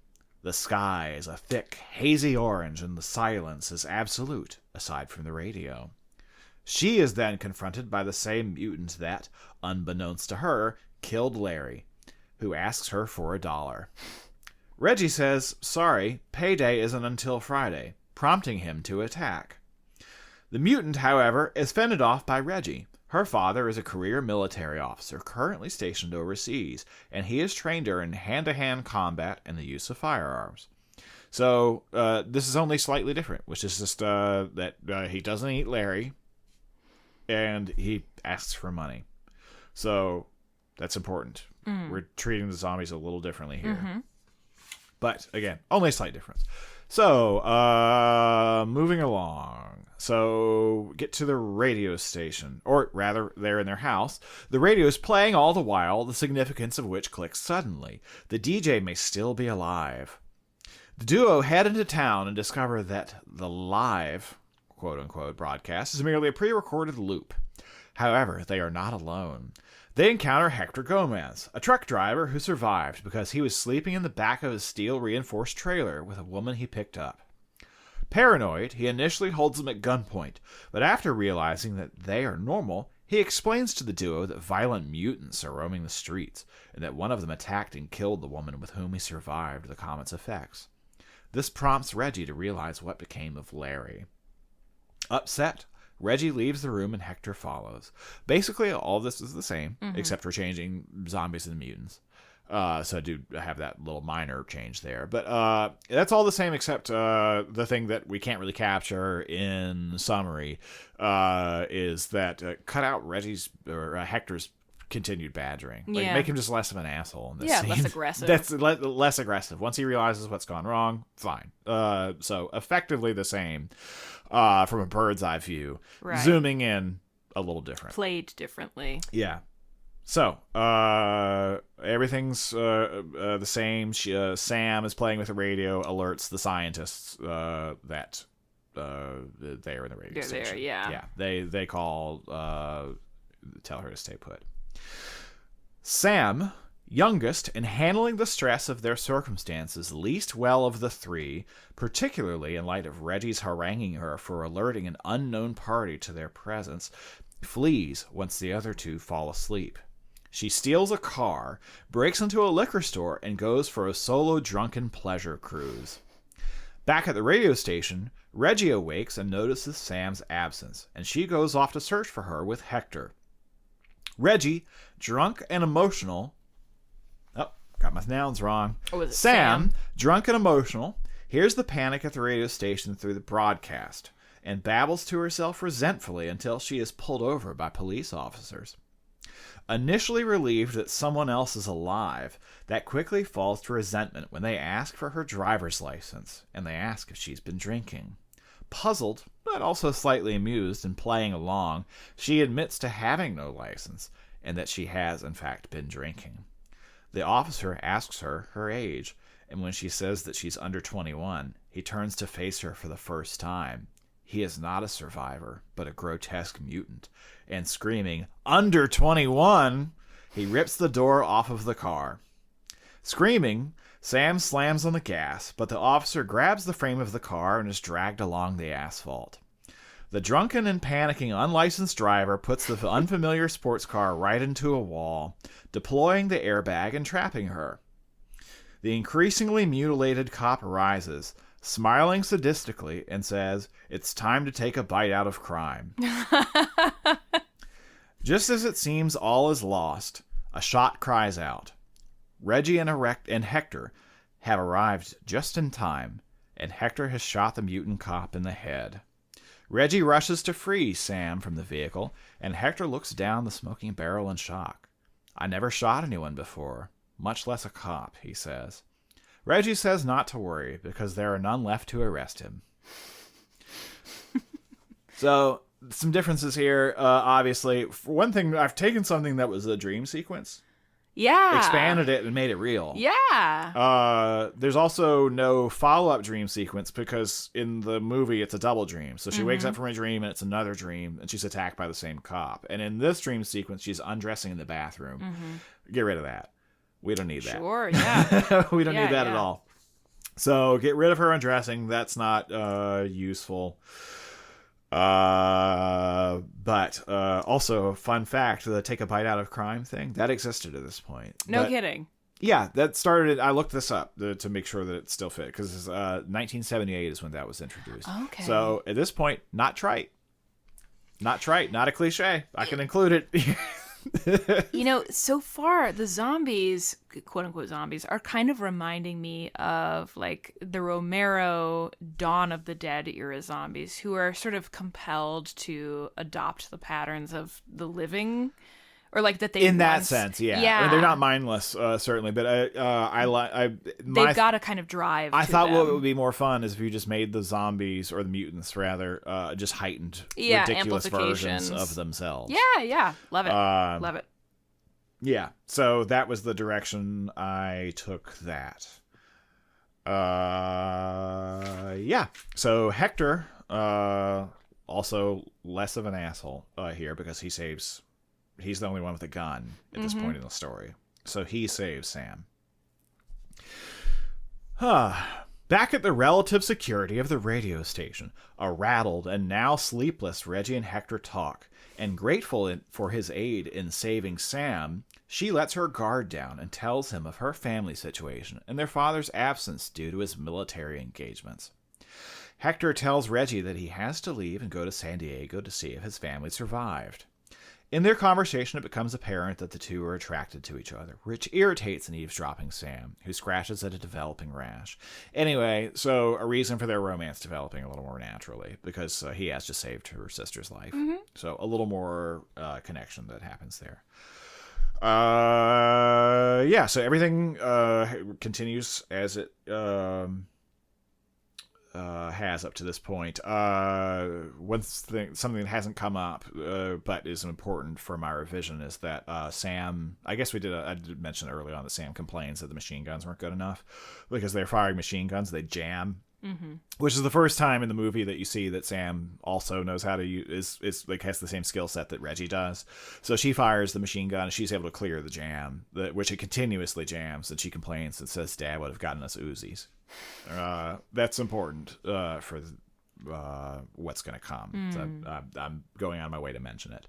The sky is a thick, hazy orange, and the silence is absolute, aside from the radio. She is then confronted by the same mutant that, unbeknownst to her, killed Larry, who asks her for $1. Reggie says, sorry, payday isn't until Friday, prompting him to attack. The mutant, however, is fended off by Reggie. Her father is a career military officer currently stationed overseas, and he has trained her in hand-to-hand combat and the use of firearms. So, this is only slightly different, which is just that he doesn't eat Larry, and he asks for money. So, that's important. We're treating the zombies a little differently here. Mm-hmm. But, again, only a slight difference. So, moving along. So, get to the radio station. Or, rather, they're in their house. The radio is playing all the while, the significance of which clicks suddenly. The DJ may still be alive. The duo head into town and discover that the live, quote-unquote, broadcast is merely a pre-recorded loop. However, they are not alone. They encounter Hector Gomez, a truck driver who survived because he was sleeping in the back of a steel-reinforced trailer with a woman he picked up. Paranoid, he initially holds them at gunpoint, but after realizing that they are normal, he explains to the duo that violent mutants are roaming the streets, and that one of them attacked and killed the woman with whom he survived the comet's effects. This prompts Reggie to realize what became of Larry. Upset, Reggie leaves the room and Hector follows. Basically, all this is the same, except for changing zombies and mutants. So I do have that little minor change there. But that's all the same except the thing that we can't really capture in summary is that cut out Reggie's or Hector's continued badgering. Like, make him just less of an asshole in this scene. Less aggressive. That's less aggressive. Once he realizes what's gone wrong, fine. So effectively the same from a bird's eye view. Right. Zooming in, a little different. Played differently. Yeah. So, everything's the same. Sam is playing with the radio, alerts the scientists that they're in the radio station. They're there, yeah. Yeah, they call, tell her to stay put. Sam, youngest and handling the stress of their circumstances least well of the three, particularly in light of Reggie's haranguing her for alerting an unknown party to their presence, flees once the other two fall asleep. She steals a car, breaks into a liquor store, and goes for a solo drunken pleasure cruise. Back at the radio station, Reggie awakes and notices Sam's absence, and she goes off to search for her with Hector. Reggie, drunk and emotional... Oh, got my nouns wrong. Oh, was it Sam, drunk and emotional, hears the panic at the radio station through the broadcast, and babbles to herself resentfully until she is pulled over by police officers. Initially relieved that someone else is alive, that quickly falls to resentment when they ask for her driver's license, and they ask if she's been drinking. Puzzled, but also slightly amused and playing along, she admits to having no license, and that she has, in fact, been drinking. The officer asks her her age, and when she says that she's under 21, he turns to face her for the first time. He is not a survivor, but a grotesque mutant, and screaming, "Under 21!" he rips the door off of the car. Screaming, Sam slams on the gas, but the officer grabs the frame of the car and is dragged along the asphalt. The drunken and panicking unlicensed driver puts the unfamiliar sports car right into a wall, deploying the airbag and trapping her. The increasingly mutilated cop rises, smiling sadistically, and says, "It's time to take a bite out of crime." Just as it seems all is lost, a shot cries out. Reggie and Hector have arrived just in time, and Hector has shot the mutant cop in the head. Reggie rushes to free Sam from the vehicle, and Hector looks down the smoking barrel in shock. I never shot anyone before, much less a cop, he says. Reggie says not to worry, because there are none left to arrest him. So, some differences here. Obviously, for one thing, I've taken something that was a dream sequence, expanded it, and made it real. There's also no follow-up dream sequence, because in the movie, it's a double dream. So she wakes up from a dream, and it's another dream, and she's attacked by the same cop. And in this dream sequence, she's undressing in the bathroom. Get rid of that. We don't need that. Sure, yeah. We don't need that at all. So get rid of her undressing. That's not useful. But also, fun fact, the take a bite out of crime thing, that existed at this point. No kidding. Yeah, that started, I looked this up to make sure that it still fit, because 1978 is when that was introduced. Okay. So at this point, not trite. Not trite, not a cliche. I can include it. So far, the zombies, quote-unquote zombies, are kind of reminding me of, like, the Romero Dawn of the Dead era zombies, who are sort of compelled to adopt the patterns of the living, or, like, that they in that sense, yeah. I mean, they're not mindless, certainly, but they've got a kind of drive I to thought them. what would be more fun is if you just made the zombies, or the mutants, rather, just heightened, ridiculous versions of themselves. Yeah. Love it. Love it. Yeah, so that was the direction I took that. So Hector, also less of an asshole here, because he's the only one with a gun at this point in the story. So he saves Sam. Back at the relative security of the radio station, a rattled and now sleepless Reggie and Hector talk, and grateful for his aid in saving Sam, she lets her guard down and tells him of her family situation and their father's absence due to his military engagements. Hector tells Reggie that he has to leave and go to San Diego to see if his family survived. In their conversation, it becomes apparent that the two are attracted to each other, which irritates an eavesdropping Sam, who scratches at a developing rash. Anyway, so a reason for their romance developing a little more naturally, because he has just saved her sister's life. So a little more connection that happens there. So everything continues as it has up to this point. Something that hasn't come up, but is important for my revision, is that Sam, I guess I did mention early on that Sam complains that the machine guns weren't good enough, because they're firing machine guns, they jam. Which is the first time in the movie that you see that Sam also knows how to use, has the same skill set that Reggie does. So she fires the machine gun and she's able to clear the jam, which it continuously jams, and she complains and says Dad would have gotten us Uzis. That's important for what's going to come. So I'm going on my way to mention it.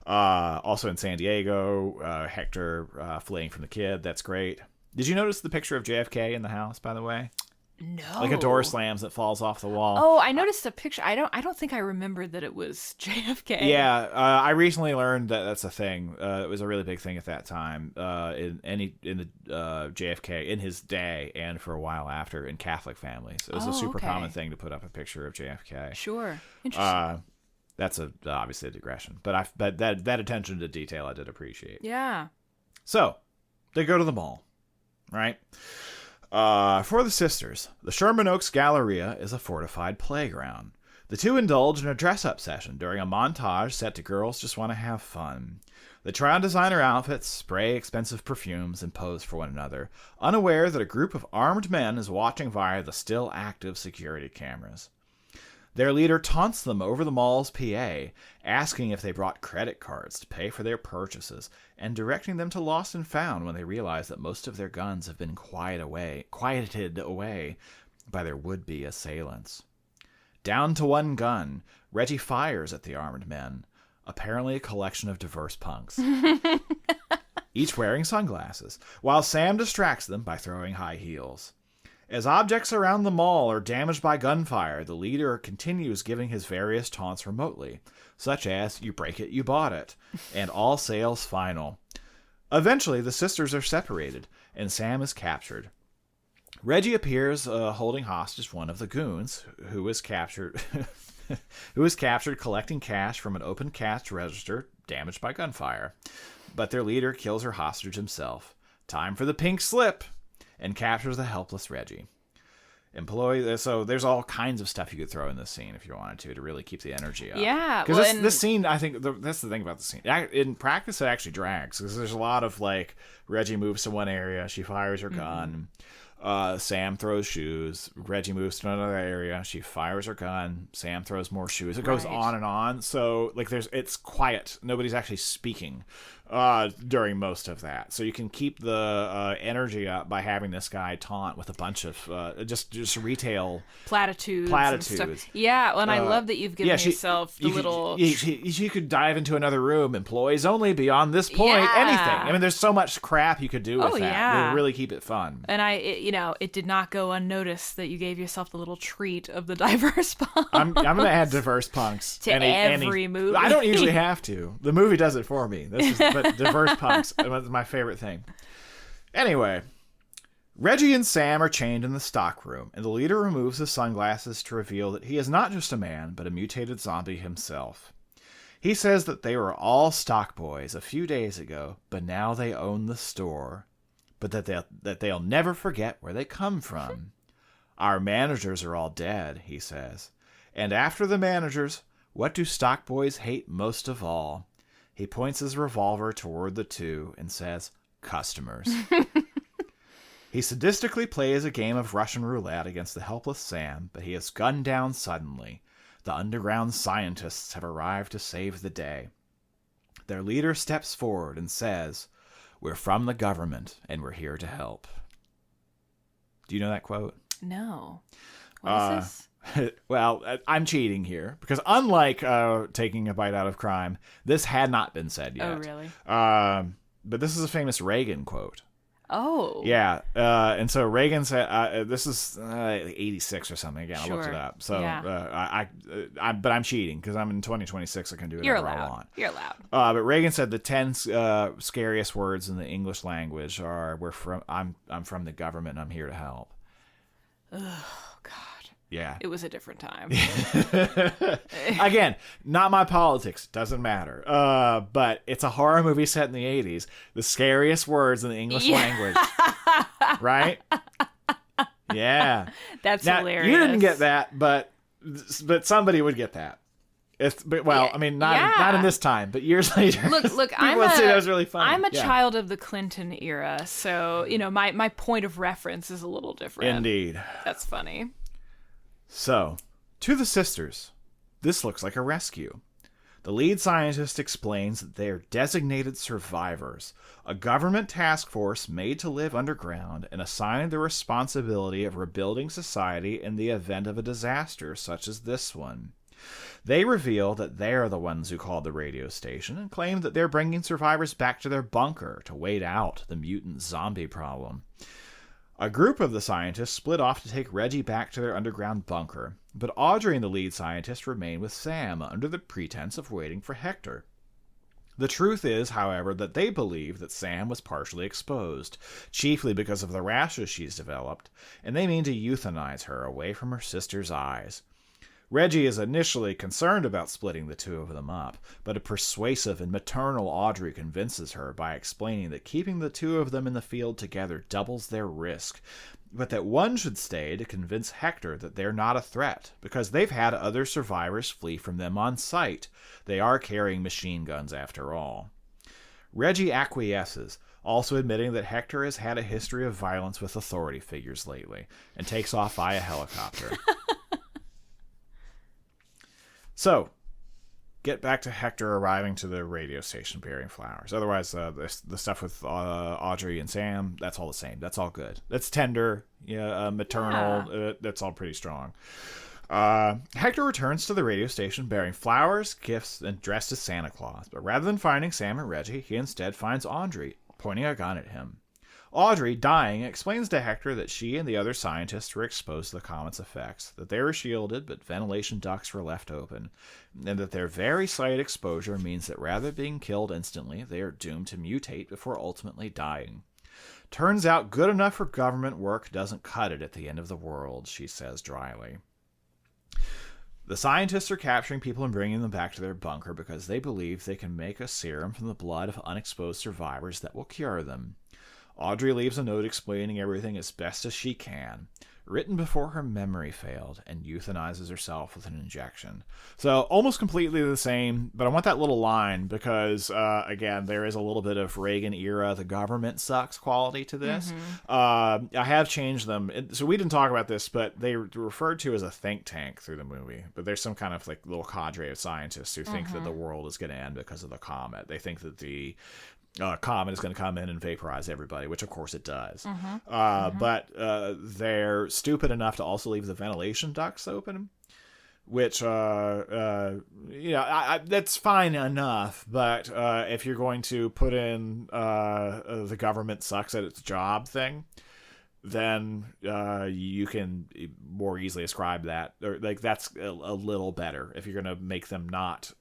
Also in San Diego, Hector fleeing from the kid. That's great. Did you notice the picture of JFK in the house, by the way? No. Like a door slams, it falls off the wall. Oh, I noticed the picture. I don't think I remembered that it was JFK. Yeah, I recently learned that that's a thing. It was a really big thing at that time in the JFK in his day, and for a while after in Catholic families. It was a super common thing to put up a picture of JFK. Sure, interesting. That's obviously a digression, but that attention to detail I did appreciate. Yeah. So they go to the mall, right? For the sisters, the Sherman Oaks Galleria is a fortified playground. The two indulge in a dress-up session during a montage set to Girls Just Want to Have Fun. They try on designer outfits, spray expensive perfumes, and pose for one another, unaware that a group of armed men is watching via the still active security cameras. Their leader taunts them over the mall's PA, asking if they brought credit cards to pay for their purchases, and directing them to Lost and Found when they realize that most of their guns have been quieted away by their would-be assailants. Down to one gun, Reggie fires at the armed men, apparently a collection of diverse punks, each wearing sunglasses, while Sam distracts them by throwing high heels. As objects around the mall are damaged by gunfire, the leader continues giving his various taunts remotely, such as, "You break it, you bought it," and "All sales final." Eventually, the sisters are separated, and Sam is captured. Reggie appears holding hostage one of the goons, who is captured. who was captured collecting cash from an open cash register damaged by gunfire. But their leader kills her hostage himself. Time for the pink slip, and captures the helpless Reggie. So there's all kinds of stuff you could throw in this scene if you wanted to really keep the energy up. Yeah. Because this scene, I think, that's the thing about the scene. In practice, it actually drags. Because there's a lot of, like, Reggie moves to one area, she fires her gun. Sam throws shoes. Reggie moves to another area. She fires her gun. Sam throws more shoes. It goes on and on. So, like, it's quiet. Nobody's actually speaking during most of that. So you can keep the energy up by having this guy taunt with a bunch of just retail platitudes. And stuff. Yeah, and I love that you've given yourself the little... You could dive into another room. Employees only beyond this point. Yeah. Anything. I mean, there's so much crap you could do with that. Yeah. It'll really keep it fun. And it did not go unnoticed that you gave yourself the little treat of the diverse punk. I'm going to add diverse punks to every movie. I don't usually have to. The movie does it for me. But diverse punks is my favorite thing. Anyway, Reggie and Sam are chained in the stockroom, and the leader removes his sunglasses to reveal that he is not just a man, but a mutated zombie himself. He says that they were all stock boys a few days ago, but now they own the store. But that they'll never forget where they come from. Our managers are all dead, he says. And after the managers, what do stock boys hate most of all? He points his revolver toward the two and says, customers. He sadistically plays a game of Russian roulette against the helpless Sam, but he is gunned down suddenly. The underground scientists have arrived to save the day. Their leader steps forward and says, we're from the government, and we're here to help. Do you know that quote? No. What is this? Well, I'm cheating here, because unlike taking a bite out of crime, this had not been said yet. Oh, really? But this is a famous Reagan quote. Oh. Yeah. And so Reagan said, this is 86 or something. Again, sure. I looked it up. So, yeah. But I'm cheating because I'm in 2026. I can do whatever You're I allowed. want. You're allowed. But Reagan said the 10 scariest words in the English language are, I'm from the government and I'm here to help. Oh, God. Yeah. It was a different time. Again, not my politics. Doesn't matter. But it's a horror movie set in the 80s. The scariest words in the English language. Right? Yeah. That's now, hilarious. You didn't get that, but somebody would get that. I mean, not in this time, but years later. Look, people would say that was really funny. I'm a child of the Clinton era, so my point of reference is a little different. Indeed. That's funny. So, to the sisters, this looks like a rescue. The lead scientist explains that they are designated survivors, a government task force made to live underground and assigned the responsibility of rebuilding society in the event of a disaster such as this one. They reveal that they are the ones who called the radio station and claim that they're bringing survivors back to their bunker to wait out the mutant zombie problem. A group of the scientists split off to take Reggie back to their underground bunker, but Audrey and the lead scientist remain with Sam under the pretense of waiting for Hector. The truth is, however, that they believe that Sam was partially exposed, chiefly because of the rashes she's developed, and they mean to euthanize her away from her sister's eyes. Reggie is initially concerned about splitting the two of them up, but a persuasive and maternal Audrey convinces her by explaining that keeping the two of them in the field together doubles their risk, but that one should stay to convince Hector that they're not a threat, because they've had other survivors flee from them on sight. They are carrying machine guns after all. Reggie acquiesces, also admitting that Hector has had a history of violence with authority figures lately, and takes off via helicopter. So, get back to Hector arriving to the radio station bearing flowers. Otherwise, the stuff with Audrey and Sam, that's all the same. That's all good. That's tender, maternal. Yeah. That's all pretty strong. Hector returns to the radio station bearing flowers, gifts, and dressed as Santa Claus. But rather than finding Sam and Reggie, he instead finds Audrey, pointing a gun at him. Audrey, dying, explains to Hector that she and the other scientists were exposed to the comet's effects, that they were shielded, but ventilation ducts were left open, and that their very slight exposure means that rather than being killed instantly, they are doomed to mutate before ultimately dying. Turns out good enough for government work doesn't cut it at the end of the world, she says dryly. The scientists are capturing people and bringing them back to their bunker because they believe they can make a serum from the blood of unexposed survivors that will cure them. Audrey leaves a note explaining everything as best as she can, written before her memory failed, and euthanizes herself with an injection. So almost completely the same, but I want that little line because, again, there is a little bit of Reagan era, the government sucks quality to this. I have changed them. So we didn't talk about this, but they were referred to as a think tank through the movie. But there's some kind of like little cadre of scientists who think that the world is going to end because of the comet. They think that the comet is going to come in and vaporize everybody, which of course it does. But they're stupid enough to also leave the ventilation ducts open, which, that's fine enough. But if you're going to put in the government sucks at its job thing, then you can more easily ascribe that, or like that's a little better if you're going to make them not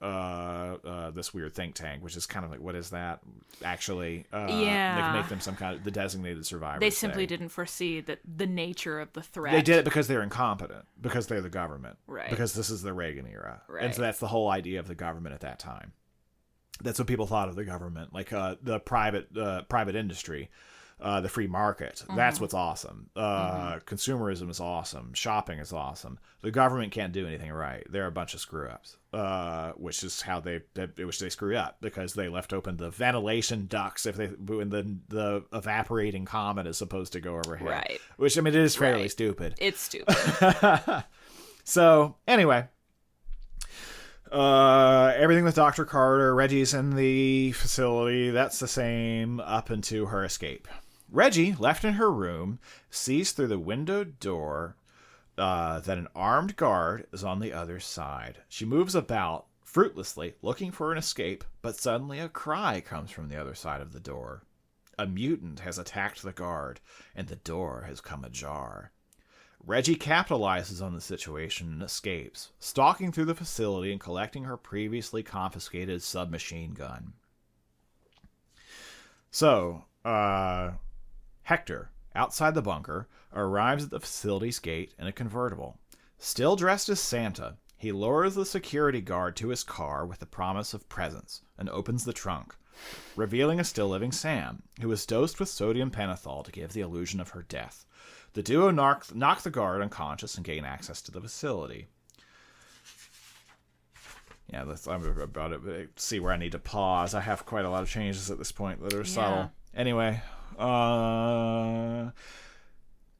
this weird think tank, which is kind of like, what is that actually? They can make them some kind of the designated survivors. They simply didn't foresee that the nature of the threat. They did it because they're incompetent, because they're the government, right? Because this is the Reagan era, right? And so that's the whole idea of the government at that time. That's what people thought of the government, like the private industry. The free market. That's what's awesome. Consumerism is awesome. Shopping is awesome. The government can't do anything right. They're a bunch of screw-ups, which is how they screw up, because they left open the ventilation ducts when the evaporating comet is supposed to go overhead. Right. Which, I mean, it is fairly stupid. It's stupid. So, anyway. Everything with Dr. Carter, Reggie's in the facility, that's the same up until her escape. Reggie, left in her room, sees through the window door that an armed guard is on the other side. She moves about, fruitlessly, looking for an escape, but suddenly a cry comes from the other side of the door. A mutant has attacked the guard, and the door has come ajar. Reggie capitalizes on the situation and escapes, stalking through the facility and collecting her previously confiscated submachine gun. So, Hector, outside the bunker, arrives at the facility's gate in a convertible. Still dressed as Santa, he lures the security guard to his car with the promise of presents and opens the trunk, revealing a still-living Sam, who is dosed with sodium pentothal to give the illusion of her death. The duo knock the guard unconscious and gain access to the facility. Yeah, I'm about it. But see where I need to pause. I have quite a lot of changes at this point that are subtle. Anyway, an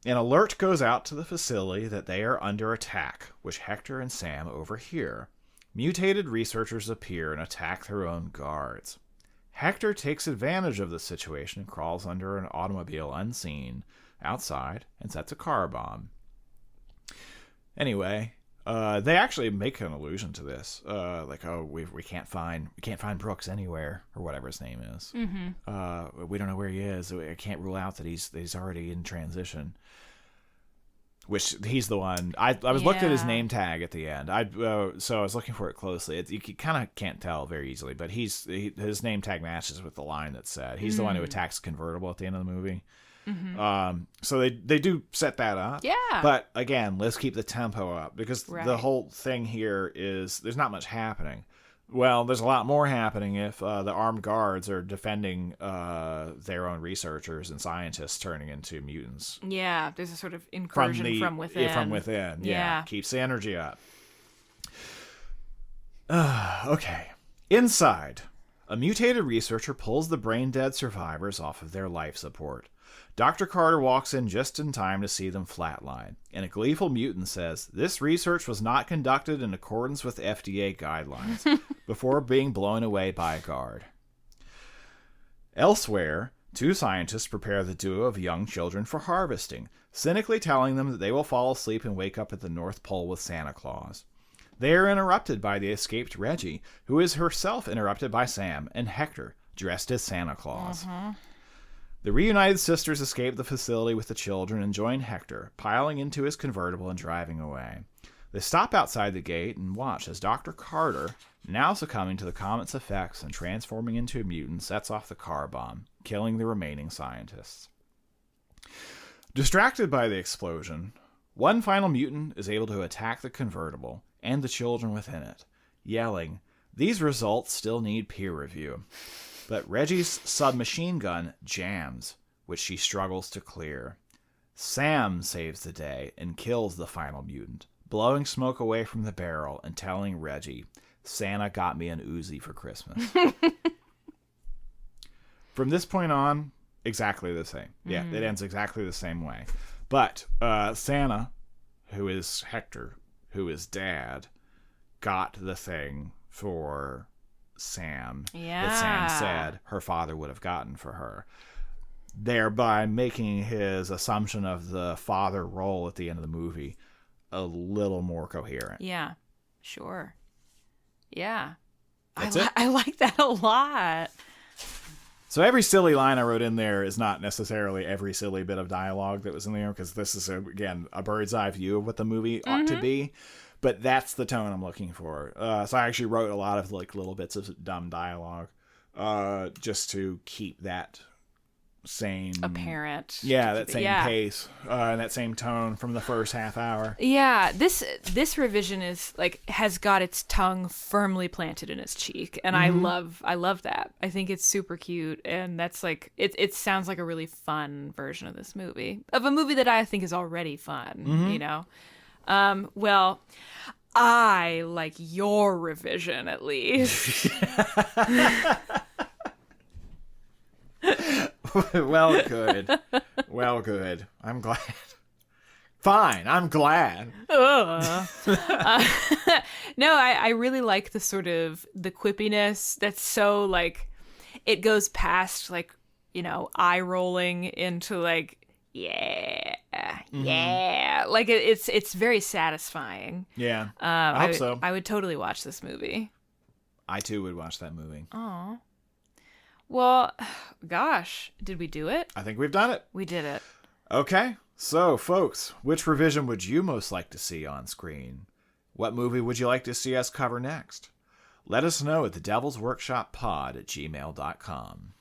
alert goes out to the facility that they are under attack, which Hector and Sam overhear. Mutated researchers appear and attack their own guards. Hector takes advantage of the situation and crawls under an automobile unseen outside and sets a car bomb. Anyway, they actually make an allusion to this, like, oh, we can't find Brooks anywhere, or whatever his name is. We don't know where he is. I can't rule out that he's already in transition. Which he's the one. I was looked at his name tag at the end. So I was looking for it closely. You kind of can't tell very easily, but his name tag matches with the line that's said. He's the one who attacks convertible at the end of the movie. So they do set that up. Yeah. But again, let's keep the tempo up, because the whole thing here is there's not much happening. Well, there's a lot more happening if the armed guards are defending their own researchers and scientists turning into mutants. Yeah, there's a sort of incursion from within. From within, yeah. Keeps the energy up. Okay. Inside, a mutated researcher pulls the brain-dead survivors off of their life support. Dr. Carter walks in just in time to see them flatline, and a gleeful mutant says this research was not conducted in accordance with FDA guidelines before being blown away by a guard. Elsewhere, two scientists prepare the duo of young children for harvesting, cynically telling them that they will fall asleep and wake up at the North Pole with Santa Claus. They are interrupted by the escaped Reggie, who is herself interrupted by Sam and Hector, dressed as Santa Claus. The reunited sisters escape the facility with the children and join Hector, piling into his convertible and driving away. They stop outside the gate and watch as Dr. Carter, now succumbing to the comet's effects and transforming into a mutant, sets off the car bomb, killing the remaining scientists. Distracted by the explosion, one final mutant is able to attack the convertible, and the children within it, yelling, "These results still need peer review." But Reggie's submachine gun jams, which she struggles to clear. Sam saves the day and kills the final mutant, blowing smoke away from the barrel and telling Reggie, "Santa got me an Uzi for Christmas." From this point on, exactly the same. Yeah, it ends exactly the same way. But Santa, who is Hector, who is Dad, got the thing for Sam that Sam said her father would have gotten for her, thereby making his assumption of the father role at the end of the movie a little more coherent. Yeah, sure. Yeah. That's it. I like that a lot. So every silly line I wrote in there is not necessarily every silly bit of dialogue that was in there, because this is, again, a bird's eye view of what the movie ought to be. But that's the tone I'm looking for. So I actually wrote a lot of like little bits of dumb dialogue just to keep that same... apparent. Yeah, that same pace and that same tone from the first half hour. Yeah, this revision is like has got its tongue firmly planted in its cheek, and I love that. I think it's super cute, and that's like it sounds like a really fun version of this movie, of a movie that I think is already fun. You know, well, I like your revision at least. Well, good. Well, good. I'm glad. Fine, I'm glad. No, I really like the sort of the quippiness that's so like it goes past like, you know, eye rolling into like yeah, like it's very satisfying. Yeah, I hope so. I would totally watch this movie. I too would watch that movie. Oh, well, gosh, did we do it? I think we've done it. We did it. Okay, so folks, which revision would you most like to see on screen? What movie would you like to see us cover next? Let us know at thedevilsworkshoppod@gmail.com.